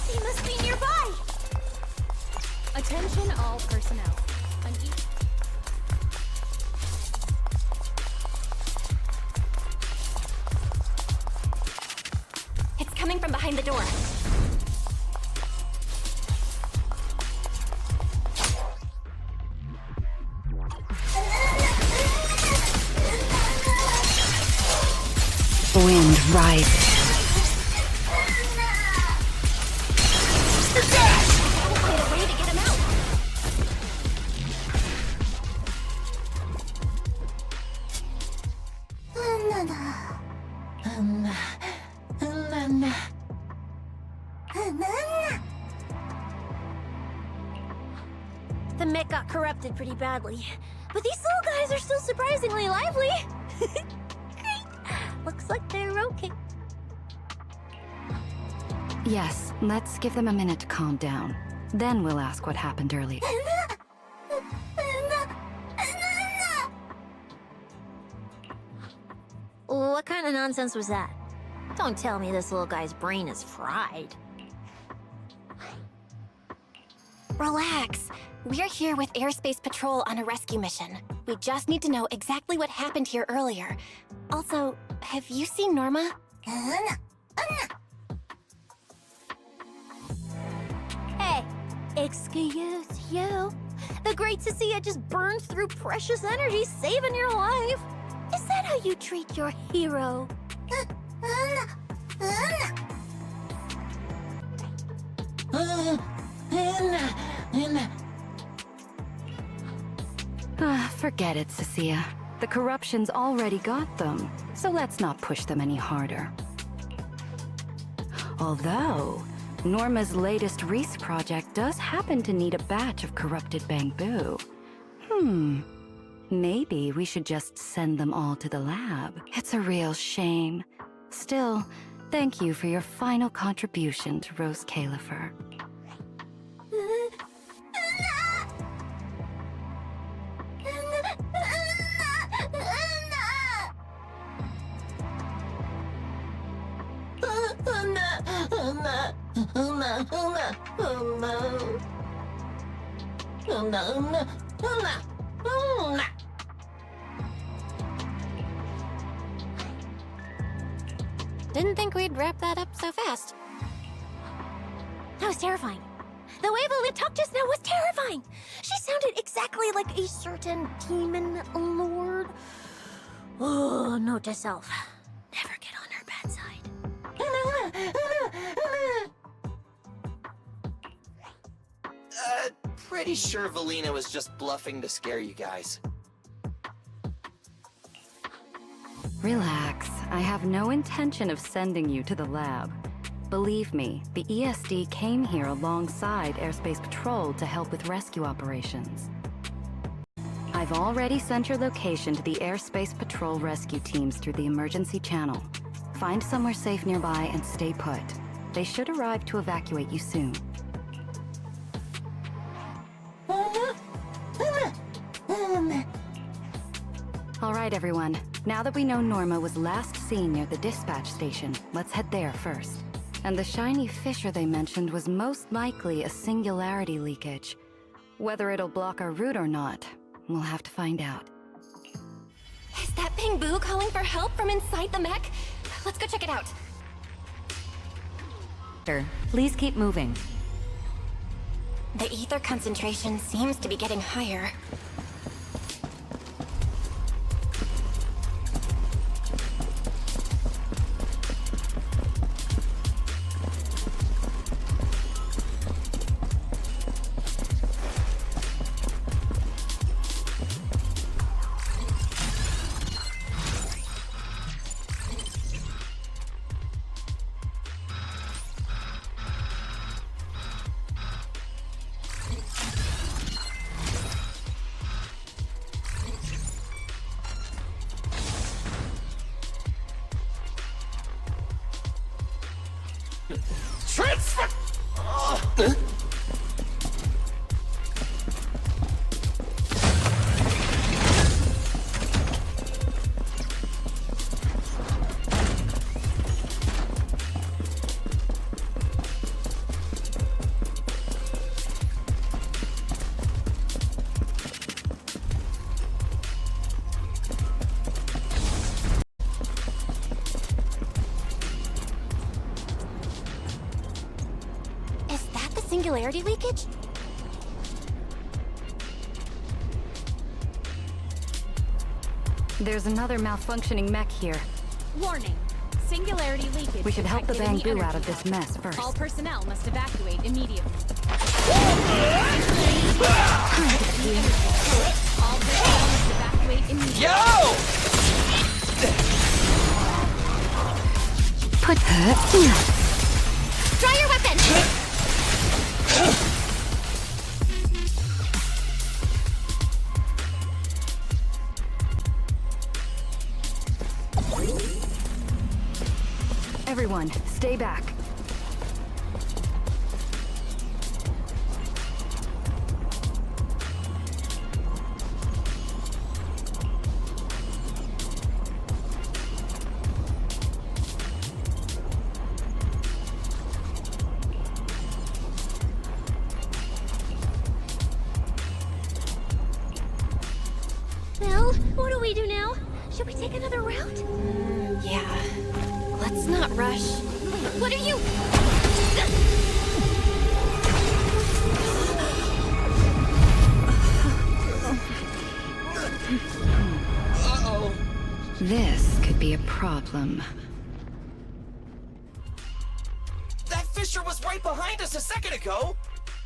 He must be nearby! Attention all personnel. It's coming from behind the door. Wind rises. Find a way to get him out. The mech got corrupted pretty badly, but these little guys are still surprisingly lively. Great. Looks like they're okay. Yes, let's give them a minute to calm down. Then we'll ask what happened earlier. What kind of nonsense was that? Don't tell me this little guy's brain is fried. Relax. We're here with Airspace Patrol on a rescue mission. We just need to know exactly what happened here earlier. Also, have you seen Norma? Hey, excuse you. The Great Cecilia just burned through precious energy saving your life. Is that how you treat your hero? Forget it, Cecilia. The corruption's already got them, so let's not push them any harder. Although, Norma's latest Reese project does happen to need a batch of corrupted Bang-Boo. Maybe we should just send them all to the lab. It's a real shame. Still, thank you for your final contribution to Roscaelifer. Didn't think we'd wrap that up so fast. That was terrifying. The way Valina talked just now was terrifying. She sounded exactly like a certain demon lord. Oh, note to self. Never get on her bad side. Pretty sure Valina was just bluffing to scare you guys. Relax. I have no intention of sending you to the lab. Believe me, the ESD came here alongside Airspace Patrol to help with rescue operations. I've already sent your location to the Airspace Patrol rescue teams through the emergency channel. Find somewhere safe nearby and stay put. They should arrive to evacuate you soon. All right, everyone. Now that we know Norma was last seen near the dispatch station, let's head there first. And the shiny fissure they mentioned was most likely a singularity leakage. Whether it'll block our route or not, we'll have to find out. Is that Bangbu calling for help from inside the mech? Let's go check it out. Please keep moving. The ether concentration seems to be getting higher. Transfer! Singularity leakage? There's another malfunctioning mech here. Warning. Singularity leakage. We should help the detected in Bangbu out of energy this hub. mess first. All personnel must evacuate immediately. All personnel must evacuate immediately. Yo! Put her. Draw your weapon! Everyone, stay back. Well, what do we do now? Should we take another route? Yeah. Let's not rush. What are you? Uh-oh. This could be a problem. That fissure was right behind us a second ago.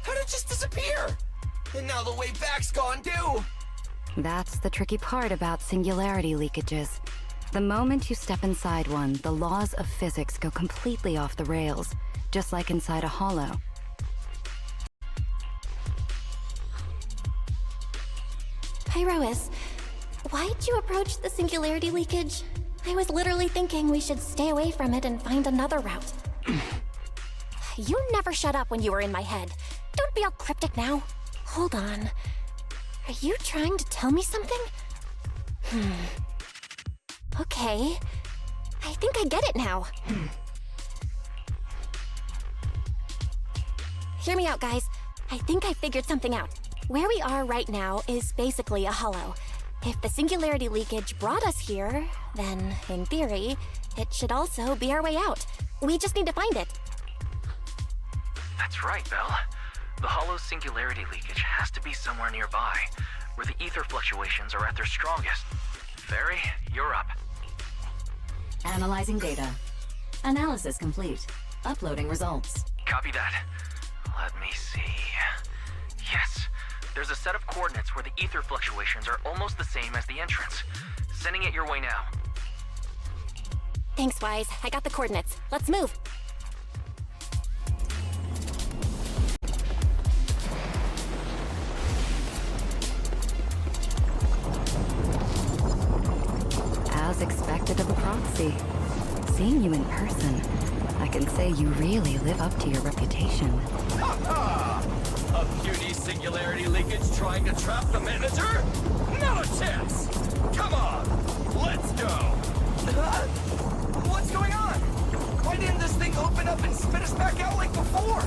How'd it just disappear? And now the way back's gone too. That's the tricky part about singularity leakages. The moment you step inside one, the laws of physics go completely off the rails, just like inside a hollow. Pyrois, why'd you approach the singularity leakage? I was literally thinking we should stay away from it and find another route. You never shut up when you were in my head. Don't be all cryptic now. Hold on. Are you trying to tell me something? Okay. I think I get it now. Hear me out, guys. I think I figured something out. Where we are right now is basically a hollow. If the singularity leakage brought us here, then, in theory, it should also be our way out. We just need to find it. That's right, Belle. The hollow's singularity leakage has to be somewhere nearby, where the ether fluctuations are at their strongest. Fairy, you're up. Analyzing data. Analysis complete. Uploading results. Copy that. Let me see. Yes, there's a set of coordinates where the ether fluctuations are almost the same as the entrance. Sending it your way now. Thanks, Wise. I got the coordinates. Let's move. As expected of a proxy. Seeing you in person, I can say you really live up to your reputation. A puny singularity leakage trying to trap the manager? Not a chance! Come on, let's go! What's going on? Why didn't this thing open up and spit us back out like before?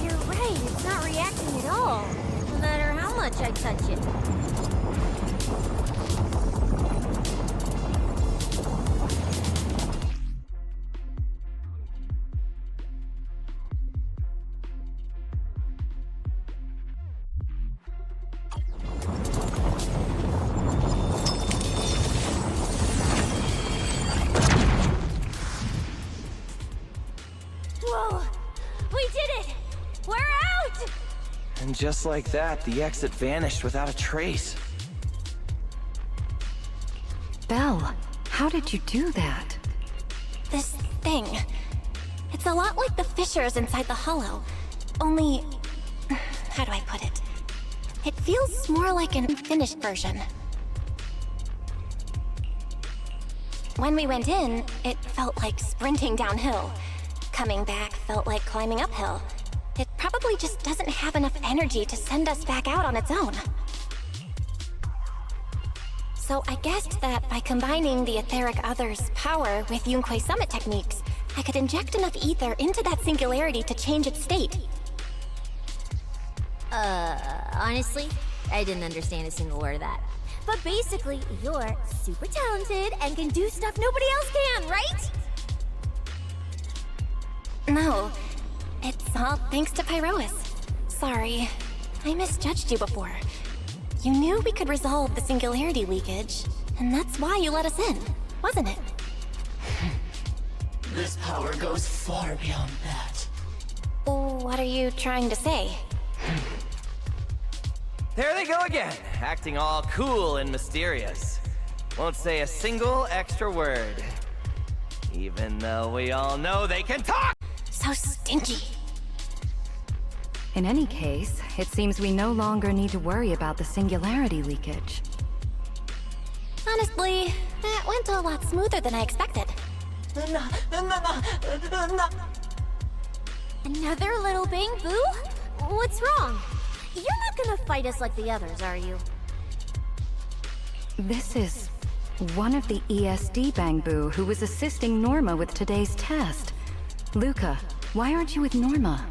You're right, it's not reacting at all. No matter how much I touch it. Whoa! We did it! We're out! And just like that, the exit vanished without a trace. Belle, how did you do that? This thing. It's a lot like the fissures inside the hollow. Only... how do I put it? It feels more like an finished version. When we went in, it felt like sprinting downhill. Coming back felt like climbing uphill. It probably just doesn't have enough energy to send us back out on its own. So I guessed that by combining the Etheric Other's power with Yunque's summit techniques, I could inject enough ether into that singularity to change its state. Honestly, I didn't understand a single word of that. But basically, you're super talented and can do stuff nobody else can, right? No, it's all thanks to Pyrois. Sorry, I misjudged you before. You knew we could resolve the singularity leakage, and that's why you let us in, wasn't it? This power goes far beyond that. What are you trying to say? There they go again, acting all cool and mysterious. Won't say a single extra word. Even though we all know they can talk! So stinky. In any case, it seems we no longer need to worry about the singularity leakage. Honestly, that went a lot smoother than I expected. Another little bang boo? What's wrong? You're not gonna fight us like the others, are you? This is one of the ESD Bangbu who was assisting Norma with today's test. Luca, why aren't you with Norma?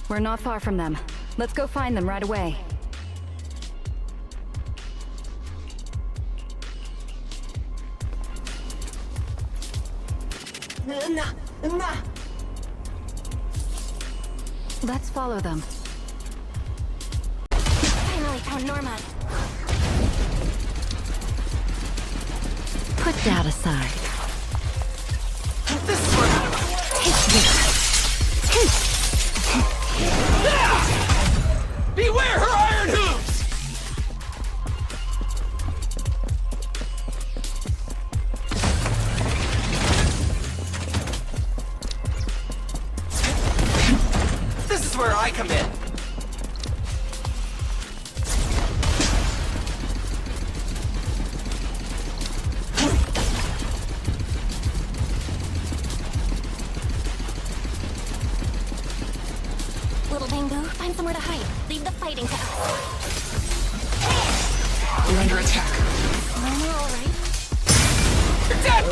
We're not far from them. Let's go find them right away. Let's follow them. Finally found Norma. Put that aside. This is where... Beware her iron hooves! This is where I come in. Little Bangbu, find somewhere to hide. Leave the fighting to us. We're under attack. Norma, all right? You're dead!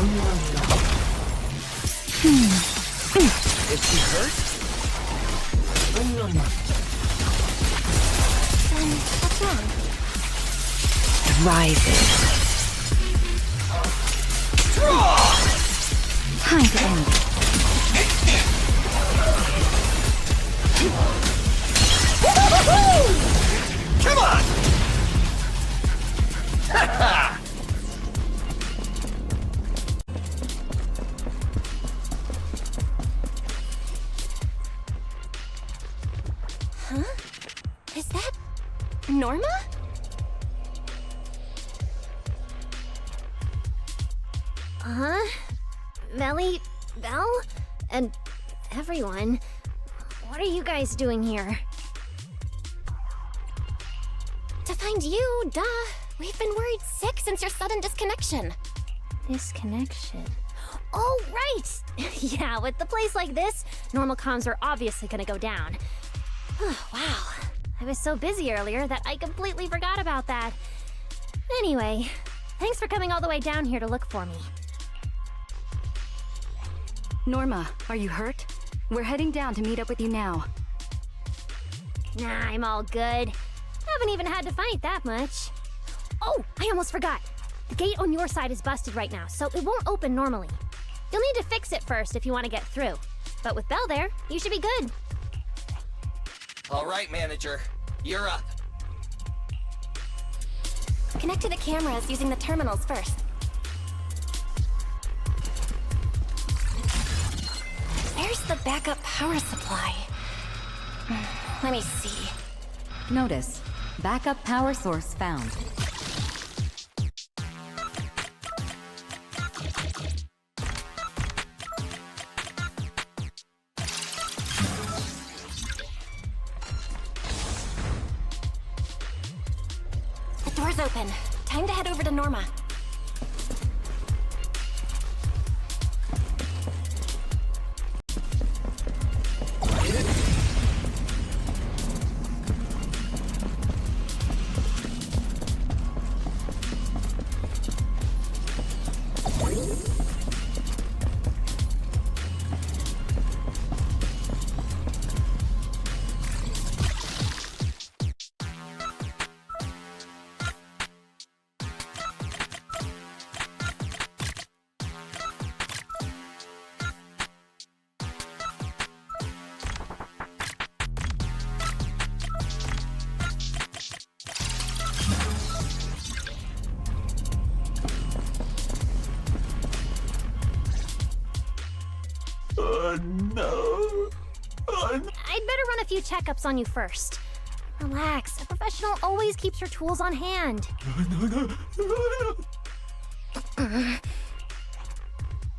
Is she hurt? Then what's wrong? Rising. Time to end it. Come on! Ha Huh? Is that Norma? Melly, Belle, and everyone. What are you guys doing here? To find you, duh. We've been worried sick since your sudden disconnection. Disconnection? Oh, right! Yeah, with the place like this, normal comms are obviously gonna go down. Wow. I was so busy earlier that I completely forgot about that. Anyway, thanks for coming all the way down here to look for me. Norma, are you hurt? We're heading down to meet up with you now. Nah, I'm all good. Haven't even had to fight that much. Oh, I almost forgot. The gate on your side is busted right now, so it won't open normally. You'll need to fix it first if you want to get through. But with Belle there, you should be good. All right, manager. You're up. Connect to the cameras using the terminals first. Where's the backup power supply? Let me see. Notice, backup power source found. The door's open. Time to head over to Norma. No. I'd better run a few checkups on you first. Relax, a professional always keeps her tools on hand.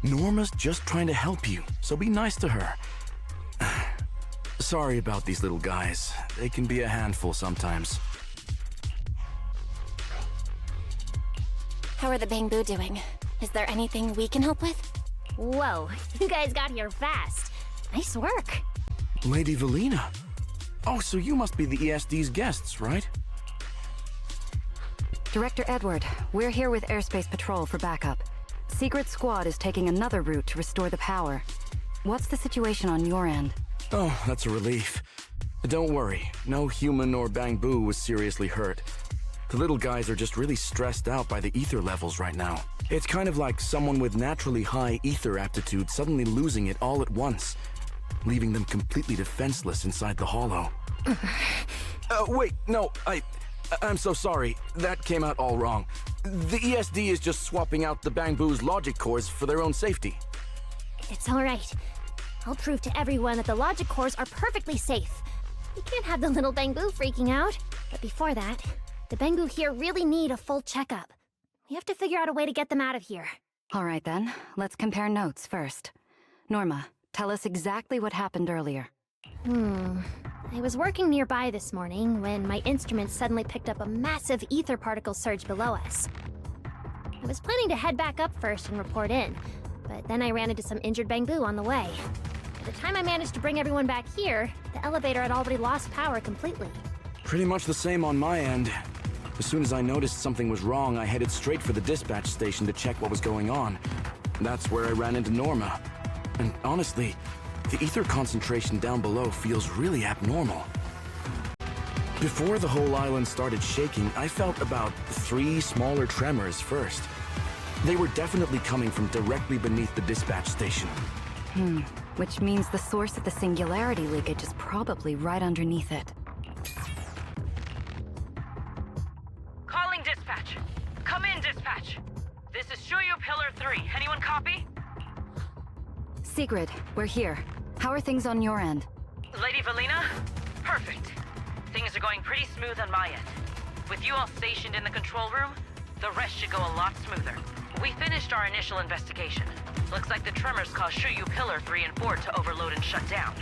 Norma's just trying to help you, so be nice to her. Sorry about these little guys. They can be a handful sometimes. How are the Bangbu doing? Is there anything we can help with? Whoa, you guys got here fast. Nice work. Lady Valina. Oh, so you must be the ESD's guests, right? Director Edward, we're here with Airspace Patrol for backup. Secret Squad is taking another route to restore the power. What's the situation on your end? Oh, that's a relief. Don't worry, no human or Bangbu was seriously hurt. The little guys are just really stressed out by the ether levels right now. It's kind of like someone with naturally high ether aptitude suddenly losing it all at once, leaving them completely defenseless inside the hollow. Wait, no, I'm so sorry. That came out all wrong. The ESD is just swapping out the Bangbu's logic cores for their own safety. It's all right. I'll prove to everyone that the logic cores are perfectly safe. We can't have the little Bangbu freaking out. But before that, the Bangbu here really need a full checkup. We have to figure out a way to get them out of here. All right then, let's compare notes first. Norma, tell us exactly what happened earlier. I was working nearby this morning when my instruments suddenly picked up a massive ether particle surge below us. I was planning to head back up first and report in, but then I ran into some injured Bangbu on the way. By the time I managed to bring everyone back here, the elevator had already lost power completely. Pretty much the same on my end. As soon as I noticed something was wrong, I headed straight for the dispatch station to check what was going on. That's where I ran into Norma. And honestly, The ether concentration down below feels really abnormal. Before the whole island started shaking, I felt about 3 smaller tremors first. They were definitely coming from directly beneath the dispatch station. Which means the source of the singularity leakage is probably right underneath it. Calling dispatch. Come in, dispatch. This is Shuyu Pillar 3. Anyone copy? Sigrid, we're here. How are things on your end? Lady Valina? Perfect. Things are going pretty smooth on my end. With you all stationed in the control room, the rest should go a lot smoother. We finished our initial investigation. Looks like the tremors caused Shuyu Pillar 3 and 4 to overload and shut down.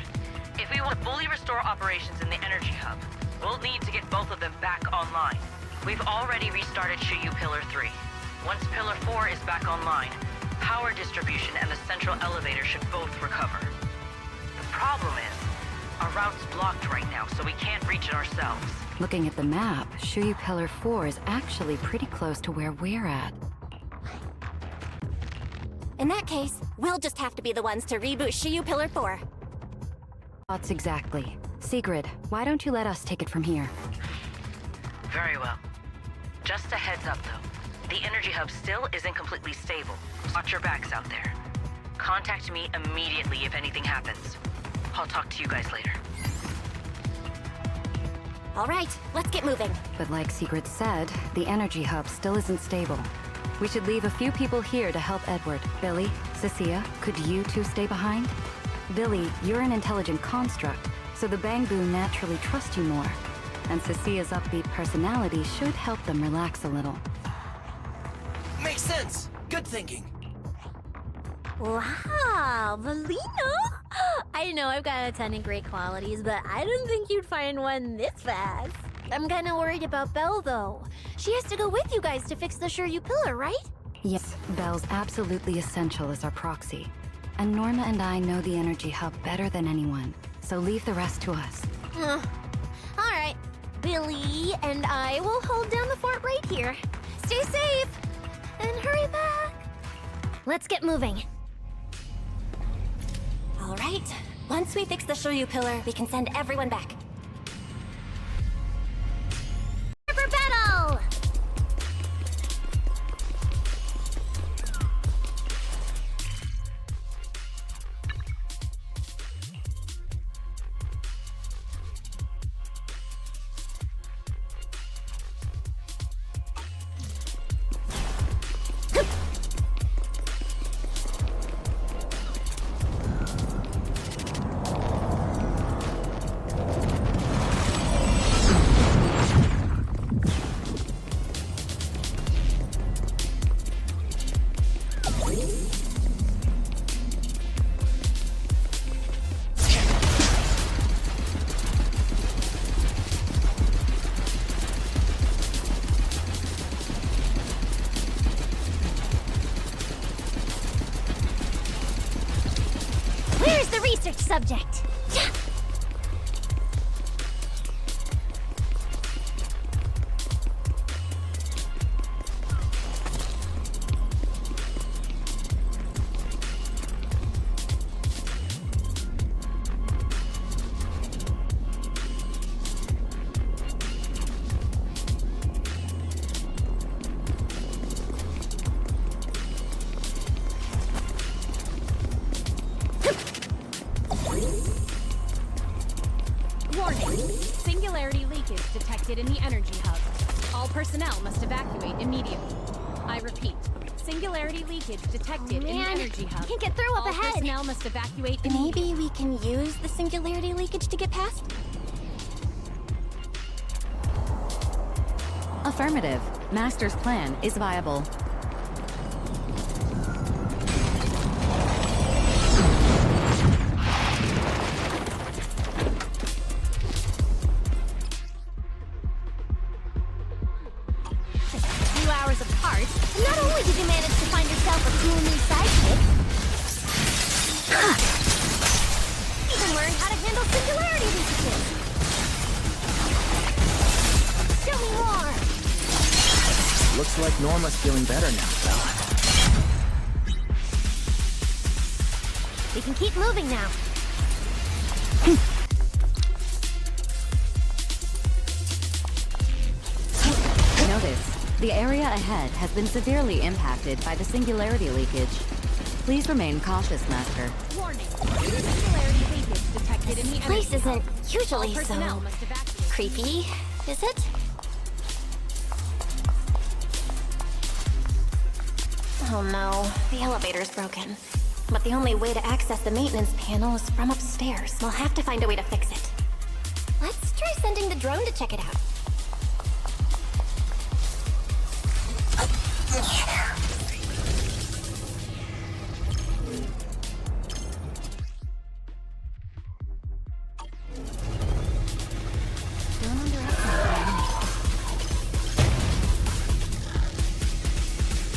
If we want to fully restore operations in the energy hub, we'll need to get both of them back online. We've already restarted Shuyu Pillar 3. Once Pillar 4 is back online, power distribution and the central elevator should both recover. The problem is, our route's blocked right now, so we can't reach it ourselves. Looking at the map, Shuyu Pillar 4 is actually pretty close to where we're at. In that case, we'll just have to be the ones to reboot Shuyu Pillar 4. Thoughts exactly. Sigrid, why don't you let us take it from here? Very well. Just a heads up, though. The energy hub still isn't completely stable. Watch your backs out there. Contact me immediately if anything happens. I'll talk to you guys later. All right, let's get moving. But like Sigrid said, the energy hub still isn't stable. We should leave a few people here to help Edward. Billy, Cecilia, could you two stay behind? Billy, you're an intelligent construct, so the Bangboo naturally trust you more. And Cecilia's upbeat personality should help them relax a little. Makes sense. Good thinking. Wow, Valina? I know I've got a ton of great qualities, but I didn't think you'd find one this fast. I'm kinda worried about Belle, though. She has to go with you guys to fix the Shuyu Pillar, right? Yes, Belle's absolutely essential as our proxy. And Norma and I know the energy hub better than anyone, so leave the rest to us. Alright, Billy and I will hold down the fort right here. Stay safe, and hurry back. Let's get moving. All right. Once we fix the Shuyu Pillar, we can send everyone back. For battle! Where's the research subject? Warning. Singularity leakage detected in the energy hub. All personnel must evacuate immediately. I repeat, singularity leakage detected in the Man, energy hub. can't get through up All ahead. personnel must evacuate Maybe we can use the singularity leakage to get past? Affirmative. Master's plan is viable. Hours apart. Not only did you manage to find yourself a cool new sidekick, you even learned how to handle singularity leakages. Show me more. Looks like Norma's feeling better now, Belle. We can keep moving now. Notice, the area ahead has been severely impacted by the singularity leakage. Please remain cautious, Master. Warning. Singularity leakage detected in the This place energy isn't hub. usually All personnel so must evacuate. creepy, is it? Oh no, the elevator's broken. But the only way to access the maintenance panel is from upstairs. We'll have to find a way to fix it. Let's try sending the drone to check it out.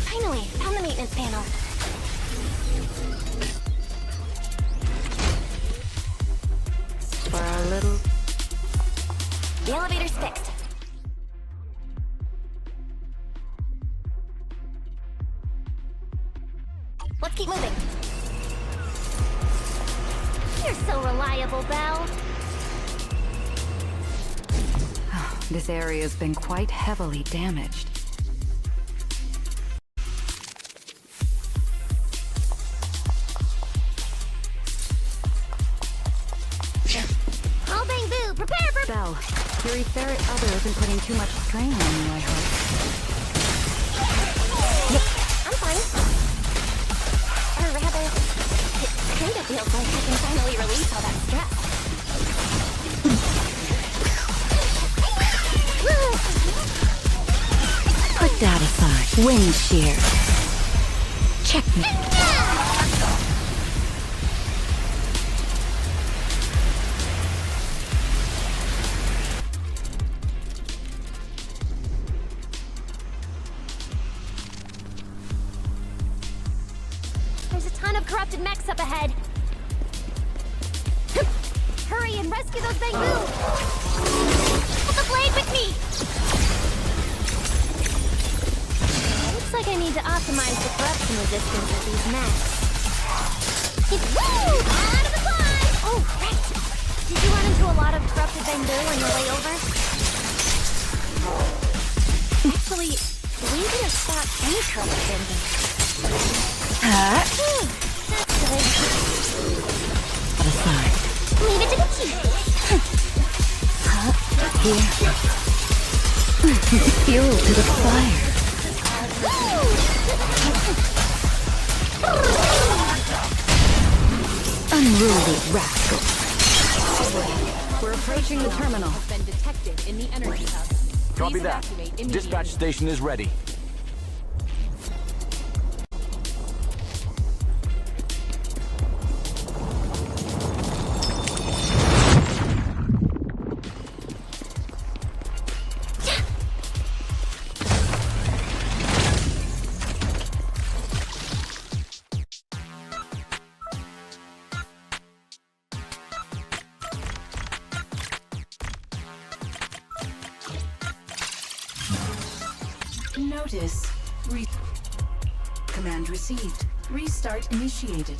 Finally, found the maintenance panel. For a little... The elevator's fixed. Let's keep moving. You're so reliable, Belle. This area's been quite heavily damaged. All bang boo, prepare for... Belle, your etheric other isn't putting too much strain on you, I hope. I'm fine. Or rather, it kind of feels like I can finally release all that stress. Put that aside. Wind shear. Checkmate. There's a ton of corrupted mechs up ahead. Hurry and rescue those bamboo! Put the blade with me! Looks like I need to optimize the corruption resistance of these mechs. Woo! Out of the climb! Oh, right! Did you run into a lot of corrupted bamboo on your way over? Actually, we could have stopped any corrupted bamboo. That's good. Put aside. Leave it to the chief. Here. Fuel to the fire. Unruly rascal. We're approaching the terminal. Has been detected in the energy hub. Copy Please that. evacuate immediately. Dispatch station is ready. Notice. Command received. Restart initiated.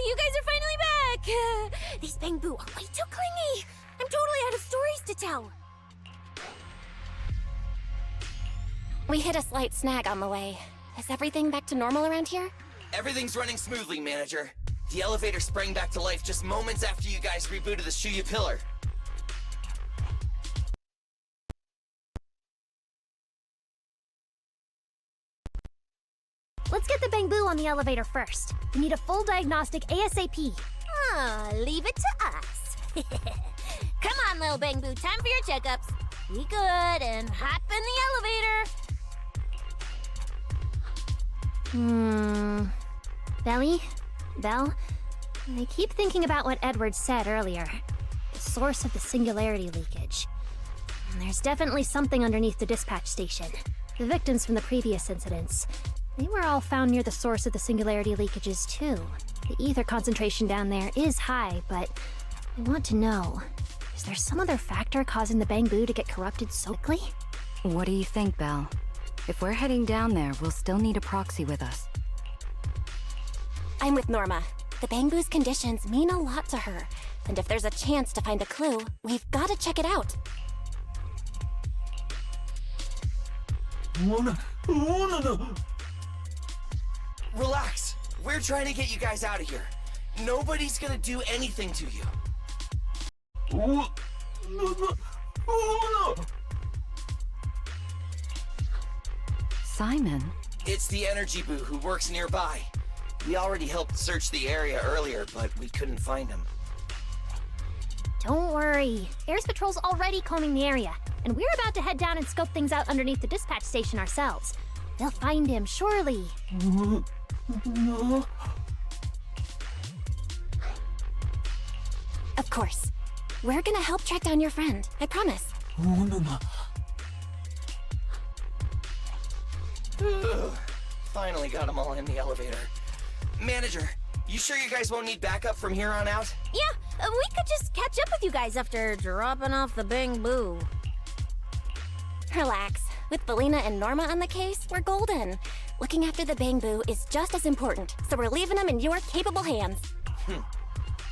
You guys are finally back! These bamboo are way too clingy! I'm totally out of stories to tell! We hit a slight snag on the way. Is everything back to normal around here? Everything's running smoothly, Manager. The elevator sprang back to life just moments after you guys rebooted the Shuya pillar. Let's get the bamboo on the elevator first. We need a full diagnostic ASAP. Leave it to us. Come on, little bamboo, time for your checkups. Be good and hop in the elevator. Belly? Belle? I keep thinking about what Edward said earlier. The source of the singularity leakage. There's definitely something underneath the dispatch station. The victims from the previous incidents. They were all found near the source of the singularity leakages, too. The ether concentration down there is high, but I want to know, is there some other factor causing the Bangbu to get corrupted so quickly? What do you think, Belle? If we're heading down there, we'll still need a proxy with us. I'm with Norma. The Bangbu's conditions mean a lot to her, and if there's a chance to find a clue, we've got to check it out. Relax. We're trying to get you guys out of here. Nobody's gonna do anything to you. Simon? It's the energy boo who works nearby. We already helped search the area earlier, but we couldn't find him. Don't worry. Air's Patrol's already combing the area, and we're about to head down and scope things out underneath the dispatch station ourselves. They'll find him, surely. Of course. We're gonna help track down your friend, I promise. Finally got them all in the elevator. Manager, you sure you guys won't need backup from here on out? Yeah, we could just catch up with you guys after dropping off the Bangbu. Relax. With Belina and Norma on the case, we're golden. Looking after the Bangbu is just as important, so we're leaving them in your capable hands.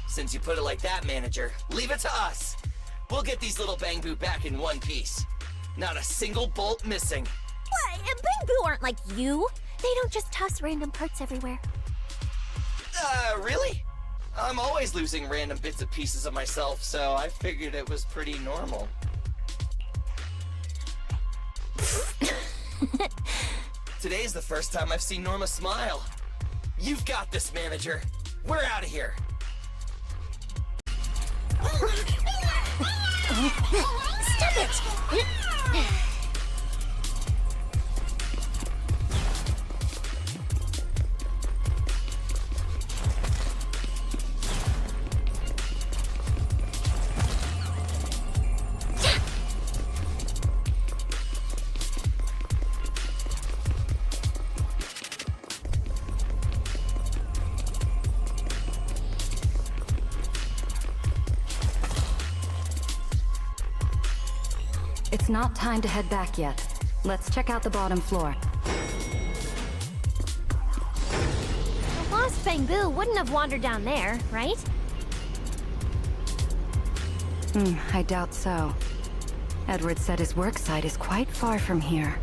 Since you put it like that, Manager, leave it to us. We'll get these little Bangbu back in one piece. Not a single bolt missing. What? Bangbu aren't like you. They don't just toss random parts everywhere. Really? I'm always losing random bits and pieces of myself, so I figured it was pretty normal. Today's the first time I've seen Norma smile. You've got this, Manager. We're out of here. Stop it! It's not time to head back yet. Let's check out the bottom floor. The lost Bangbu wouldn't have wandered down there, right? I doubt so. Edward said his work site is quite far from here.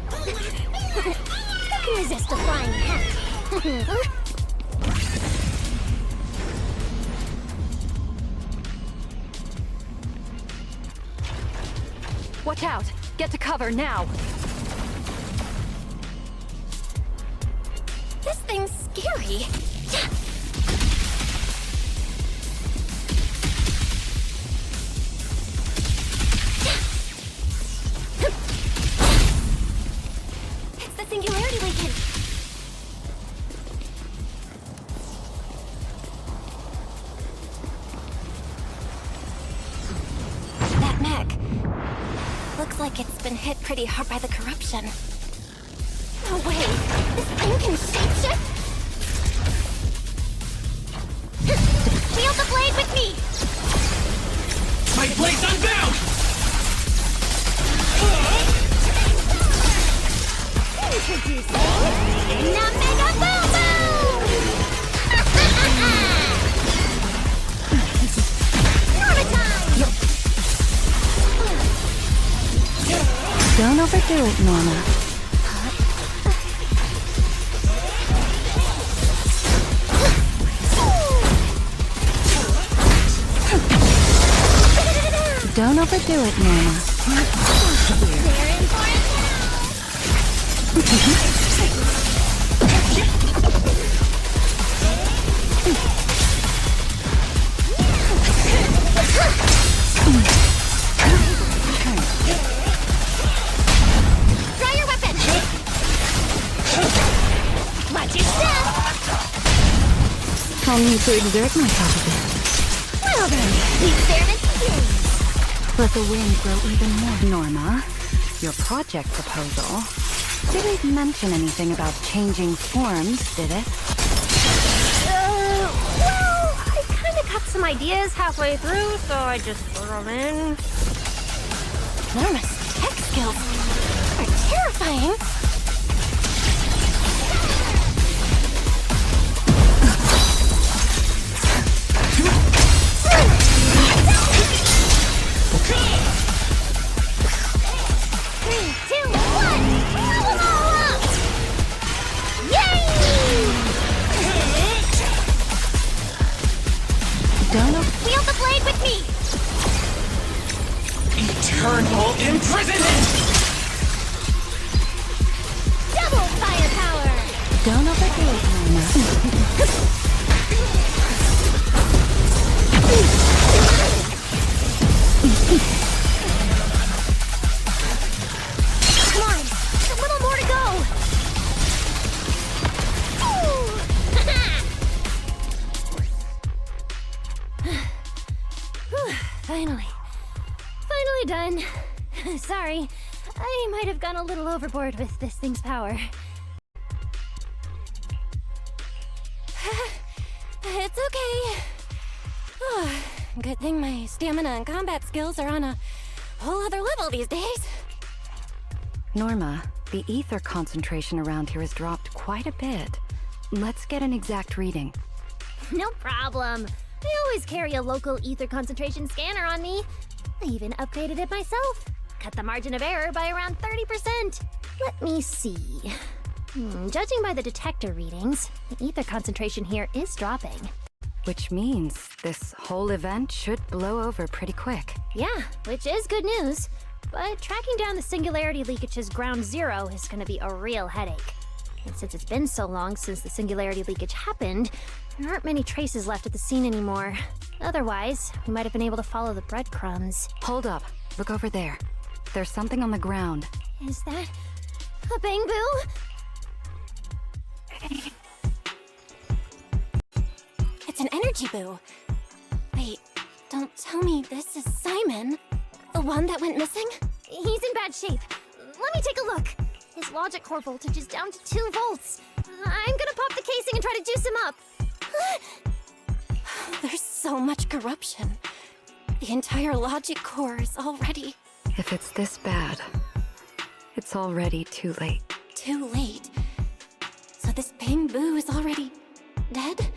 Who can resist a flying hat? Watch out! Get to cover now! This thing's scary. It's the singularity leakage. That mech. Looks like it's been hit pretty hard by the corruption. No way! This thing can shapeshift? Wield the blade with me! My blade's unbound! Introducing Mega Boom Boom! Norma time! Don't overdo it, Norma. Don't overdo it, Norma. They're in for it Draw your weapon! Watch your step! I'll need to exert myself a bit. Well then, the experiment begins! Let the wind grow even more, Norma. Your project proposal didn't mention anything about changing forms, did it? Well, I kinda got some ideas halfway through, so I just threw them in. Norma's tech skills are terrifying. Wield the blade with me! Eternal imprisonment! Double firepower! Don't overdo it, Norma. Come on, a little more to go! Finally. Finally done. Sorry, I might have gone a little overboard with this thing's power. It's okay. Good thing my stamina and combat skills are on a whole other level these days. Norma, the ether concentration around here has dropped quite a bit. Let's get an exact reading. No problem. I always carry a local ether concentration scanner on me. I even upgraded it myself. Cut the margin of error by around 30%. Let me see. Judging by the detector readings, the ether concentration here is dropping. Which means this whole event should blow over pretty quick. Yeah, which is good news. But tracking down the singularity leakage's ground zero is gonna be a real headache. And since it's been so long since the singularity leakage happened, there aren't many traces left at the scene anymore. Otherwise, we might have been able to follow the breadcrumbs. Hold up. Look over there. There's something on the ground. Is that a bamboo? It's an energy boo. Wait, don't tell me this is Simon, the one that went missing? He's in bad shape. Let me take a look. His logic core voltage is down to 2 volts. I'm gonna pop the casing and try to juice him up. There's so much corruption. The entire logic core is already... If it's this bad, it's already too late. Too late? So this bamboo is already dead?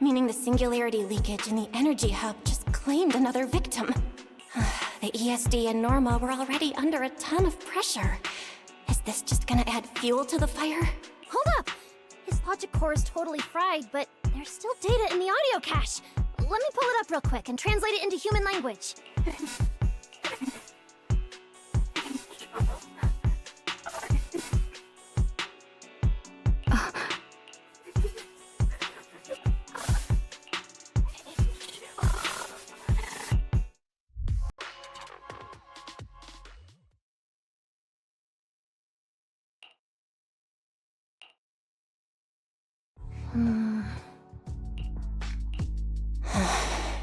Meaning the singularity leakage in the energy hub just claimed another victim. The ESD and Norma were already under a ton of pressure. Is this just gonna add fuel to the fire? Hold up! His logic core is totally fried, but there's still data in the audio cache. Let me pull it up real quick and translate it into human language.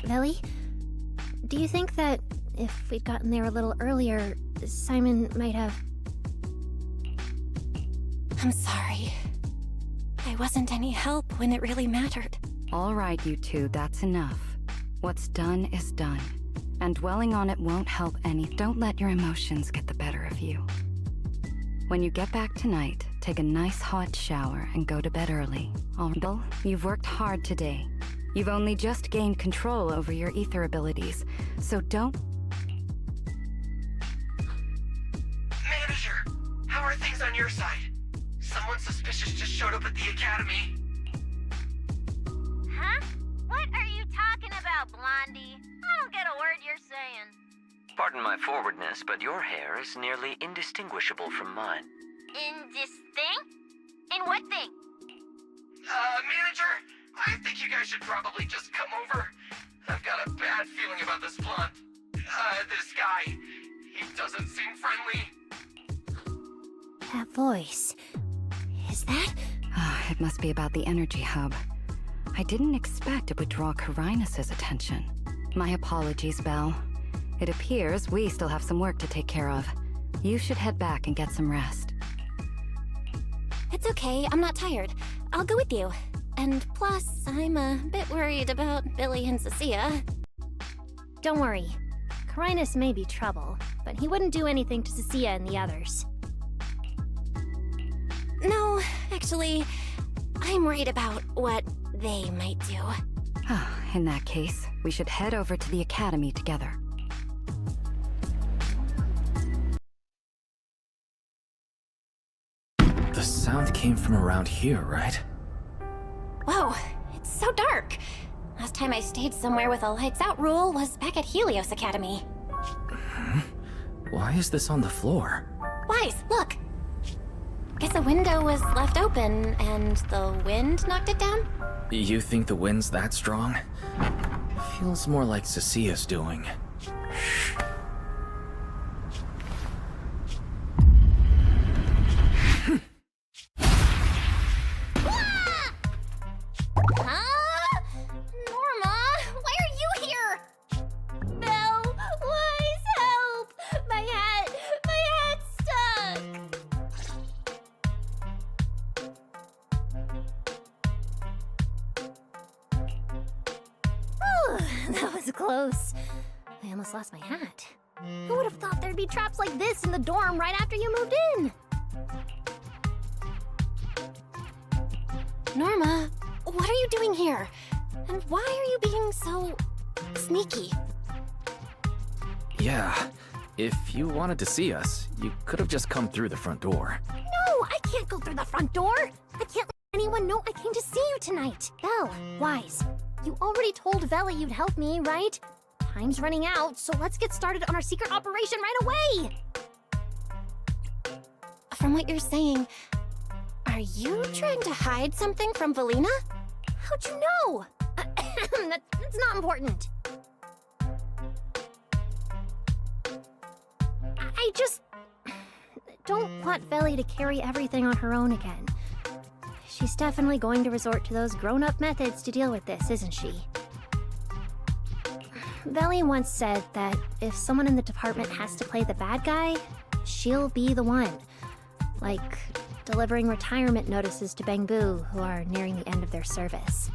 Lily, do you think that if we'd gotten there a little earlier, Simon might have... I'm sorry. I wasn't any help when it really mattered. All right, you two, that's enough. What's done is done. And dwelling on it won't help any. Don't let your emotions get the better of you. When you get back tonight, take a nice hot shower and go to bed early. Bill, you've worked hard today. You've only just gained control over your ether abilities, so don't... Manager, how are things on your side? Someone suspicious just showed up at the academy. Huh? What are you talking about, Blondie? I don't get a word you're saying. Pardon my forwardness, but your hair is nearly indistinguishable from mine. Indistinct? In what thing? Manager, I think you guys should probably just come over. I've got a bad feeling about this blonde. This guy. He doesn't seem friendly. That voice... is that... It must be about the energy hub. I didn't expect it would draw Carinus' attention. My apologies, Belle. It appears we still have some work to take care of. You should head back and get some rest. It's okay, I'm not tired. I'll go with you. And plus, I'm a bit worried about Billy and Cecilia. Don't worry. Carinus may be trouble, but he wouldn't do anything to Cecilia and the others. No, actually, I'm worried about what they might do. In that case, we should head over to the academy together. The sound came from around here, right? Whoa, it's so dark. Last time I stayed somewhere with a lights out rule was back at Helios Academy. Why is this on the floor? Wise, look! Guess a window was left open and the wind knocked it down? You think the wind's that strong? Feels more like Cecilia's doing. Norma, why are you here? Belle, Wise, help! My hat's stuck! Ooh, that was close. I almost lost my hat. Who would have thought there'd be traps like this in the dorm right after you moved in? Norma, what are you doing here? And why are you being so sneaky? Yeah, if you wanted to see us, you could have just come through the front door. No, I can't go through the front door. I can't let anyone know I came to see you tonight. Belle, Wise, you already told Veli you'd help me, right? Time's running out, so let's get started on our secret operation right away. From what you're saying, are you trying to hide something from Velina? How'd you know? That's not important. I just don't want Veli to carry everything on her own again. She's definitely going to resort to those grown-up methods to deal with this, isn't she? Veli once said that if someone in the department has to play the bad guy, she'll be the one. Like delivering retirement notices to Bangbu who are nearing the end of their service.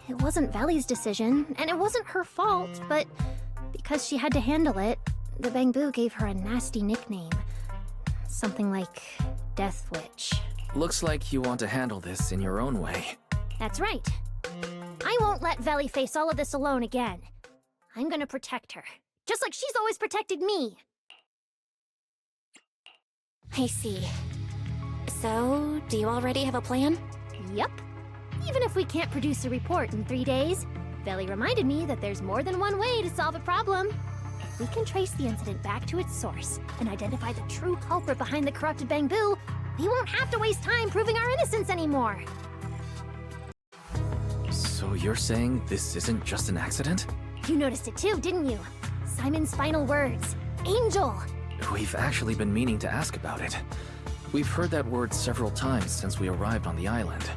It wasn't Veli's decision, and it wasn't her fault, but because she had to handle it, the Bangbu gave her a nasty nickname. Something like Death Witch. Looks like you want to handle this in your own way. That's right. I won't let Veli face all of this alone again. I'm gonna protect her, just like she's always protected me. I see. So, do you already have a plan? Yup. Even if we can't produce a report in 3 days, Veli reminded me that there's more than one way to solve a problem. If we can trace the incident back to its source and identify the true culprit behind the corrupted Bangbu, we won't have to waste time proving our innocence anymore. So you're saying this isn't just an accident? You noticed it too, didn't you? Simon's final words. Angel! We've actually been meaning to ask about it. We've heard that word several times since we arrived on the island.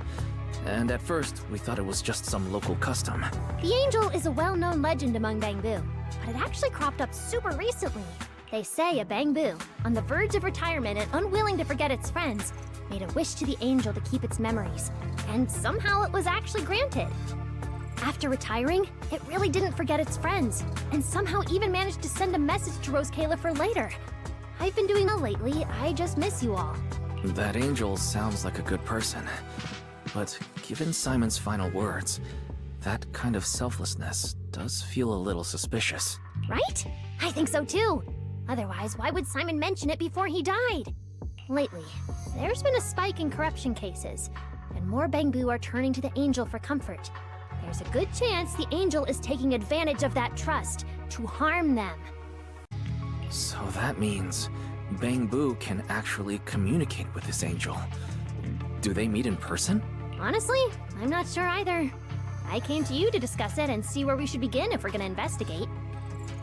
And at first, we thought it was just some local custom. The Angel is a well-known legend among Bangbu, but it actually cropped up super recently. They say a Bangbu, on the verge of retirement and unwilling to forget its friends, made a wish to the Angel to keep its memories, and somehow it was actually granted. After retiring, it really didn't forget its friends, and somehow even managed to send a message to Roscaelifer later. I've been doing well lately, I just miss you all. That Angel sounds like a good person. But given Simon's final words, that kind of selflessness does feel a little suspicious. Right? I think so too. Otherwise, why would Simon mention it before he died? Lately, there's been a spike in corruption cases, and more Bangbu are turning to the Angel for comfort. There's a good chance the Angel is taking advantage of that trust to harm them. So that means Bangbu can actually communicate with this Angel. Do they meet in person? Honestly, I'm not sure either. I came to you to discuss it and see where we should begin if we're gonna investigate.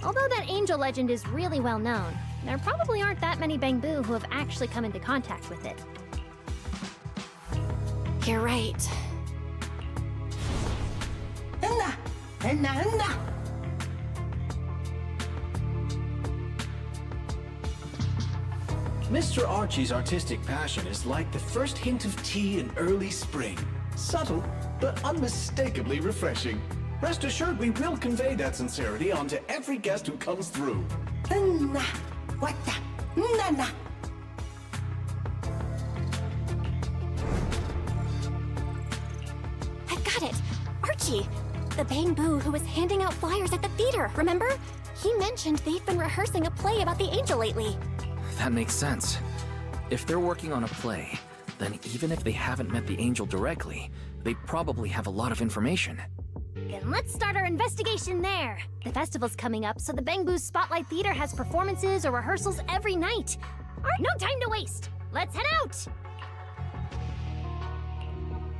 Although that Angel legend is really well known, there probably aren't that many Bangbu who have actually come into contact with it. You're right. Mr. Archie's artistic passion is like the first hint of tea in early spring. Subtle, but unmistakably refreshing. Rest assured we will convey that sincerity onto every guest who comes through. I've got it! Archie! The Bamboo who was handing out flyers at the theater, remember? He mentioned they've been rehearsing a play about the angel lately. That makes sense. If they're working on a play, then even if they haven't met the angel directly, they probably have a lot of information. Then let's start our investigation there. The festival's coming up, so the Bamboo's Spotlight Theater has performances or rehearsals every night. No time to waste. Let's head out!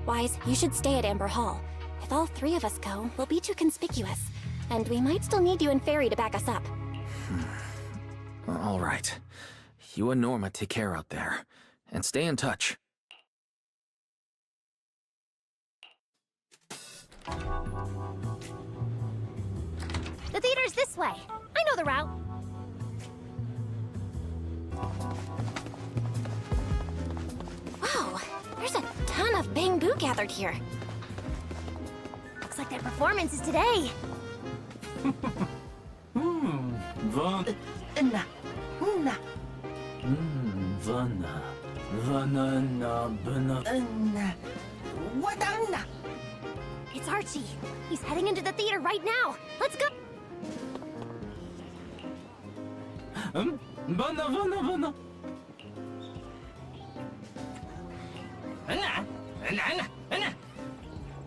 Wise, you should stay at Amber Hall. If all three of us go, we'll be too conspicuous. And we might still need you and Fairy to back us up. All right. You and Norma take care out there. And stay in touch. The theater's this way. I know the route. Wow, there's a ton of Bamboo gathered here. Looks like their performance is today. It's Archie. He's heading into the theater right now. Let's go.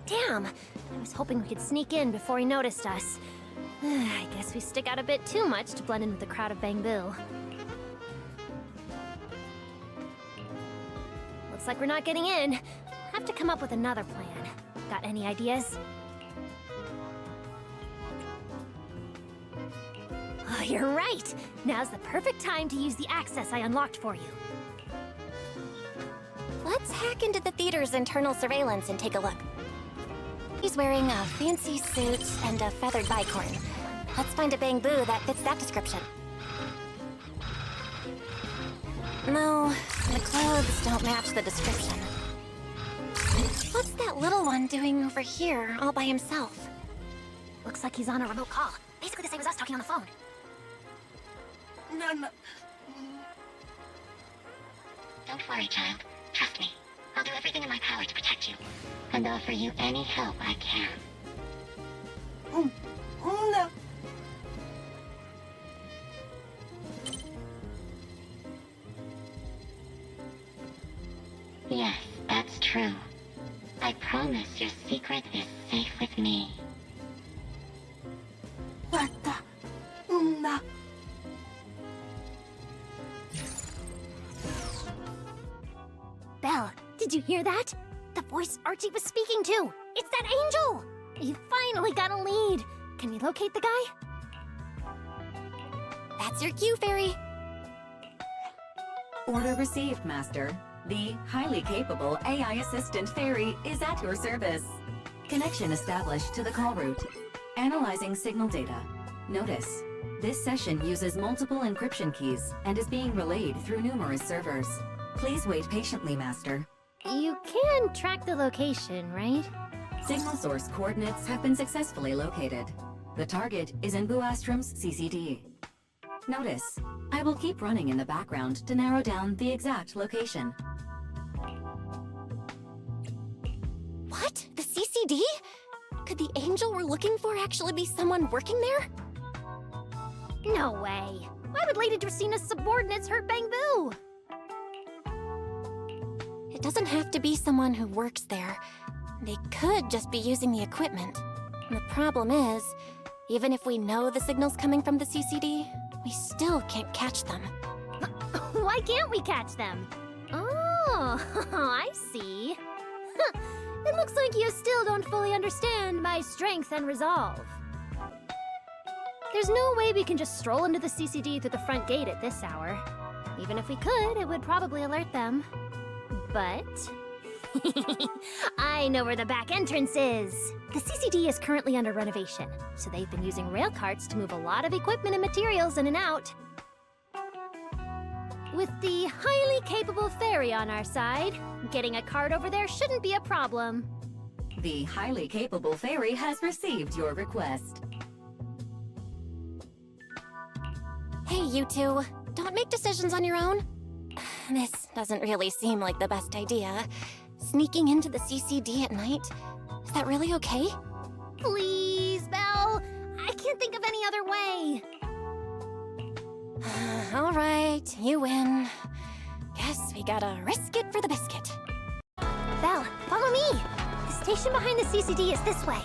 Damn. I was hoping we could sneak in before he noticed us. I guess we stick out a bit too much to blend in with the crowd of Bamboo. Looks like we're not getting in. Have to come up with another plan. Got any ideas? Oh, you're right! Now's the perfect time to use the access I unlocked for you. Let's hack into the theater's internal surveillance and take a look. He's wearing a fancy suit and a feathered bicorn. Let's find a Bamboo that fits that description. No, the clothes don't match the description. What's that little one doing over here, all by himself? Looks like he's on a remote call. Basically the same as us talking on the phone. No. Don't worry, child. Trust me. I'll do everything in my power to protect you. And offer you any help I can. No. Yes, that's true. I promise your secret is safe with me. What the? No. Belle, did you hear that? The voice Archie was speaking to! It's that angel! You finally got a lead! Can we locate the guy? That's your cue, Fairy! Order received, Master. The highly capable AI assistant Fairy is at your service. Connection established to the call route. Analyzing signal data. Notice, this session uses multiple encryption keys and is being relayed through numerous servers. Please wait patiently, Master. You can track the location, right? Signal source coordinates have been successfully located. The target is in Buastrom's CCD. Notice, I will keep running in the background to narrow down the exact location. What? The CCD? Could the angel we're looking for actually be someone working there? No way! Why would Lady Dracena's subordinates hurt Bamboo? It doesn't have to be someone who works there. They could just be using the equipment. And the problem is, even if we know the signal's coming from the CCD, we still can't catch them. Why can't we catch them? Oh, I see. It looks like you still don't fully understand my strength and resolve. There's no way we can just stroll into the CCD through the front gate at this hour. Even if we could, it would probably alert them. But I know where the back entrance is. The CCD is currently under renovation, so they've been using rail carts to move a lot of equipment and materials in and out. With the highly capable fairy on our side, getting a card over there shouldn't be a problem. The highly capable fairy has received your request. Hey, you two. Don't make decisions on your own. This doesn't really seem like the best idea. Sneaking into the CCD at night? Is that really okay? Please, Belle. I can't think of any other way. All right, you win. Guess we gotta risk it for the biscuit. Belle, follow me. The station behind the CCD is this way.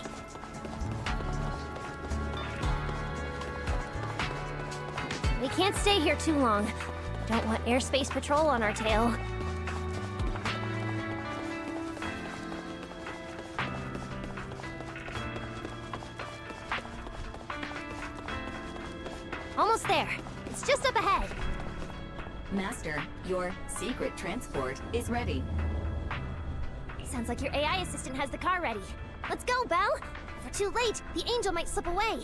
We can't stay here too long. Don't want airspace patrol on our tail. Almost there. It's just up ahead. Master, your secret transport is ready. Sounds like your AI assistant has the car ready. Let's go, Belle! If we're too late, the angel might slip away.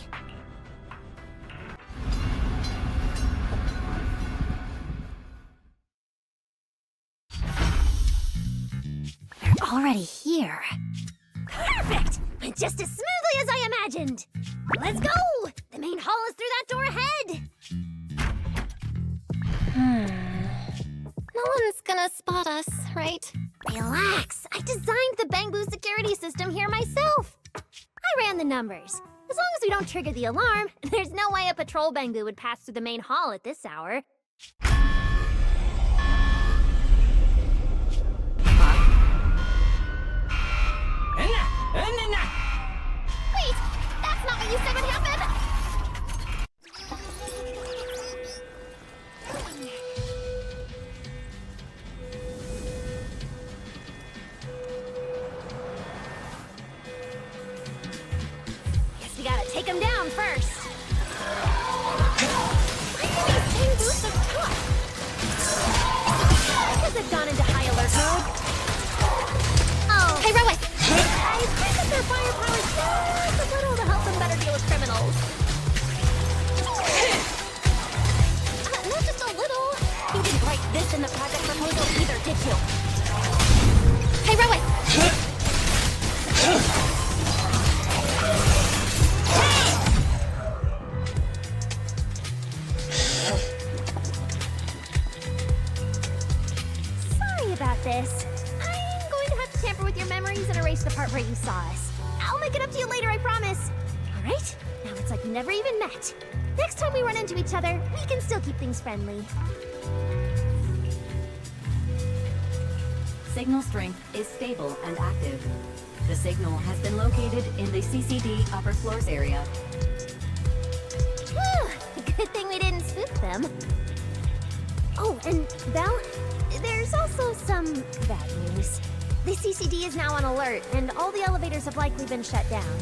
They're already here. Perfect! Went just as smoothly as I imagined! Let's go! The main hall is through that door ahead! No one's gonna spot us, right? Relax! I designed the Bamboo security system here myself! I ran the numbers. As long as we don't trigger the alarm, there's no way a patrol Bamboo would pass through the main hall at this hour. Wait! That's not what you said would happen! Guess we gotta take him down first. Why are these Bangoos so tough? Because they've gone into high alert mode. Oh. Hey, Rowan! I think that their firepower is just a little to help them better deal with criminals. Not just a little. You didn't write this in the project proposal either, did you? Hey, Rowan! Sorry about this. I'm going to have to tamper with your memories and erase the part where you saw us. I'll make it up to you later, I promise. All right? Now it's like we never even met. Next time we run into each other, we can still keep things friendly. Signal strength is stable and active. The signal has been located in the CCD upper floors area. Good thing we didn't spook them. Oh, and Belle, there's also some bad news. The CCD is now on alert, and all the elevators have likely been shut down.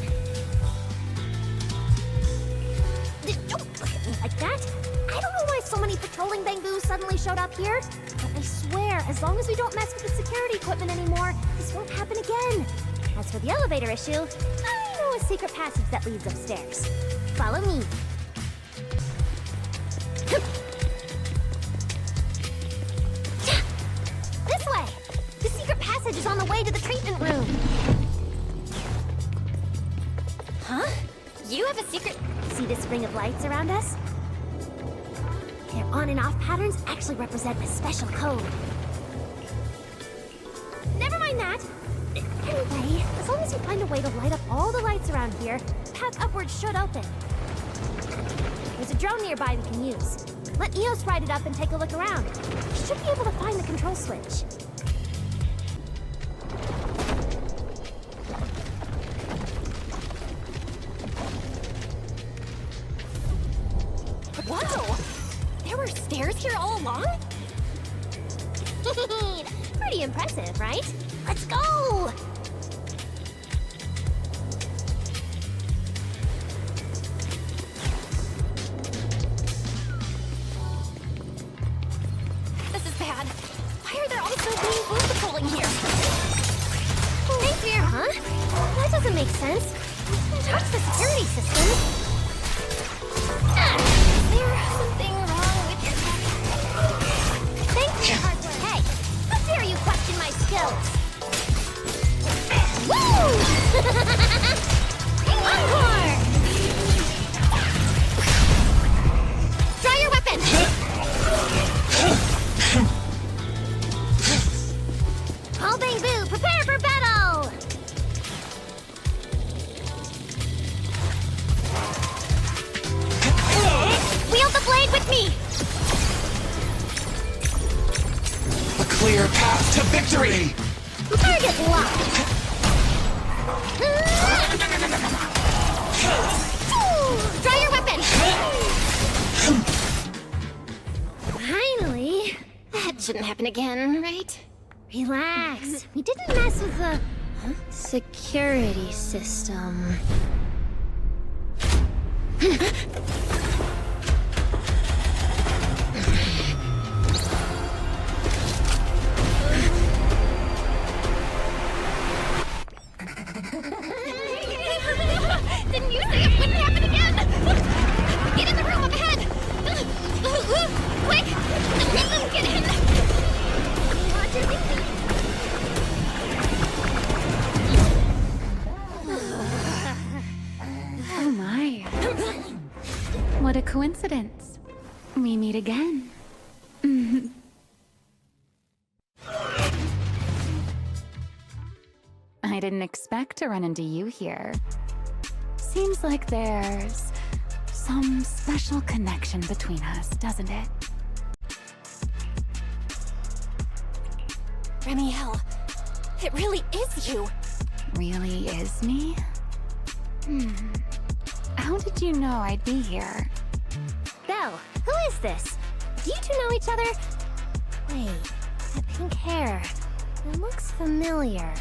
Don't look at me like that! I don't know why so many patrolling Bangoos suddenly showed up here, but I swear, as long as we don't mess with the security equipment anymore, this won't happen again. As for the elevator issue, I know a secret passage that leads upstairs. Follow me. This way! The secret passage is on the way to the treatment room. Huh? You have a secret... See this ring of lights around us? Their on and off patterns actually represent a special code. Never mind that. Anyway, as long as you find a way to light up all the lights around here, the path upwards should open. There's a drone nearby we can use. Let Eos ride it up and take a look around. We should be able to find the control switch. Whoa! There were stairs here all along? Pretty impressive, right? Let's go! This is bad. Why are there also Bangoos patrolling here? Right here, huh? That doesn't make sense. Don't touch the security system. Is there something wrong with your... clear path to victory! Target locked! Draw your weapon! Finally! That shouldn't happen again, right? Relax. We didn't mess with the security system. Didn't you say it wouldn't happen again? Get in the room up ahead! Quick! Let them get in! Oh my. What a coincidence. We meet again. I didn't expect to run into you here. Seems like there's some special connection between us, doesn't it? Remielle, it really is you. Really is me? How did you know I'd be here? Belle, who is this? Do you two know each other? Wait, that pink hair. It looks familiar.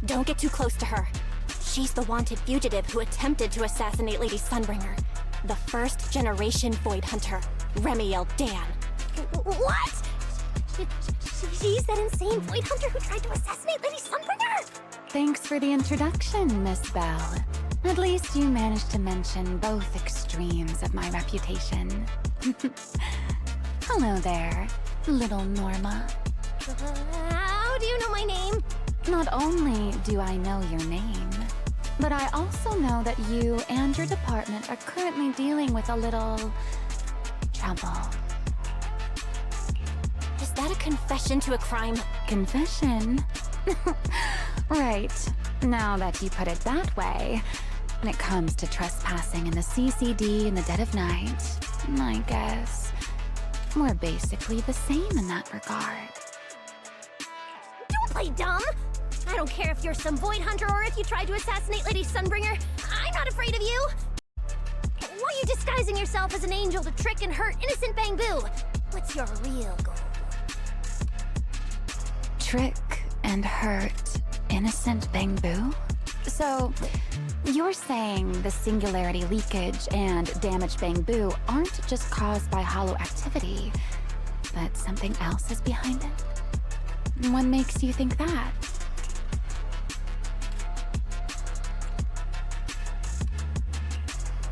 Don't get too close to her. She's the wanted fugitive who attempted to assassinate Lady Sunbringer. The first generation Void Hunter, Remielle Dan. What? She's that insane Void Hunter who tried to assassinate Lady Sunbringer? Thanks for the introduction, Miss Belle. At least you managed to mention both extremes of my reputation. Hello there, little Norma. How do you know my name? Not only do I know your name, but I also know that you and your department are currently dealing with a little trouble. Is that a confession to a crime? Confession? Right. Now that you put it that way, when it comes to trespassing in the CCD in the dead of night, I guess we're basically the same in that regard. Don't play dumb! I don't care if you're some Void Hunter or if you tried to assassinate Lady Sunbringer. I'm not afraid of you! Why are you disguising yourself as an angel to trick and hurt innocent Bangbu? What's your real goal? Trick and hurt innocent Bangbu? So, you're saying the singularity leakage and damaged Bangbu aren't just caused by hollow activity, but something else is behind it? What makes you think that?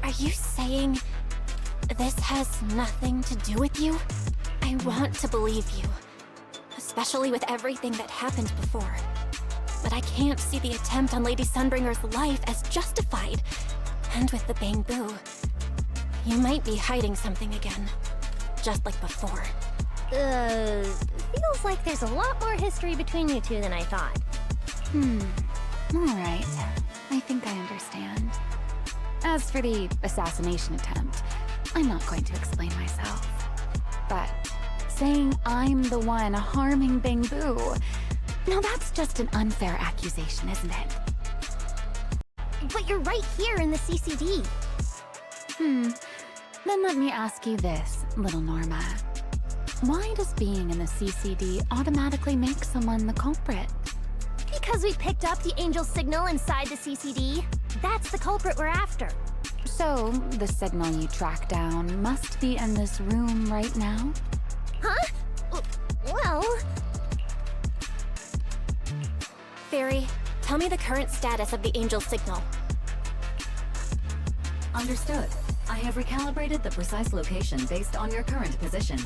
Are you saying this has nothing to do with you? I want to believe you, especially with everything that happened before. But I can't see the attempt on Lady Sunbringer's life as justified. And with the Bangbu, you might be hiding something again, just like before. Feels like there's a lot more history between you two than I thought. Alright. I think I understand. As for the assassination attempt, I'm not going to explain myself. But saying I'm the one harming Bangbu, now that's just an unfair accusation, isn't it? But you're right here in the CCD. Then let me ask you this, little Norma. Why does being in the CCD automatically make someone the culprit? Because we picked up the angel signal inside the CCD. That's the culprit we're after. So, the signal you track down must be in this room right now? Huh? Well... Fairy, tell me the current status of the angel signal. Understood. I have recalibrated the precise location based on your current position.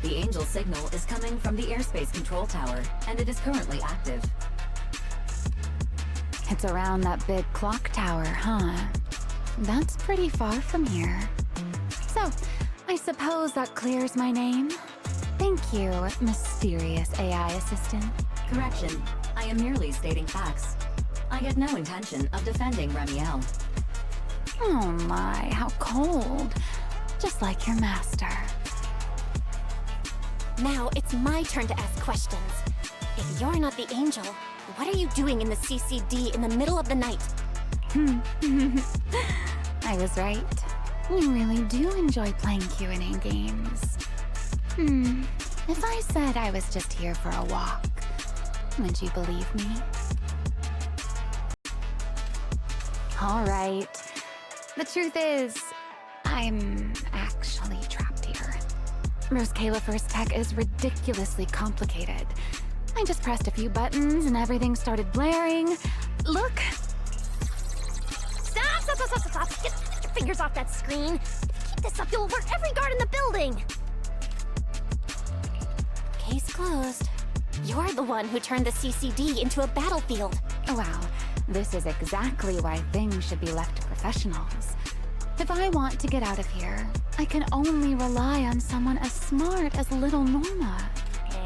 The angel signal is coming from the airspace control tower, and it is currently active. It's around that big clock tower, huh? That's pretty far from here. So, I suppose that clears my name? Thank you, mysterious AI assistant. Correction. I am merely stating facts. I had no intention of defending Remielle. Oh my, how cold. Just like your master. Now it's my turn to ask questions. If you're not the angel, what are you doing in the CCD in the middle of the night? I was right. You really do enjoy playing Q&A games. If I said I was just here for a walk, would you believe me? All right. The truth is, I'm actually trapped here. Roscaelifer's tech is ridiculously complicated. I just pressed a few buttons and everything started blaring. Look! Stop! Get your fingers off that screen. If you keep this up, you'll alert every guard in the building. Case closed. You're the one who turned the CCD into a battlefield. Wow, this is exactly why things should be left to professionals. If I want to get out of here, I can only rely on someone as smart as little Norma.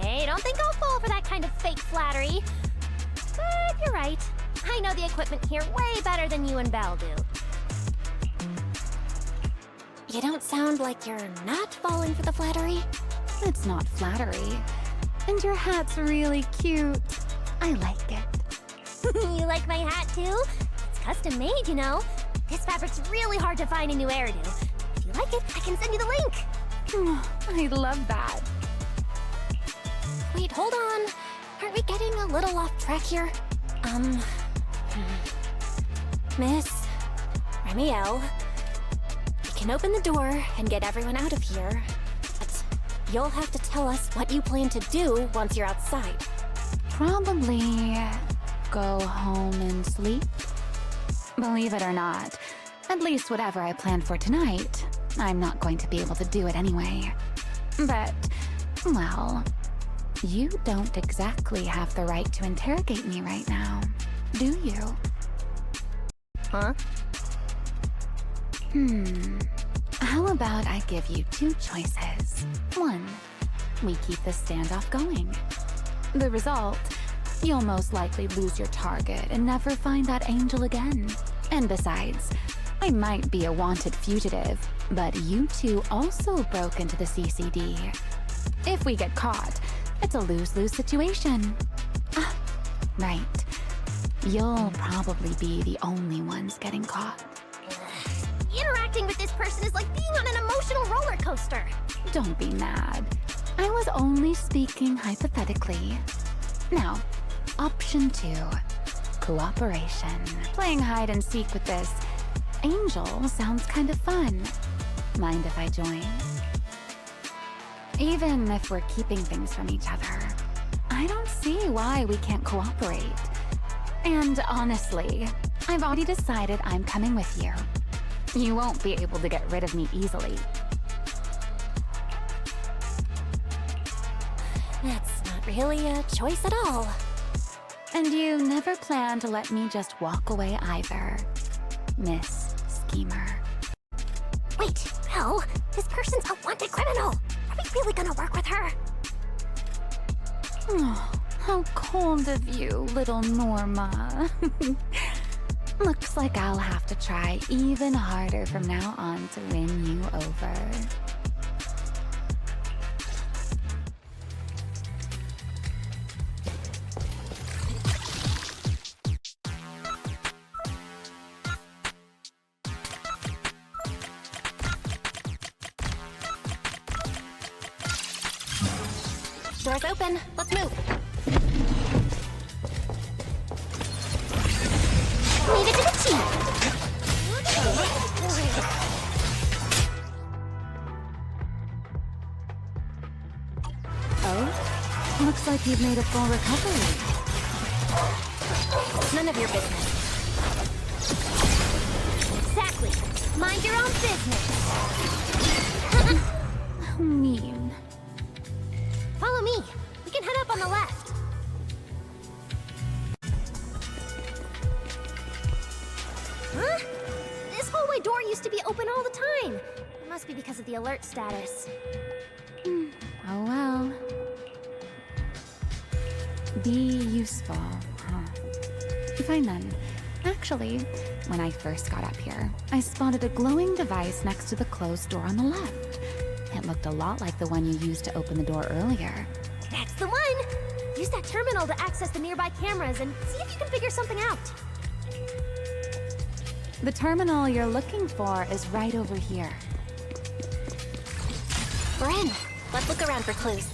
Hey, don't think I'll fall for that kind of fake flattery. But you're right. I know the equipment here way better than you and Belle do. You don't sound like you're not falling for the flattery. It's not flattery. And your hat's really cute. I like it. You like my hat too? It's custom made, you know. This fabric's really hard to find in New Eridu. If you like it, I can send you the link. I love that. Wait, hold on. Aren't we getting a little off track here? Miss Remielle, we can open the door and get everyone out of here, but you'll have to tell us what you plan to do once you're outside. Probably go home and sleep. Believe it or not, at least whatever I planned for tonight, I'm not going to be able to do it anyway. But, well, you don't exactly have the right to interrogate me right now, do you? Huh? How about I give you two choices? One, we keep the standoff going. The result, you'll most likely lose your target and never find that angel again. And besides, I might be a wanted fugitive, but you two also broke into the CCD. If we get caught, it's a lose-lose situation. Ah, right. You'll probably be the only ones getting caught. Interacting with this person is like being on an emotional roller coaster. Don't be mad. I was only speaking hypothetically. Now, option 2. Cooperation. Playing hide and seek with this angel sounds kind of fun. Mind if I join? Even if we're keeping things from each other, I don't see why we can't cooperate. And honestly, I've already decided I'm coming with you. You won't be able to get rid of me easily. That's not really a choice at all. And you never plan to let me just walk away either, Miss Schemer. Wait, Belle, this person's a wanted criminal. Are we really gonna work with her? Oh, how cold of you, little Norma. Looks like I'll have to try even harder from now on to win you over. Door's open. Let's move. Leave it to the chief. Oh, looks like you've made a full recovery. None of your business. Exactly. Mind your own business. How mean. Follow me. We can head up on the left. Huh? This hallway door used to be open all the time. It must be because of the alert status. Oh well. Be useful, huh? Fine then. Actually, when I first got up here, I spotted a glowing device next to the closed door on the left. It looked a lot like the one you used to open the door earlier. That's the one! Use that terminal to access the nearby cameras and see if you can figure something out. The terminal you're looking for is right over here. We're in. Let's look around for clues.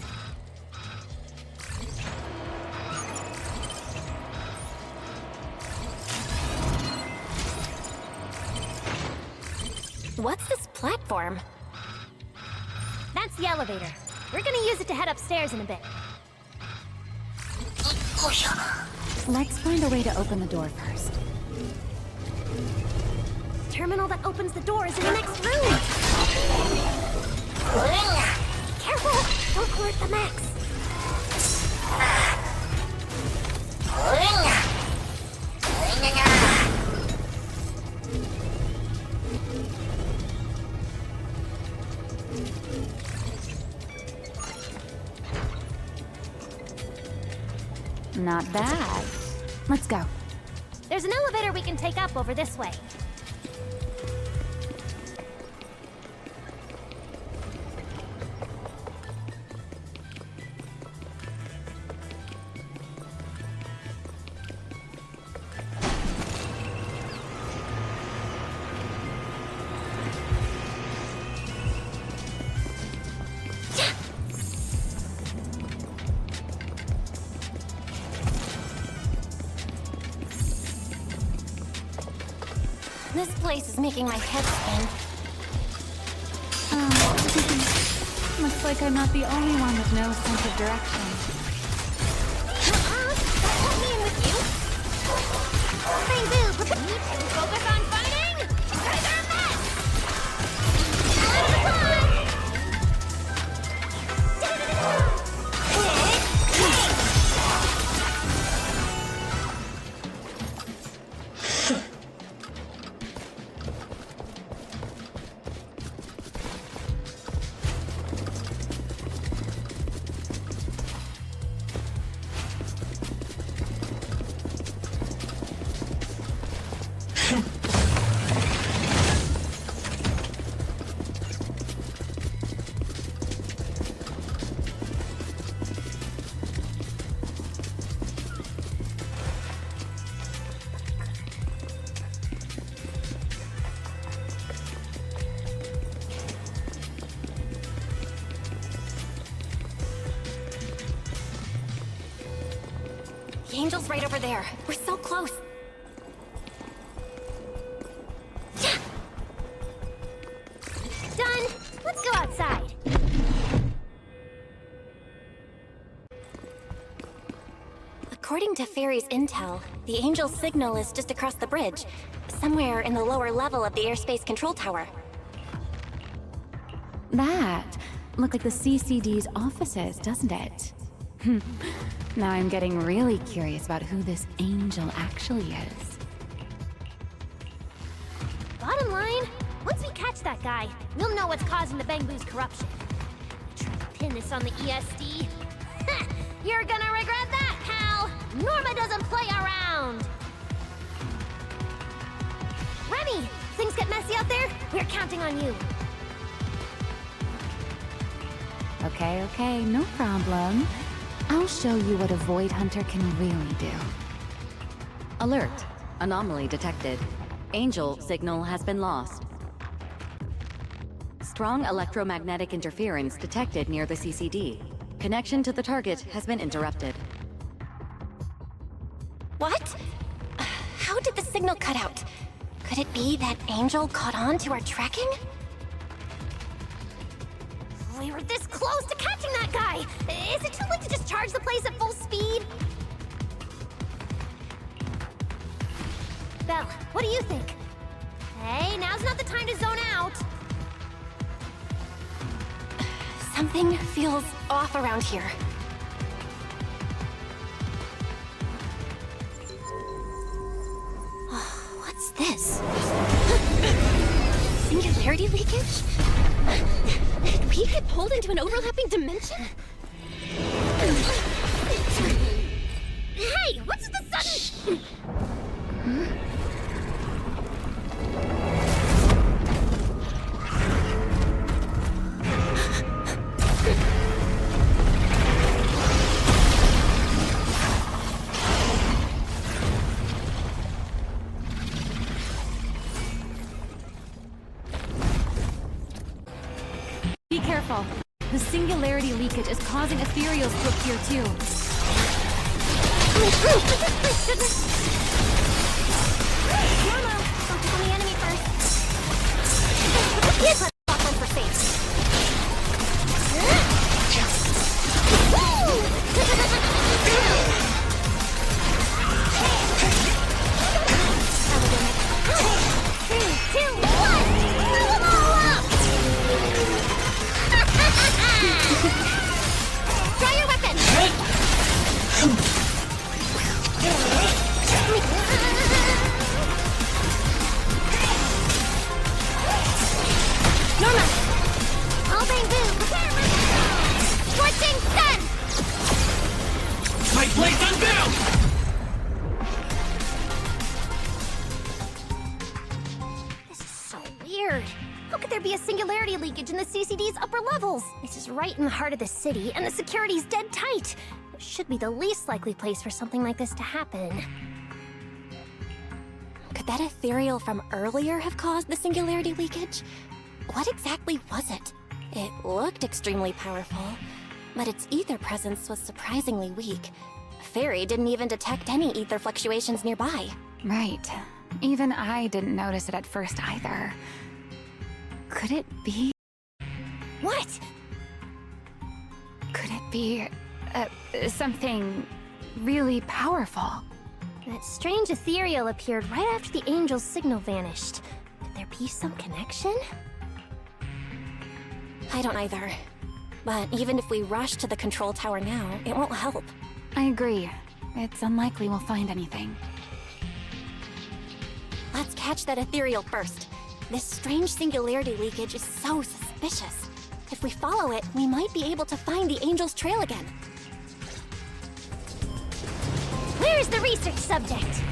What's this platform? That's the elevator. We're gonna use it to head upstairs in a bit. Let's find a way to open the door first. The terminal that opens the door is in the next room. Careful! Don't alert the Max. Not bad. Let's go. There's an elevator we can take up over this way. This place is making my head spin. Oh. Looks like I'm not the only one with no sense of direction. Don't let me in with you. Bamboo, focus on fighting. You guys are a mess. The angel's right over there. We're so close. Done. Let's go outside. According to Fairy's intel, the angel's signal is just across the bridge, somewhere in the lower level of the airspace control tower. That looked like the CCD's offices, doesn't it? Now I'm getting really curious about who this angel actually is. Bottom line, once we catch that guy, we'll know what's causing the Bangbu's corruption. Try to pin this on the ESD. You're gonna regret that, pal! Norma doesn't play around! Remy! Things get messy out there? We're counting on you. Okay, no problem. I'll show you what a Void Hunter can really do. Alert. Anomaly detected. Angel signal has been lost. Strong electromagnetic interference detected near the CCD. Connection to the target has been interrupted. What? How did the signal cut out? Could it be that angel caught on to our tracking? We were this close to catching that guy! Is it too late to just charge the place at full speed? Belle, what do you think? Hey, now's not the time to zone out! Something feels off around here. What's this? Singularity leakage? Did we get pulled into an overlapping dimension? Hey, what's with the sudden... causing ethereals to appear too. Norma, focus on the enemy first. Let's lock one for safe. Three, two, one! Blow them all up! Draw your weapon! Norma! All bamboo! Scorching sun! My blades unbound! This is so weird. How could there be a singularity leakage in the CCD's upper levels? This is right in the heart of the city, and the security's dead tight. It should be the least likely place for something like this to happen. Could that ethereal from earlier have caused the singularity leakage? What exactly was it? It looked extremely powerful, but its ether presence was surprisingly weak. Fairy didn't even detect any ether fluctuations nearby. Right. Even I didn't notice it at first either. Could it be? What? Could it be something really powerful? That strange ethereal appeared right after the angel's signal vanished. Could there be some connection? I don't either. But even if we rush to the control tower now, it won't help. I agree. It's unlikely we'll find anything. Let's catch that ethereal first. This strange singularity leakage is so suspicious. If we follow it, we might be able to find the angel's trail again. Where's the research subject?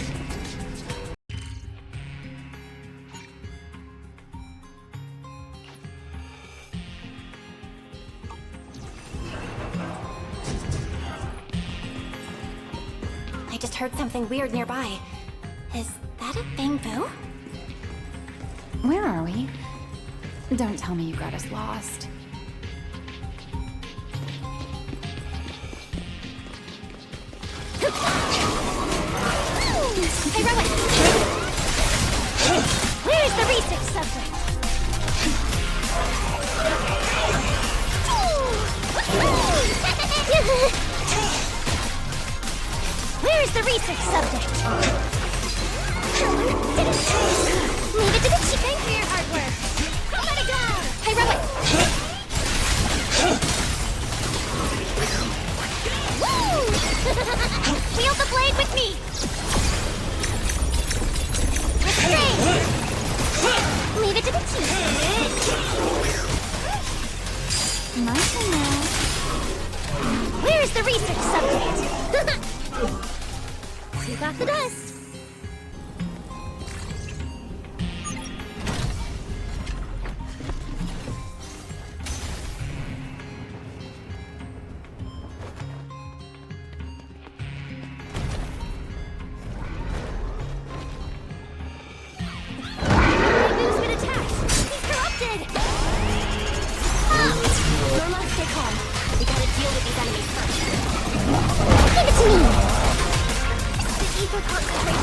I just heard something weird nearby. Is that a bamboo? Where are we? Don't tell me you got us lost. Hey, Rowan! Where's the research subject? Where's the research subject? Leave it to the chief. Thanks for your hard work. Let it go! Hey, Rowan! Woo! Wield the blade with me! Restrain! Leave it to the chief. Nice and now. Where's the research subject? You got the dust. Bamboo's been attacked. He's corrupted. Norma, stay calm. We gotta deal with these enemies first. Give it to me. The ether concentration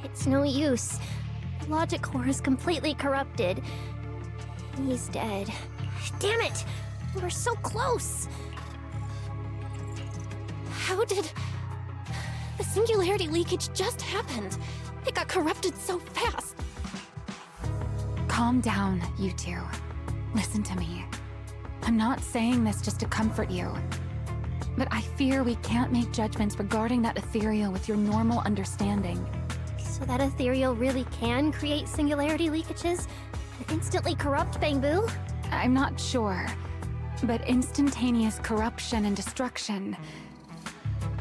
It's no use. The logic core is completely corrupted. He's dead. Damn it! We were so close! How did... The singularity leakage just happened. It got corrupted so fast. Calm down, you two. Listen to me. I'm not saying this just to comfort you. But I fear we can't make judgments regarding that ethereal with your normal understanding. So that ethereal really can create singularity leakages and instantly corrupt Bangbu? I'm not sure. But instantaneous corruption and destruction,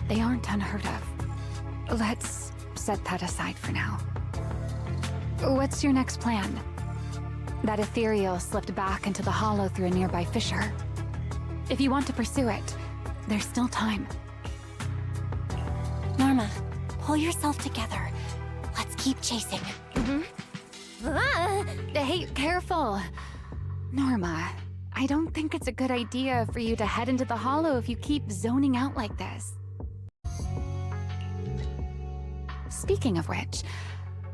they aren't unheard of. Let's set that aside for now. What's your next plan? That ethereal slipped back into the hollow through a nearby fissure. If you want to pursue it, there's still time. Norma, pull yourself together. Let's keep chasing. Hey, careful! Norma, I don't think it's a good idea for you to head into the hollow if you keep zoning out like this. Speaking of which,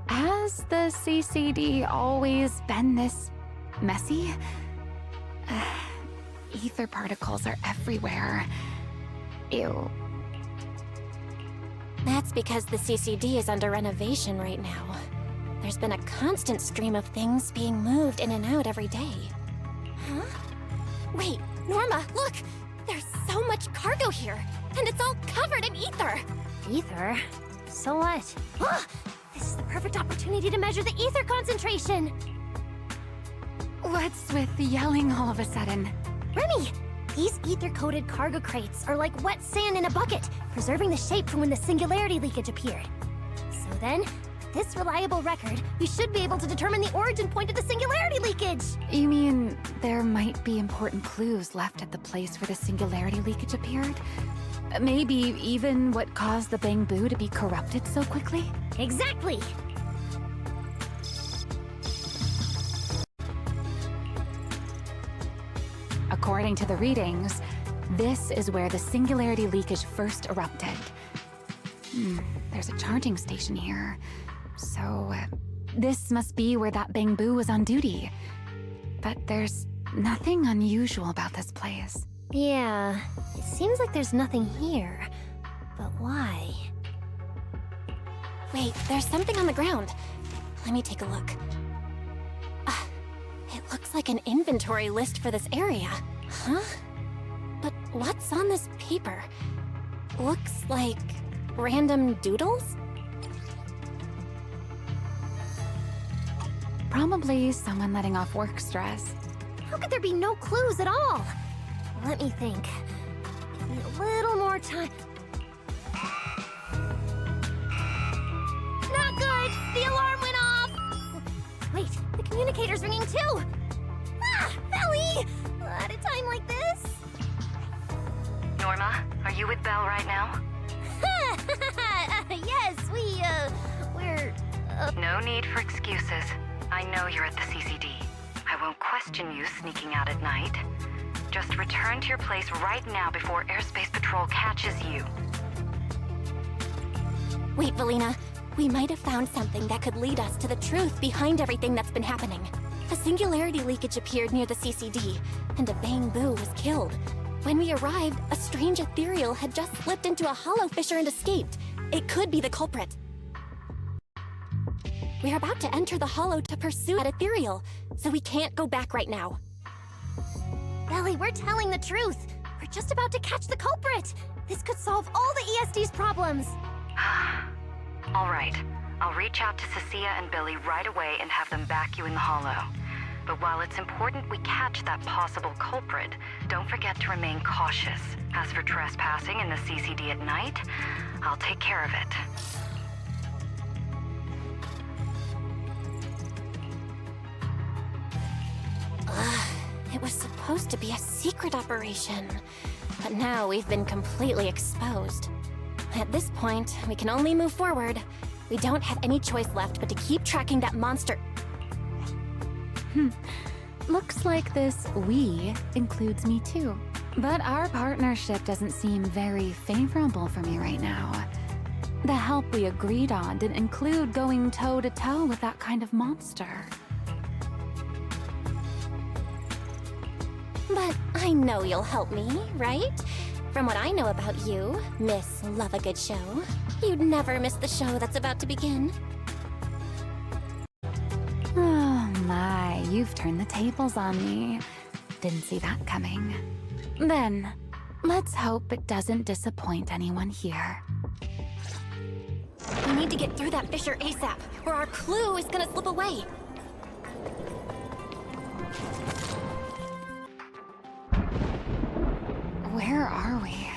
has the CCD always been this messy? Ether particles are everywhere. Ew. That's because the CCD is under renovation right now. There's been a constant stream of things being moved in and out every day. Huh? Wait, Norma, look! There's so much cargo here, and it's all covered in ether! Ether? So what? This is the perfect opportunity to measure the ether concentration! What's with the yelling all of a sudden? Remy! These ether-coated cargo crates are like wet sand in a bucket, preserving the shape from when the singularity leakage appeared. So then, with this reliable record, we should be able to determine the origin point of the singularity leakage! You mean there might be important clues left at the place where the singularity leakage appeared? Maybe even what caused the Bangbu to be corrupted so quickly? Exactly! According to the readings, this is where the singularity leakage first erupted. There's a charging station here. So, this must be where that Bangbu was on duty. But there's nothing unusual about this place. Yeah, it seems like there's nothing here. But why? Wait, there's something on the ground. Let me take a look. It looks like an inventory list for this area. Huh? But what's on this paper? Looks like random doodles? Probably someone letting off work stress. How could there be no clues at all? Let me think. Give me a little more time. Not good! The alarm went off! Wait, the communicator's ringing too! Ah! Belly! At a time like this? Norma, are you with Belle right now? Yes, we're... No need for excuses. I know you're at the CCD. I won't question you sneaking out at night. Just return to your place right now before Airspace Patrol catches you. Wait, Valina. We might have found something that could lead us to the truth behind everything that's been happening. A singularity leakage appeared near the CCD, and a Bangbu was killed. When we arrived, a strange ethereal had just slipped into a hollow fissure and escaped. It could be the culprit. We're about to enter the hollow to pursue that ethereal, so we can't go back right now. Belly, we're telling the truth. We're just about to catch the culprit. This could solve all the ESD's problems. All right. I'll reach out to Cecilia and Billy right away and have them back you in the hollow. But while it's important we catch that possible culprit, don't forget to remain cautious. As for trespassing in the CCD at night, I'll take care of it. It was supposed to be a secret operation, but now we've been completely exposed. At this point, we can only move forward. We don't have any choice left but to keep tracking that monster. Looks like this "we" includes me too. But our partnership doesn't seem very favorable for me right now. The help we agreed on didn't include going toe-to-toe with that kind of monster. But I know you'll help me, right? From what I know about you, Miss Love a Good Show, you'd never miss the show that's about to begin. Oh my, you've turned the tables on me. Didn't see that coming. Then, let's hope it doesn't disappoint anyone here. We need to get through that fissure ASAP, or our clue is gonna slip away. Where are we?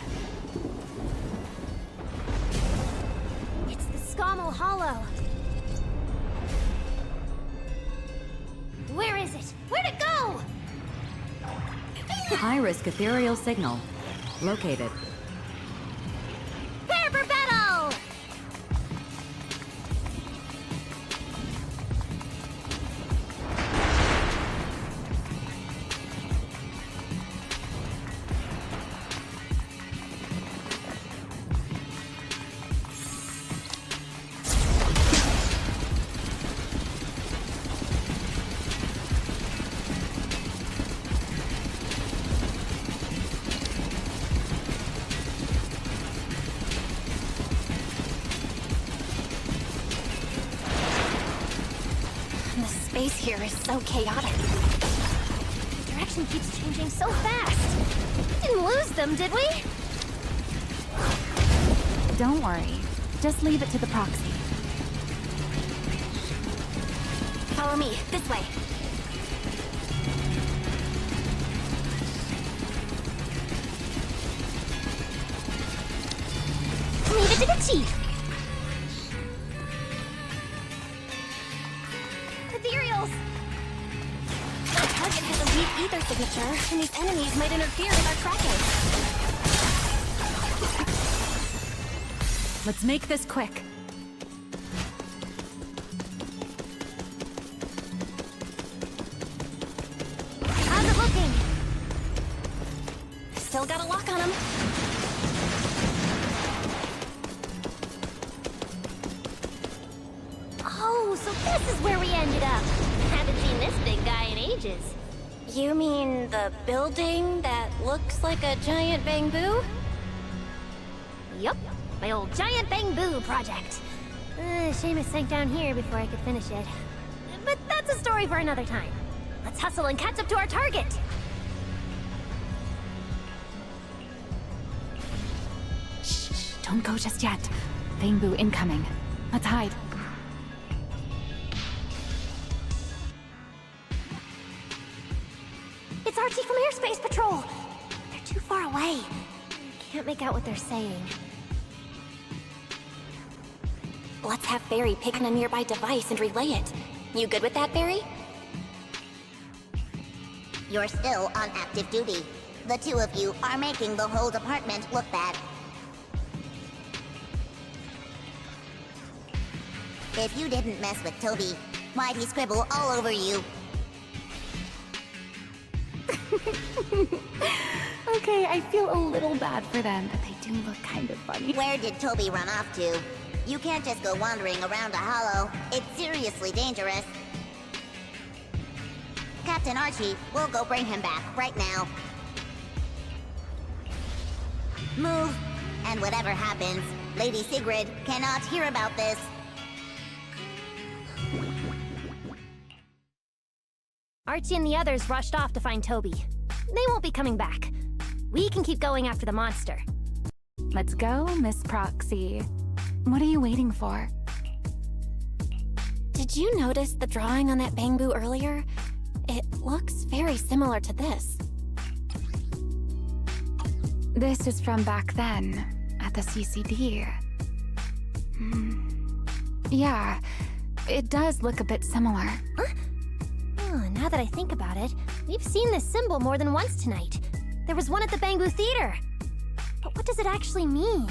It's the Scommel Hollow. Where is it? Where'd it go? High-risk ethereal signal. Located. Prepare for battle! Space here is so chaotic. The direction keeps changing so fast. Didn't lose them, did we? Don't worry. Just leave it to the proxy. Follow me, this way. Leave it to the chief. Ethereals! Our target has a weak ether signature, and these enemies might interfere with our tracking. Let's make this quick. How's it looking? Still got a lock on him. Oh, so this is where we ended up. Haven't seen this big guy in ages. You mean the building that looks like a giant bamboo? Yup, my old giant bamboo project. Shame it sank down here before I could finish it. But that's a story for another time. Let's hustle and catch up to our target. Shh, don't go just yet. Bamboo incoming. Let's hide. It's Archie from Airspace Patrol! They're too far away. Can't make out what they're saying. Let's have Barry pick on a nearby device and relay it. You good with that, Barry? You're still on active duty. The two of you are making the whole department look bad. If you didn't mess with Toby, why'd he scribble all over you? Okay, I feel a little bad for them, but they do look kind of funny. Where did Toby run off to? You can't just go wandering around a hollow. It's seriously dangerous. Captain Archie, we'll go bring him back right now. Move, and whatever happens, Lady Sigrid cannot hear about this. Archie and the others rushed off to find Toby. They won't be coming back. We can keep going after the monster. Let's go, Miss Proxy. What are you waiting for? Did you notice the drawing on that bamboo earlier? It looks very similar to this. This is from back then, at the CCD. Yeah, it does look a bit similar. Huh? Oh, now that I think about it, we've seen this symbol more than once tonight. There was one at the Bamboo Theater. But what does it actually mean?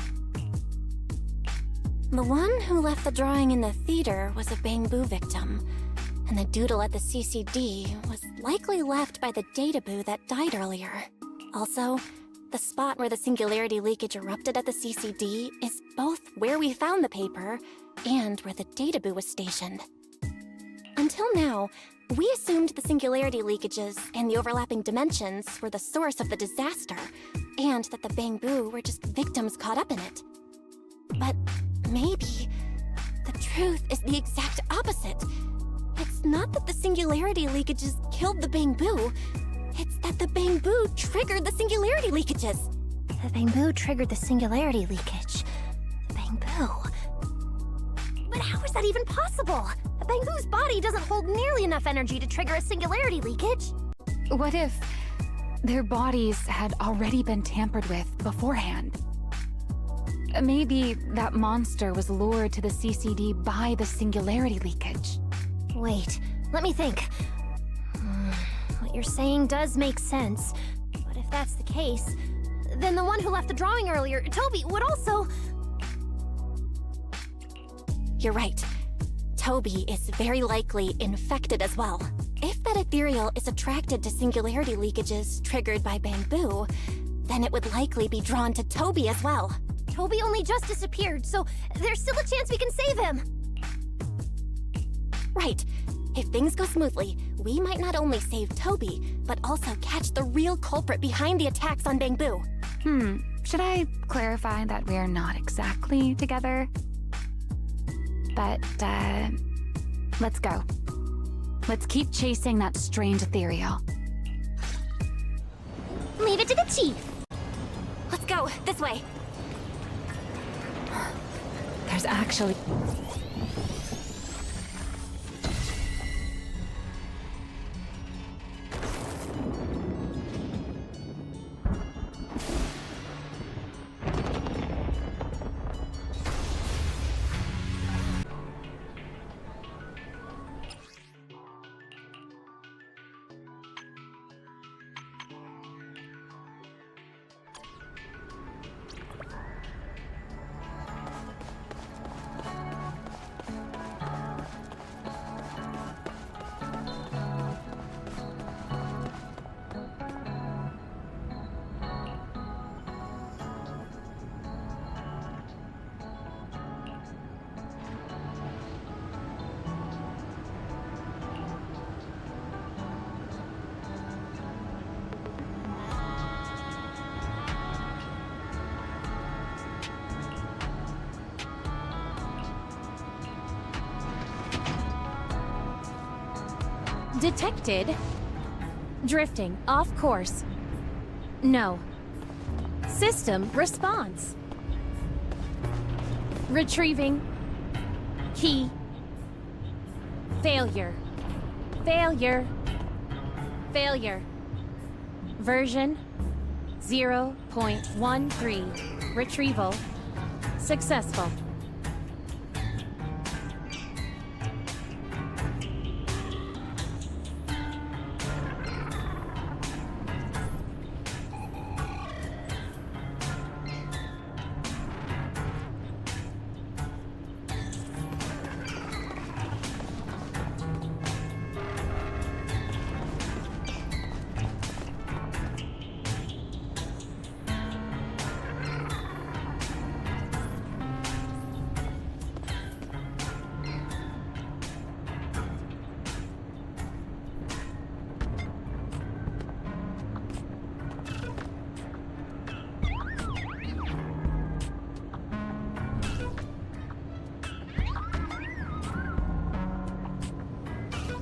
The one who left the drawing in the theater was a bamboo victim, and the doodle at the CCD was likely left by the databoo that died earlier. Also, The spot where the singularity leakage erupted at the CCD is both where we found the paper and where the databoo was stationed. Until now, we assumed the singularity leakages and the overlapping dimensions were the source of the disaster, and that the Bangbu were just victims caught up in it. But maybe the truth is the exact opposite. It's not that the singularity leakages killed the Bangbu, it's that the Bangbu triggered the singularity leakages. The Bangbu triggered the singularity leakage. The Bangbu. But how is that even possible? A Bangbu's body doesn't hold nearly enough energy to trigger a singularity leakage. What if their bodies had already been tampered with beforehand? Maybe that monster was lured to the CCD by the singularity leakage. Wait, let me think. What you're saying does make sense. But if that's the case, then the one who left the drawing earlier, Toby, would also... You're right. Toby is very likely infected as well. If that ethereal is attracted to singularity leakages triggered by Bangbu, then it would likely be drawn to Toby as well. Toby only just disappeared, so there's still a chance we can save him. Right. If things go smoothly, we might not only save Toby, but also catch the real culprit behind the attacks on Bangbu. Should I clarify that we're not exactly together? But, let's go. Let's keep chasing that strange ethereal. Leave it to the chief. Let's go, this way. There's actually... Detected. Drifting off course. No. System response. Retrieving. Key. Failure. Failure. Failure. Version 0.13. Retrieval successful.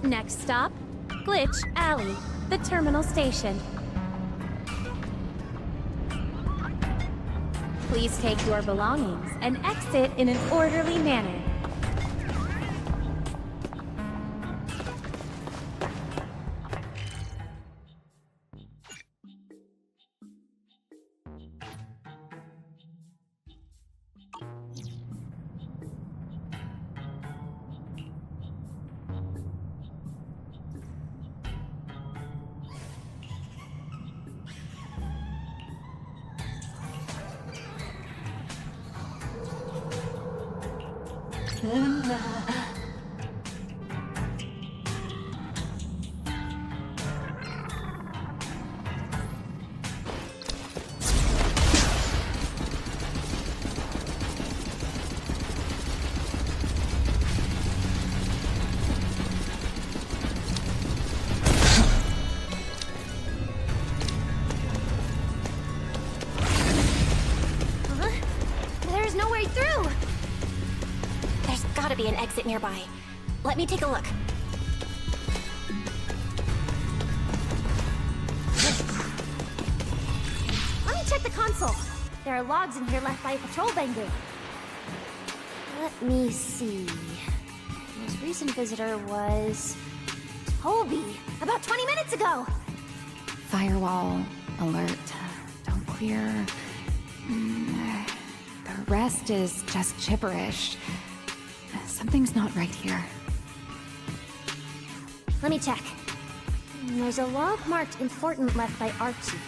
Next stop, Glitch Alley, the terminal station. Please take your belongings and exit in an orderly manner. gotta be an exit nearby. Let me take a look. Let me check the console. There are logs in here left by a patrol Bangu. Let me see. The most recent visitor was Toby, about 20 minutes ago. Firewall alert. Don't clear. The rest is just gibberish. Something's not right here. Let me check. There's a log marked important left by Archie.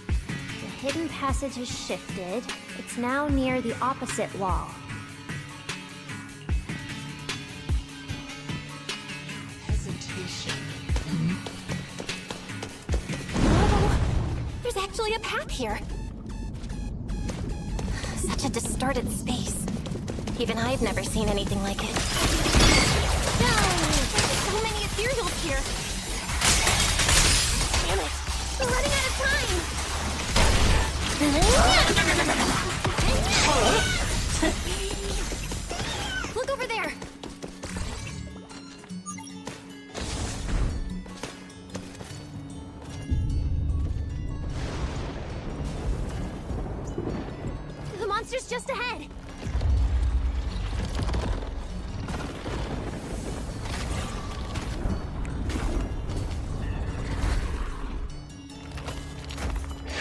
The hidden passage has shifted. It's now near the opposite wall. Hesitation. Oh, there's actually a path here. Such a distorted space. Even I've never seen anything like it. No! There's so many ethereals here. Damn it. We're running out of time! Look over there! The monster's just ahead!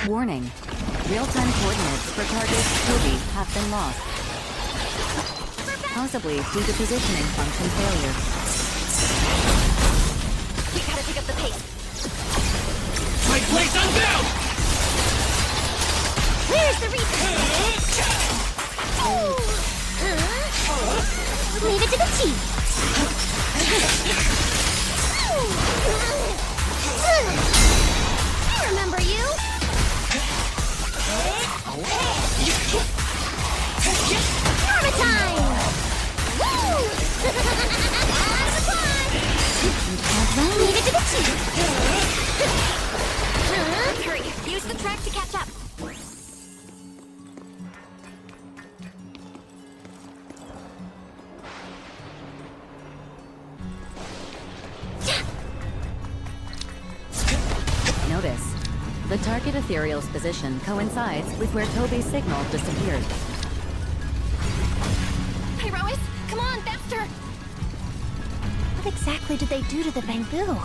Warning. Real-time coordinates for target Toby have been lost. Possibly due to positioning function failure. We gotta pick up the pace. My place unbound! Where's the reason? Leave it to the team. I remember you. Karma time! Woo! Leave it to the team. Hurry, use the track to catch up. Notice. The target ethereal's position coincides with where Toby's signal disappeared. Pyrois, come on, faster! What exactly did they do to the Bangu?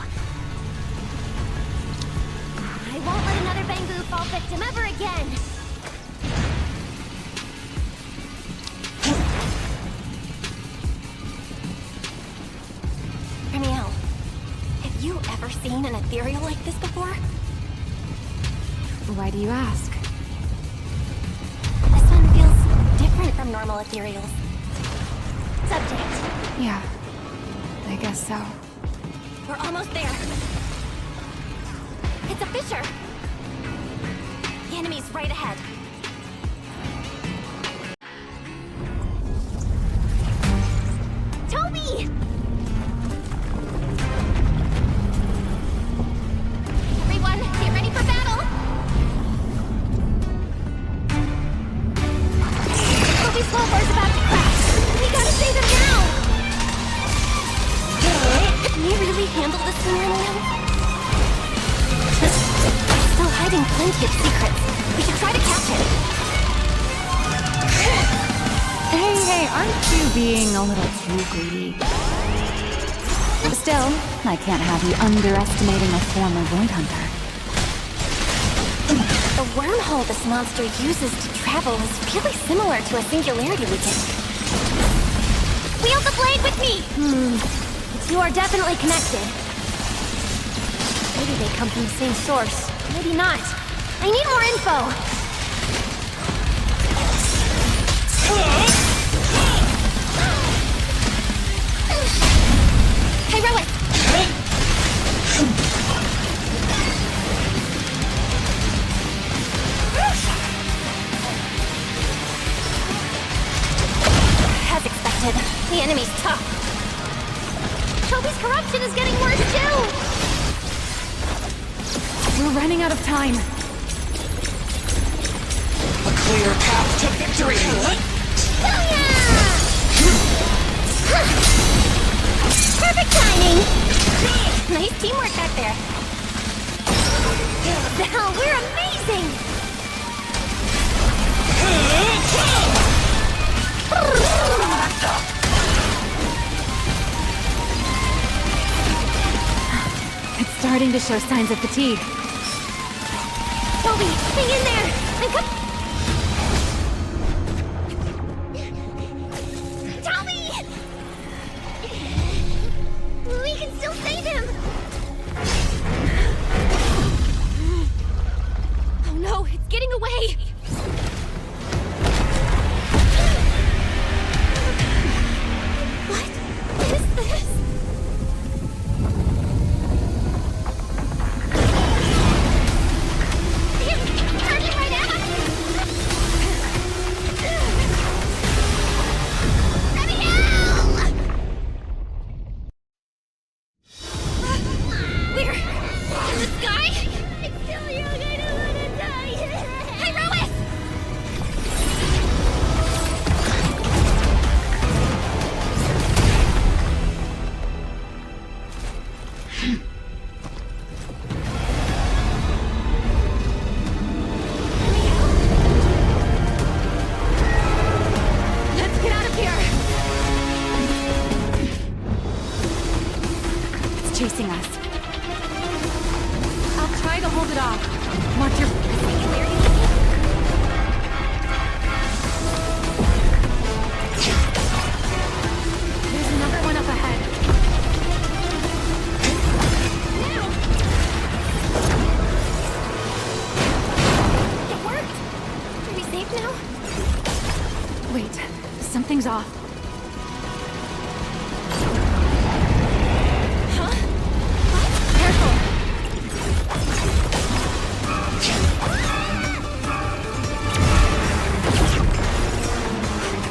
I won't let another Bangu fall victim ever again! Remielle, have you ever seen an ethereal like this before? Why do you ask? This one feels different from normal ethereals. Subject. Yeah, I guess so. We're almost there. It's a fissure. The enemy's right ahead. Toby! Everyone, get ready for battle! Toby's snowboard's about to crash! We gotta save him now! Can you really handle this thing, Remielle? Still hiding plenty of secrets. We should try to catch it. Hey, aren't you being a little too greedy? Still, I can't have you underestimating a former Void Hunter. The wormhole this monster uses to travel is really similar to a singularity weekend. Wield the blade with me! The two are definitely connected. Maybe they come from the same source. Maybe not. I need more info! Heroic! As expected, the enemy's tough. Toby's corruption is getting worse too! We're running out of time. A clear path to victory! Booyah! starting to show signs of fatigue. Toby, hang in there! I'm Toby! We can still save him! Oh no, it's getting away! What is this? Charging right at us! Remielle! We're in the sky? It's still young, I don't wanna die! Hey, Rois! Let's get out of here! It's chasing us. I'll try to hold it off. Watch your... There's another one up ahead. It worked! Are we safe now? Wait, something's off. Huh? Careful!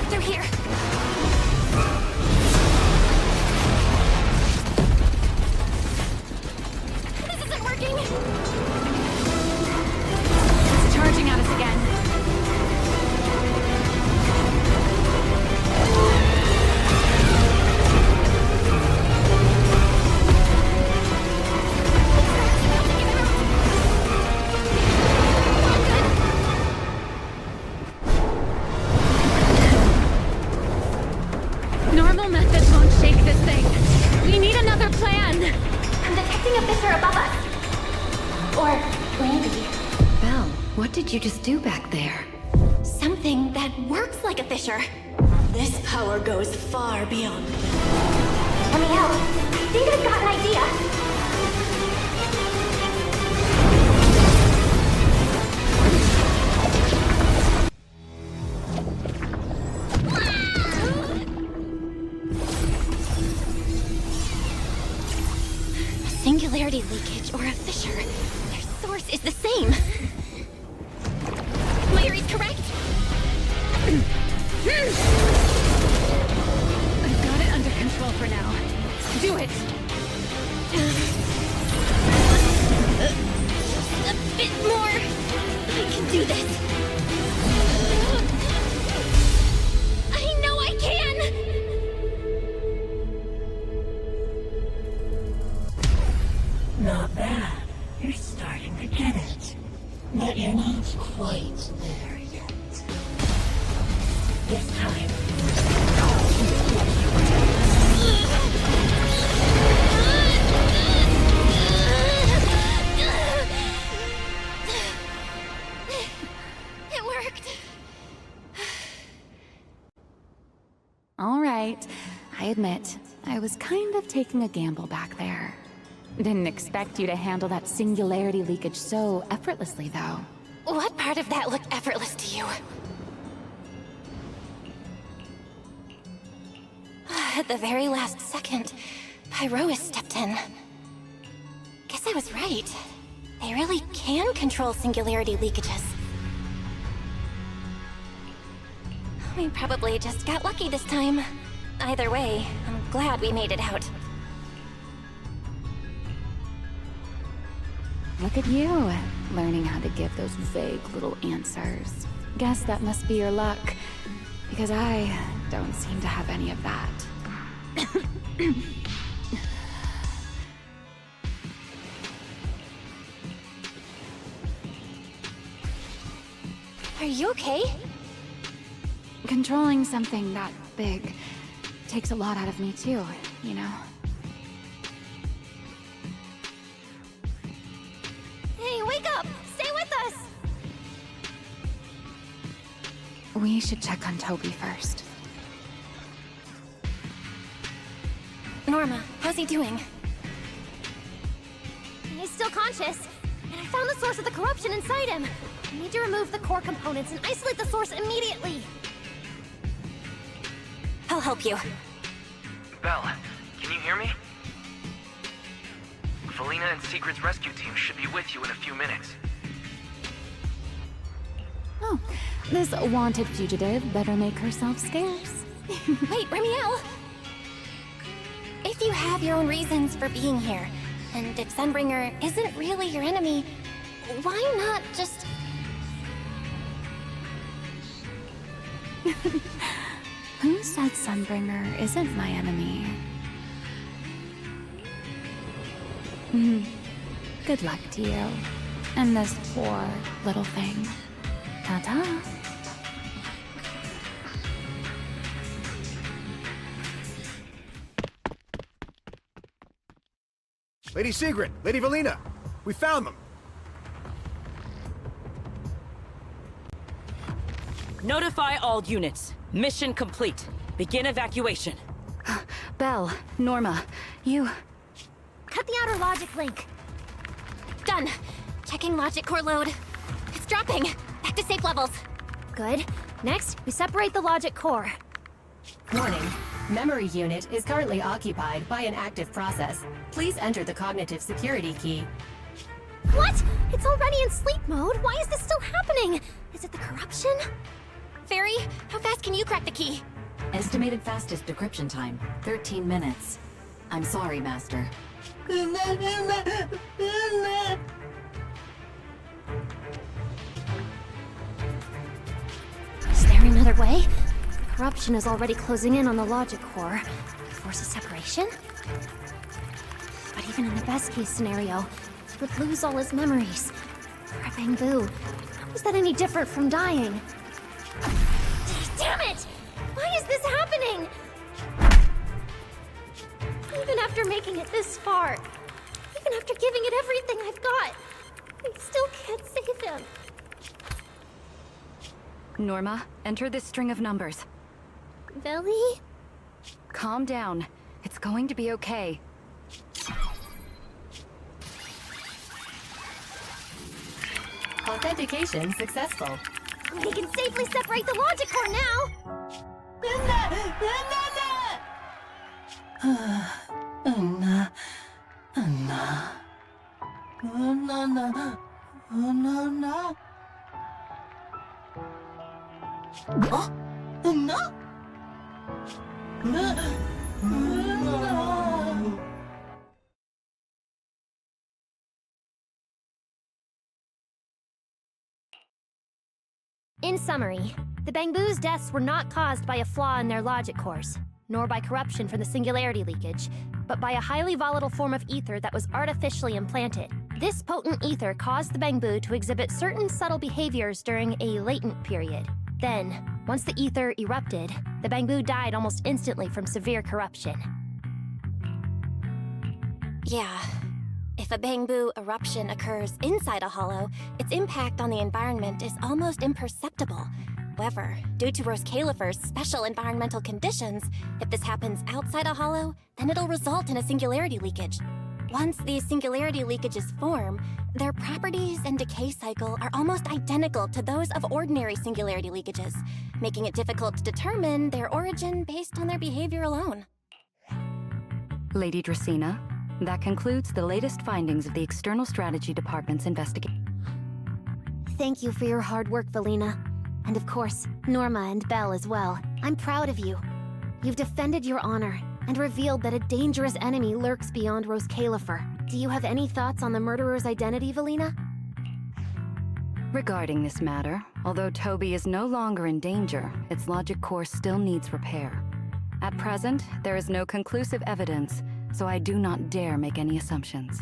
They're here! This isn't working! It's charging at us again. Normal methods won't shake this thing. We need another plan. I'm detecting a fissure above us. Or plan B. Belle, what did you just do back there? Something that works like a fissure. This power goes far beyond. Remielle, I think I've got an idea. A singularity leakage or a fissure. Their source is the same. Mayuri's correct. I've got it under control for now. Do it! A bit more. I can do this. I know I can! Not bad. You're starting to get it. But you're not quite there yet. This time. It worked. All right. I admit, I was kind of taking a gamble back there. Didn't expect you to handle that singularity leakage so effortlessly, though. What part of that looked effortless to you? At the very last second, Pyrois stepped in. Guess I was right. They really can control singularity leakages. We probably just got lucky this time. Either way, I'm glad we made it out. Look at you, learning how to give those vague little answers. Guess that must be your luck, because I don't seem to have any of that. Are you okay? Controlling something that big takes a lot out of me too, you know? We should check on Toby first. Norma, how's he doing? He's still conscious, and I found the source of the corruption inside him. We need to remove the core components and isolate the source immediately. I'll help you. Belle, can you hear me? Felina and Secret's rescue team should be with you in a few minutes. Oh, this wanted fugitive better make herself scarce. Wait, Remielle! If you have your own reasons for being here, and if Sunbringer isn't really your enemy, why not just... Who said Sunbringer isn't my enemy? Good luck to you. And this poor little thing. Ta-ta. Lady Secret! Lady Valina! We found them! Notify all units. Mission complete. Begin evacuation. Belle, Norma, you... Cut the outer logic link. Done. Checking logic core load. It's dropping. Back to safe levels. Good. Next, we separate the logic core. Warning. Memory unit is currently occupied by an active process. Please enter the cognitive security key. What? It's already in sleep mode? Why is this still happening? Is it the corruption? Fairy, how fast can you crack the key? Estimated fastest decryption time, 13 minutes. I'm sorry, Master. Is there another way? Corruption is already closing in on the logic core. Force a separation? But even in the best case scenario, he would lose all his memories. Poor Bangbu. How is that any different from dying? Damn it! Why is this happening? Even after making it this far, even after giving it everything I've got, I still can't save him. Norma, enter this string of numbers. Belly? Calm down. It's going to be okay. Authentication successful. We can safely separate the logic core now! In summary, the Bangbu's deaths were not caused by a flaw in their logic cores, nor by corruption from the singularity leakage, but by a highly volatile form of ether that was artificially implanted. This potent ether caused the Bangbu to exhibit certain subtle behaviors during a latent period. Then, once the ether erupted, the Bangbu died almost instantly from severe corruption. Yeah. If a Bangbu eruption occurs inside a hollow, its impact on the environment is almost imperceptible. However, due to Roscaelifer's special environmental conditions, if this happens outside a hollow, then it'll result in a singularity leakage. Once these singularity leakages form, their properties and decay cycle are almost identical to those of ordinary singularity leakages, making it difficult to determine their origin based on their behavior alone. Lady Dracena, that concludes the latest findings of the External Strategy Department's investigation. Thank you for your hard work, Valina. And of course, Norma and Belle as well. I'm proud of you. You've defended your honor and revealed that a dangerous enemy lurks beyond Roscaelifer. Do you have any thoughts on the murderer's identity, Valina? Regarding this matter, although Toby is no longer in danger, its logic core still needs repair. At present, there is no conclusive evidence, so I do not dare make any assumptions.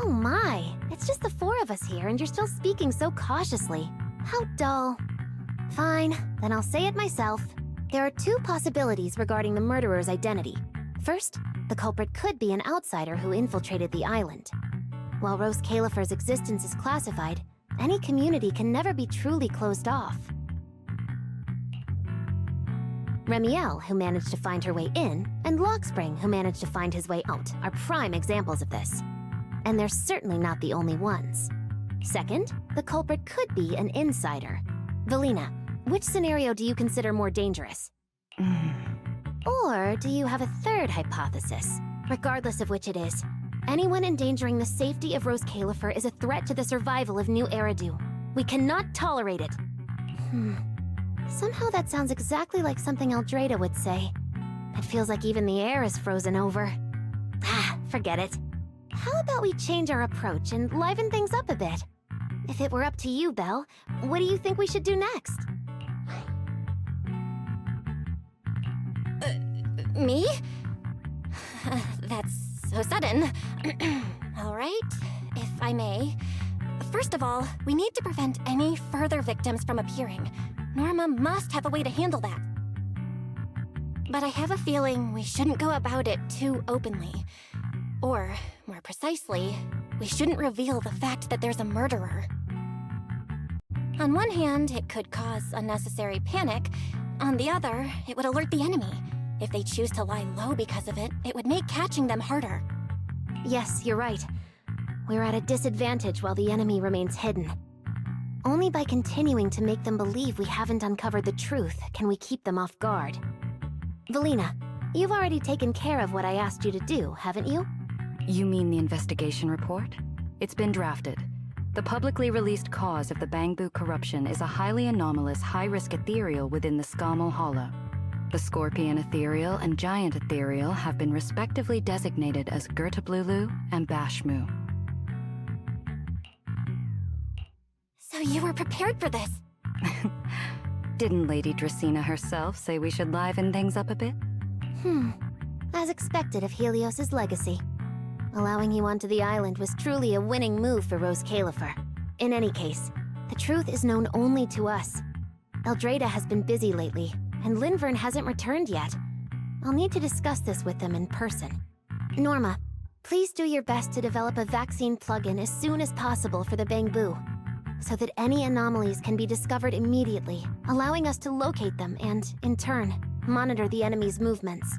Oh my, it's just the four of us here and you're still speaking so cautiously. How dull. Fine, then I'll say it myself. There are two possibilities regarding the murderer's identity. First, the culprit could be an outsider who infiltrated the island. While Roscaelifer's existence is classified, any community can never be truly closed off. Remielle, who managed to find her way in, and Lockspring, who managed to find his way out, are prime examples of this. And they're certainly not the only ones. Second, the culprit could be an insider. Valina, which scenario do you consider more dangerous? Or do you have a third hypothesis? Regardless of which it is, anyone endangering the safety of Roscaelifer is a threat to the survival of New Eridu. We cannot tolerate it. Somehow that sounds exactly like something Eldrada would say. It feels like even the air is frozen over. Forget it. How about we change our approach and liven things up a bit? If it were up to you, Belle, what do you think we should do next? Me? That's so sudden. All right, if I may. First of all, we need to prevent any further victims from appearing. Norma must have a way to handle that. But I have a feeling we shouldn't go about it too openly. Or, more precisely, we shouldn't reveal the fact that there's a murderer. On one hand, it could cause unnecessary panic. On the other, it would alert the enemy. If they choose to lie low because of it, it would make catching them harder. Yes, you're right. We're at a disadvantage while the enemy remains hidden. Only by continuing to make them believe we haven't uncovered the truth can we keep them off guard. Valina, you've already taken care of what I asked you to do, haven't you? You mean the investigation report? It's been drafted. The publicly released cause of the Bangbu corruption is a highly anomalous, high-risk ethereal within the Scamal Hollow. The Scorpion Ethereal and Giant Ethereal have been respectively designated as Gertablulu and Bashmu. So you were prepared for this? Didn't Lady Dracena herself say we should liven things up a bit? As expected of Helios's legacy. Allowing you onto the island was truly a winning move for Roscaelifer. In any case, the truth is known only to us. Eldrada has been busy lately, and Linvern hasn't returned yet. I'll need to discuss this with them in person. Norma, please do your best to develop a vaccine plugin as soon as possible for the Bangbu, so that any anomalies can be discovered immediately, allowing us to locate them and, in turn, monitor the enemy's movements.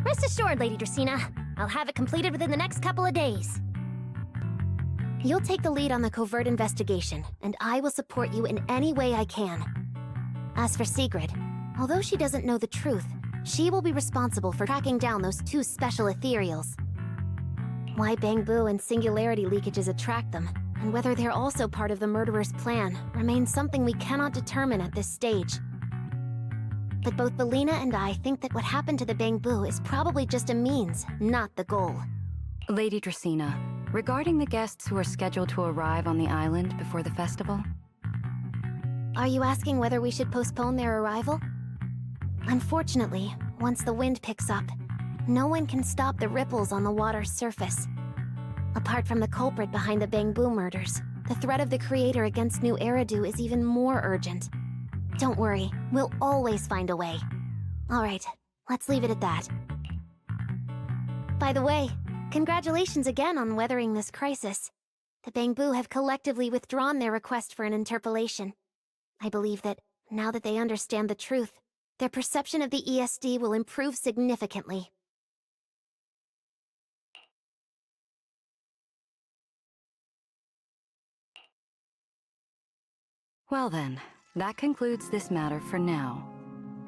Rest assured, Lady Dracena. I'll have it completed within the next couple of days. You'll take the lead on the covert investigation, and I will support you in any way I can. As for Sigrid, although she doesn't know the truth, she will be responsible for tracking down those two special ethereals. Why Bangbu and singularity leakages attract them, and whether they're also part of the murderer's plan, remains something we cannot determine at this stage. But both Valina and I think that what happened to the Bangbu is probably just a means, not the goal. Lady Dracena, regarding the guests who are scheduled to arrive on the island before the festival? Are you asking whether we should postpone their arrival? Unfortunately, once the wind picks up, no one can stop the ripples on the water's surface. Apart from the culprit behind the Bangbu murders, the threat of the Creator against New Eridu is even more urgent. Don't worry, we'll always find a way. Alright, let's leave it at that. By the way, congratulations again on weathering this crisis. The Bangbu have collectively withdrawn their request for an interpolation. I believe that, now that they understand the truth, their perception of the ESD will improve significantly. Well then, that concludes this matter for now.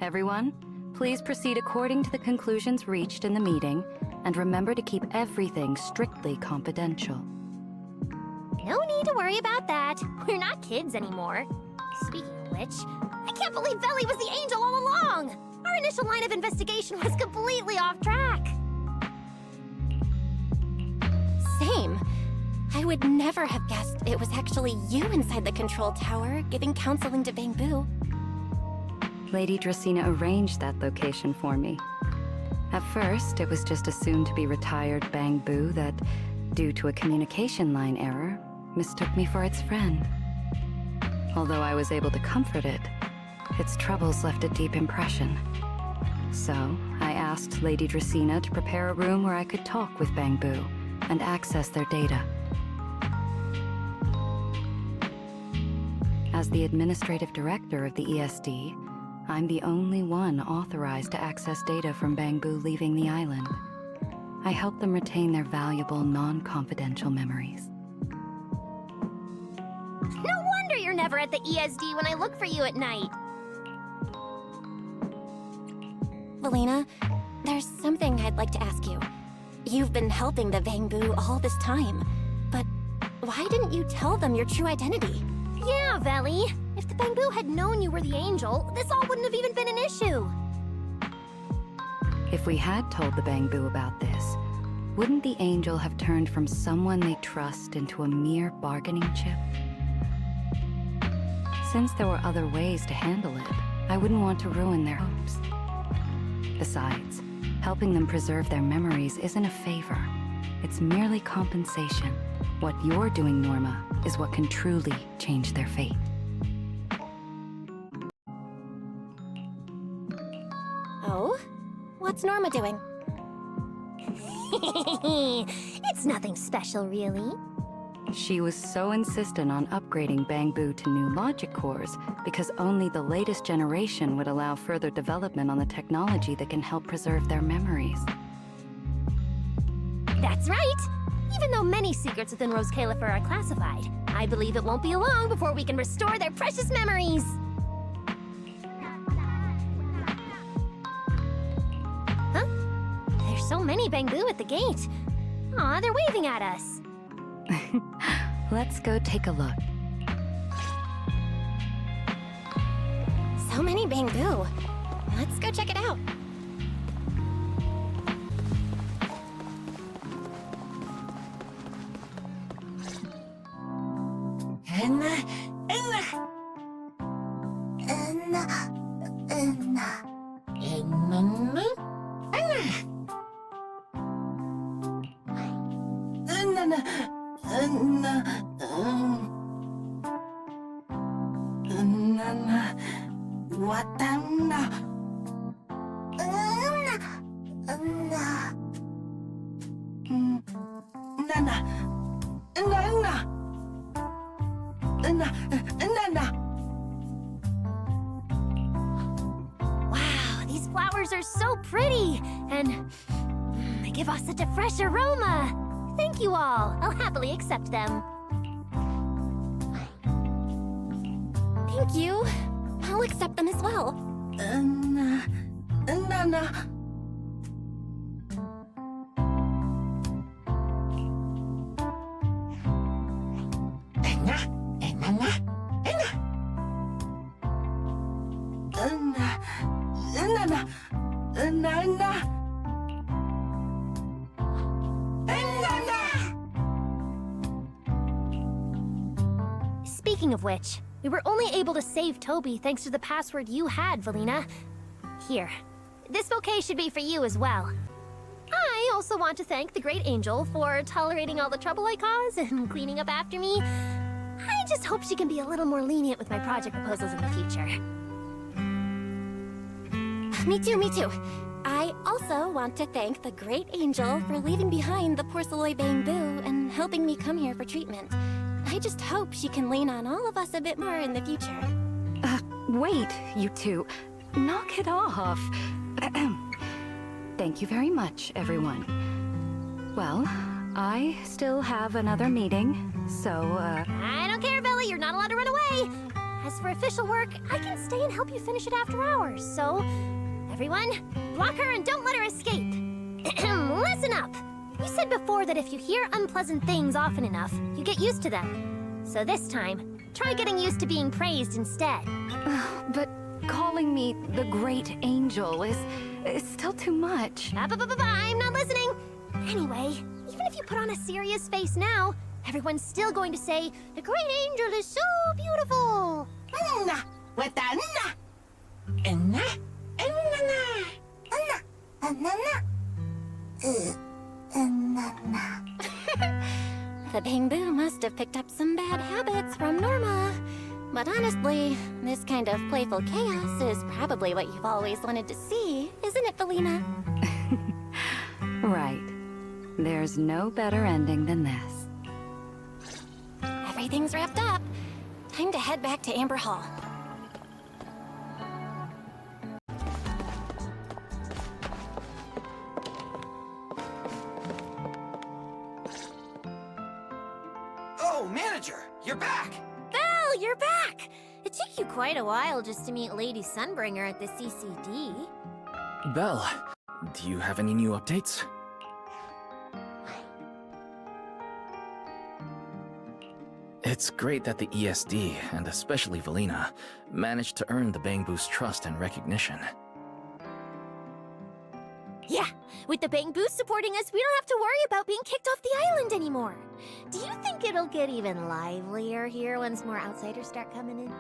Everyone, please proceed according to the conclusions reached in the meeting, and remember to keep everything strictly confidential. No need to worry about that. We're not kids anymore. Speaking of which, I can't believe Velly was the angel all along! Our initial line of investigation was completely off track. Same. I would never have guessed it was actually you inside the control tower, giving counseling to Bangbu. Lady Dracena arranged that location for me. At first, it was just a soon-to-be retired Bangbu that, due to a communication line error, mistook me for its friend. Although I was able to comfort it, its troubles left a deep impression. So, I asked Lady Dracena to prepare a room where I could talk with Bangbu, and access their data. As the administrative director of the ESD, I'm the only one authorized to access data from Bangbu leaving the island. I help them retain their valuable, non-confidential memories. No wonder you're never at the ESD when I look for you at night. Valina, there's something I'd like to ask you. You've been helping the Bangbu all this time, but why didn't you tell them your true identity? Yeah, Veli. If the Bangbu had known you were the angel, this all wouldn't have even been an issue. If we had told the Bangbu about this, wouldn't the angel have turned from someone they trust into a mere bargaining chip? Since there were other ways to handle it, I wouldn't want to ruin their hopes. Besides, helping them preserve their memories isn't a favor. It's merely compensation. What you're doing, Norma, is what can truly change their fate. Oh? What's Norma doing? It's nothing special, really. She was so insistent on upgrading Bangbu to new logic cores because only the latest generation would allow further development on the technology that can help preserve their memories. That's right! Even though many secrets within Roscaelifer are classified, I believe it won't be long before we can restore their precious memories! Huh? There's so many Bangbu at the gate. Aw, they're waving at us. Let's go take a look. So many Bangbu. Let's go check it out. Wow, these flowers are so pretty, and they give off such a fresh aroma. Thank you all. I'll happily accept them. Thank you. I'll accept them as well. Speaking of which, we were only able to save Toby thanks to the password you had, Valina. Here. This bouquet should be for you as well. I also want to thank the Great Angel for tolerating all the trouble I cause and cleaning up after me. I just hope she can be a little more lenient with my project proposals in the future. Me too, me too. I also want to thank the Great Angel for leaving behind the Porceloi Bangbu and helping me come here for treatment. I just hope she can lean on all of us a bit more in the future. Wait, you two. Knock it off. Thank you very much, everyone. Well, I still have another meeting, so, I don't care, Billy. You're not allowed to run away. As for official work, I can stay and help you finish it after hours, so... Everyone, block her and don't let her escape. Listen up. You said before that if you hear unpleasant things often enough, you get used to them. So this time, try getting used to being praised instead. But calling me the Great Angel is still too much. I'm not listening. Anyway, even if you put on a serious face now, everyone's still going to say, the Great Angel is so beautiful. The Bangbu must have picked up some bad habits from Norma. But honestly, this kind of playful chaos is probably what you've always wanted to see, isn't it, Valina? Right. There's no better ending than this. Everything's wrapped up. Time to head back to Amber Hall. Oh, Manager! You're back! Belle, you're back! It took you quite a while just to meet Lady Sunbringer at the CCD. Belle, do you have any new updates? It's great that the ESD, and especially Valina, managed to earn the Bangbu's trust and recognition. Yeah, with the Bangboos supporting us, we don't have to worry about being kicked off the island anymore. Do you think it'll get even livelier here once more outsiders start coming in?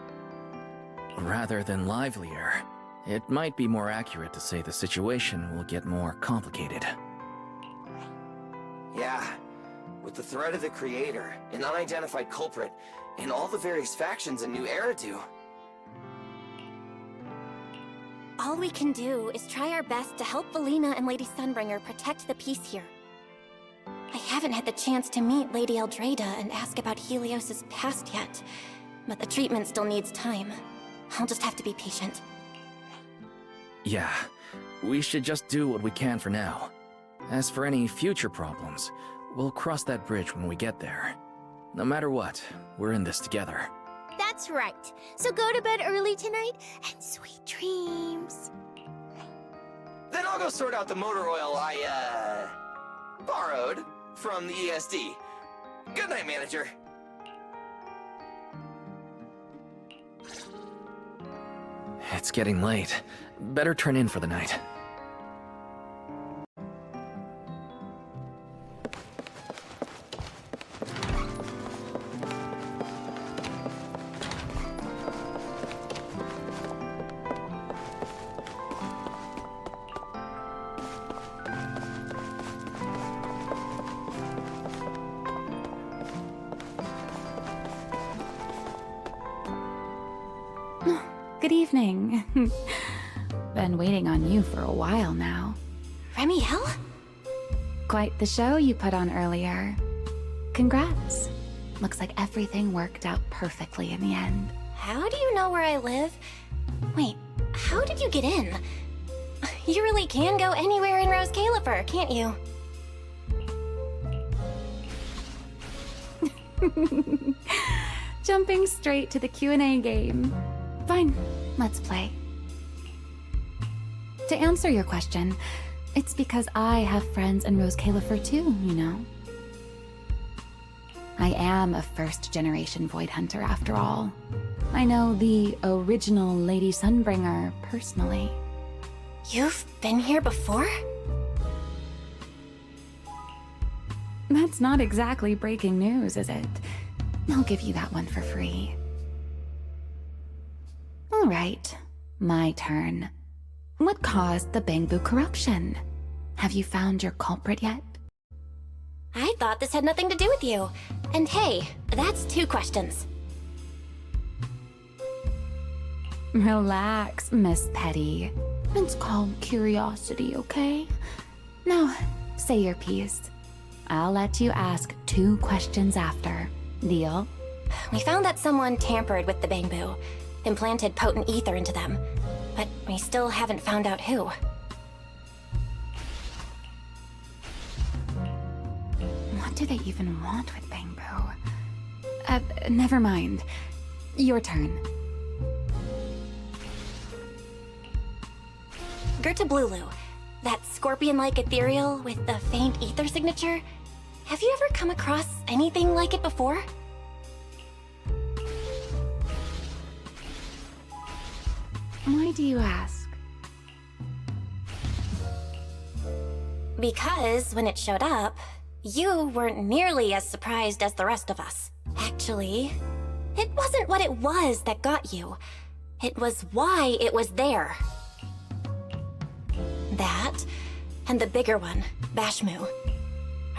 Rather than livelier, it might be more accurate to say the situation will get more complicated. Yeah. With the threat of the Creator, an unidentified culprit, and all the various factions in New Eridu. All we can do is try our best to help Valina and Lady Sunbringer protect the peace here. I haven't had the chance to meet Lady Eldrada and ask about Helios's past yet, but the treatment still needs time. I'll just have to be patient. Yeah, we should just do what we can for now. As for any future problems, we'll cross that bridge when we get there. No matter what, we're in this together. That's right. So go to bed early tonight, and sweet dreams. Then I'll go sort out the motor oil I, borrowed from the ESD. Good night, Manager. It's getting late. Better turn in for the night. Good evening. Been waiting on you for a while now. Remielle? Quite the show you put on earlier. Congrats. Looks like everything worked out perfectly in the end. How do you know where I live? Wait, how did you get in? You really can go anywhere in Roscaelifer, can't you? Jumping straight to the Q&A game. Fine, let's play. To answer your question, it's because I have friends in Roscaelifer too, you know. I am a first-generation Void Hunter after all. I know the original Lady Sunbringer personally. You've been here before? That's not exactly breaking news, is it? I'll give you that one for free. All right, my turn. What caused the Bangbu corruption? Have you found your culprit yet? I thought this had nothing to do with you. And hey, that's 2 questions. Relax, Miss Petty. It's called curiosity, okay? Now, say your piece. I'll let you ask 2 questions after. Deal? We found that someone tampered with the Bangbu, implanted potent ether into them, but we still haven't found out who. What do they even want with Bangbu? Never mind. Your turn. Gerta Blulu, that scorpion-like ethereal with the faint ether signature. Have you ever come across anything like it before? Why do you ask? Because when it showed up, you weren't nearly as surprised as the rest of us. Actually, it wasn't what it was that got you. It was why it was there. That, and the bigger one, Bashmu.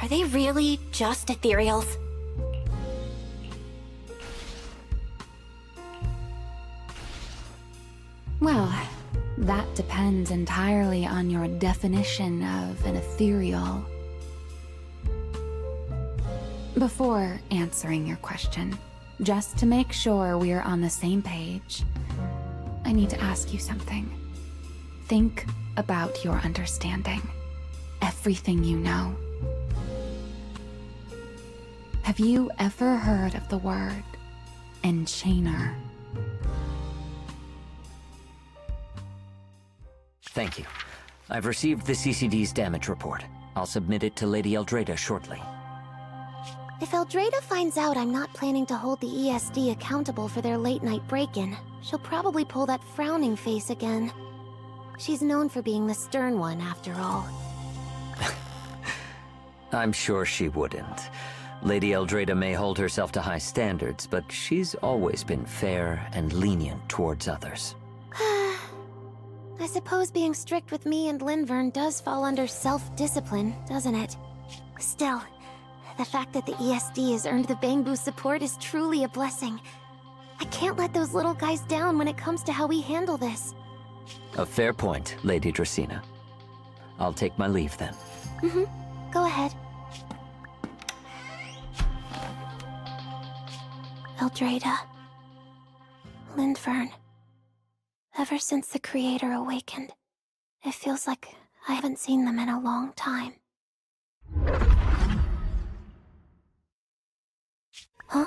Are they really just ethereals? Well, that depends entirely on your definition of an ethereal. Before answering your question, just to make sure we're on the same page, I need to ask you something. Think about your understanding. Everything you know. Have you ever heard of the word enchainer? Thank you. I've received the CCD's damage report. I'll submit it to Lady Eldrada shortly. If Eldrada finds out I'm not planning to hold the ESD accountable for their late-night break-in, she'll probably pull that frowning face again. She's known for being the stern one, after all. I'm sure she wouldn't. Lady Eldrada may hold herself to high standards, but she's always been fair and lenient towards others. I suppose being strict with me and Linvern does fall under self-discipline, doesn't it? Still, the fact that the ESD has earned the Bangbu support is truly a blessing. I can't let those little guys down when it comes to how we handle this. A fair point, Lady Dracena. I'll take my leave then. Go ahead. Eldrada. Linvern. Ever since the Creator awakened, it feels like I haven't seen them in a long time. Huh?